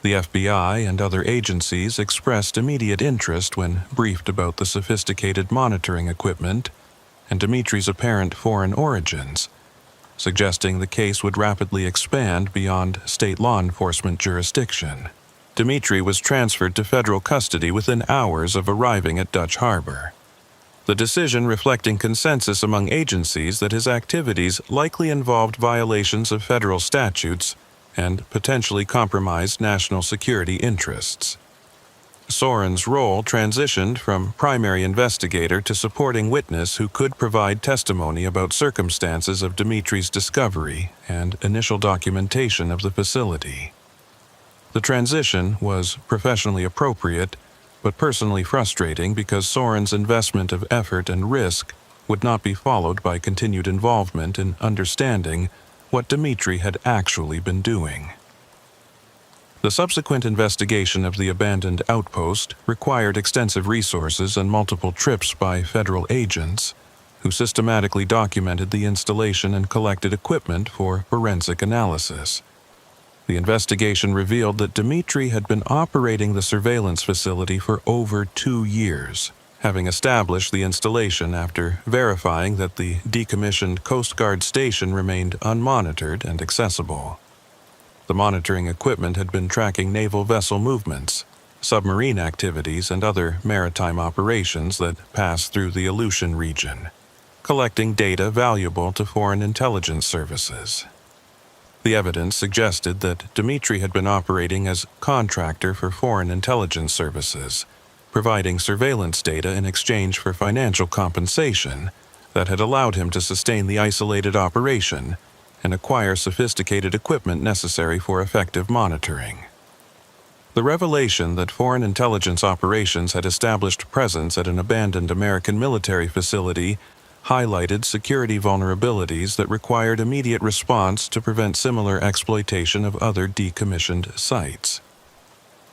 The FBI and other agencies expressed immediate interest when briefed about the sophisticated monitoring equipment and Dmitri's apparent foreign origins, suggesting the case would rapidly expand beyond state law enforcement jurisdiction. Dmitri was transferred to federal custody within hours of arriving at Dutch Harbor, the decision reflecting consensus among agencies that his activities likely involved violations of federal statutes and potentially compromised national security interests. Soren's role transitioned from primary investigator to supporting witness who could provide testimony about circumstances of Dmitri's discovery and initial documentation of the facility. The transition was professionally appropriate, but personally frustrating because Soren's investment of effort and risk would not be followed by continued involvement in understanding what Dmitri had actually been doing. The subsequent investigation of the abandoned outpost required extensive resources and multiple trips by federal agents, who systematically documented the installation and collected equipment for forensic analysis. The investigation revealed that Dmitri had been operating the surveillance facility for over 2 years, having established the installation after verifying that the decommissioned Coast Guard station remained unmonitored and accessible. The monitoring equipment had been tracking naval vessel movements, submarine activities, and other maritime operations that pass through the Aleutian region, collecting data valuable to foreign intelligence services. The evidence suggested that Dmitri had been operating as contractor for foreign intelligence services, providing surveillance data in exchange for financial compensation that had allowed him to sustain the isolated operation and acquire sophisticated equipment necessary for effective monitoring. The revelation that foreign intelligence operations had established presence at an abandoned American military facility highlighted security vulnerabilities that required immediate response to prevent similar exploitation of other decommissioned sites.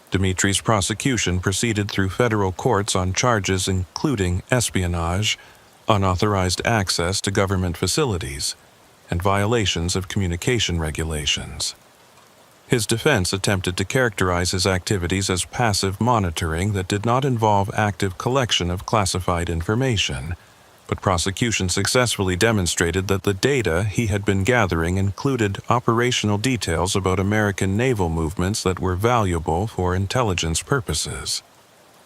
Dmitri's prosecution proceeded through federal courts on charges including espionage, unauthorized access to government facilities, and violations of communication regulations. His defense attempted to characterize his activities as passive monitoring that did not involve active collection of classified information, but prosecution successfully demonstrated that the data he had been gathering included operational details about American naval movements that were valuable for intelligence purposes.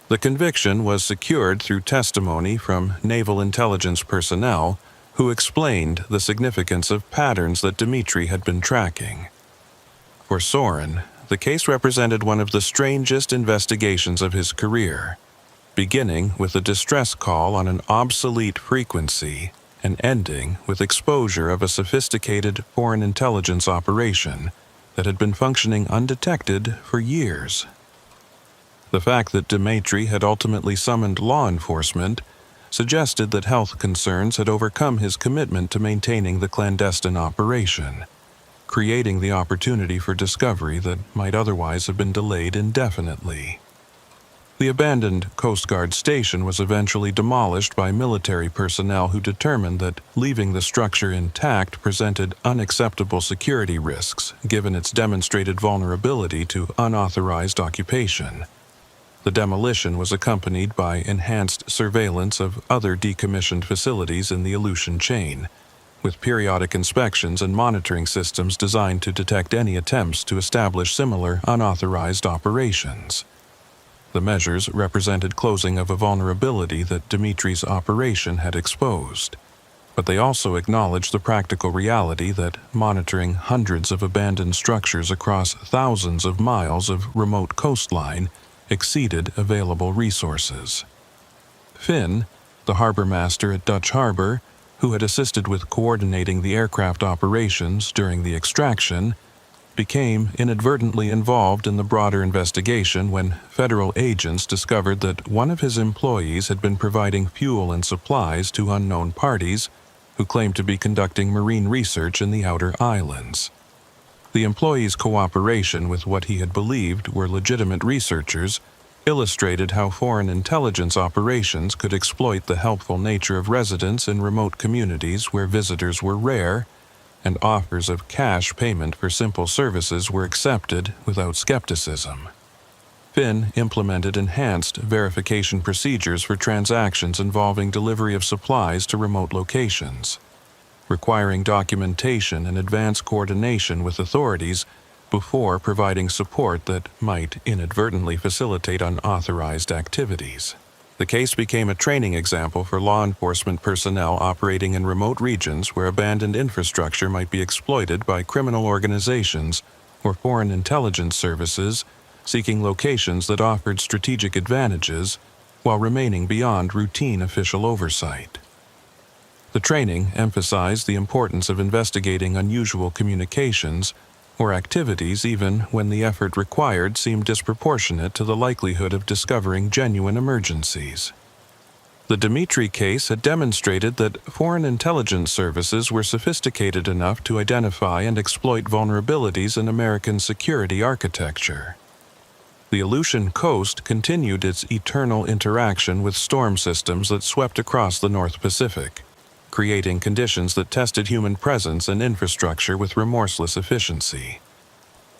The conviction was secured through testimony from naval intelligence personnel who explained the significance of patterns that Dmitri had been tracking. For Soren, the case represented one of the strangest investigations of his career, beginning with a distress call on an obsolete frequency and ending with exposure of a sophisticated foreign intelligence operation that had been functioning undetected for years. The fact that Dmitri had ultimately summoned law enforcement suggested that health concerns had overcome his commitment to maintaining the clandestine operation, creating the opportunity for discovery that might otherwise have been delayed indefinitely. The abandoned Coast Guard station was eventually demolished by military personnel who determined that leaving the structure intact presented unacceptable security risks given its demonstrated vulnerability to unauthorized occupation. The demolition was accompanied by enhanced surveillance of other decommissioned facilities in the Aleutian chain, with periodic inspections and monitoring systems designed to detect any attempts to establish similar unauthorized operations. The measures represented closing of a vulnerability that Dmitri's operation had exposed, but they also acknowledged the practical reality that monitoring hundreds of abandoned structures across thousands of miles of remote coastline exceeded available resources. Finn, the harbor master at Dutch Harbor, who had assisted with coordinating the aircraft operations during the extraction, became inadvertently involved in the broader investigation when federal agents discovered that one of his employees had been providing fuel and supplies to unknown parties who claimed to be conducting marine research in the outer islands. The employee's cooperation with what he had believed were legitimate researchers illustrated how foreign intelligence operations could exploit the helpful nature of residents in remote communities where visitors were rare, and offers of cash payment for simple services were accepted without skepticism. Finn implemented enhanced verification procedures for transactions involving delivery of supplies to remote locations, requiring documentation and advance coordination with authorities before providing support that might inadvertently facilitate unauthorized activities. The case became a training example for law enforcement personnel operating in remote regions where abandoned infrastructure might be exploited by criminal organizations or foreign intelligence services seeking locations that offered strategic advantages while remaining beyond routine official oversight. The training emphasized the importance of investigating unusual communications or activities even when the effort required seemed disproportionate to the likelihood of discovering genuine emergencies. The Dmitri case had demonstrated that foreign intelligence services were sophisticated enough to identify and exploit vulnerabilities in American security architecture. The Aleutian coast continued its eternal interaction with storm systems that swept across the North Pacific, creating conditions that tested human presence and infrastructure with remorseless efficiency.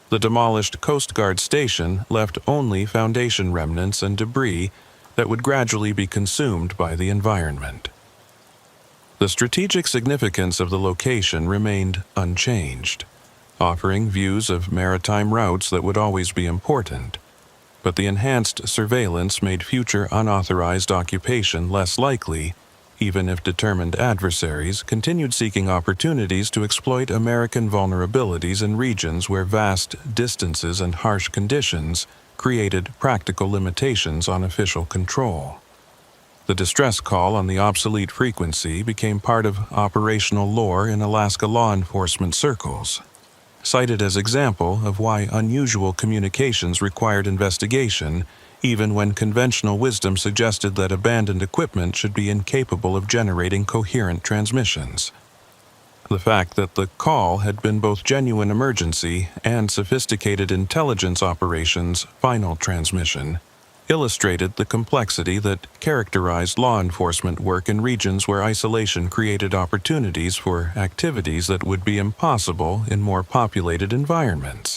The demolished Coast Guard station left only foundation remnants and debris that would gradually be consumed by the environment. The strategic significance of the location remained unchanged, offering views of maritime routes that would always be important, but the enhanced surveillance made future unauthorized occupation less likely, even if determined adversaries continued seeking opportunities to exploit American vulnerabilities in regions where vast distances and harsh conditions created practical limitations on official control. The distress call on the obsolete frequency became part of operational lore in Alaska law enforcement circles, cited as example of why unusual communications required investigation even when conventional wisdom suggested that abandoned equipment should be incapable of generating coherent transmissions. The fact that the call had been both genuine emergency and sophisticated intelligence operations' final transmission illustrated the complexity that characterized law enforcement work in regions where isolation created opportunities for activities that would be impossible in more populated environments.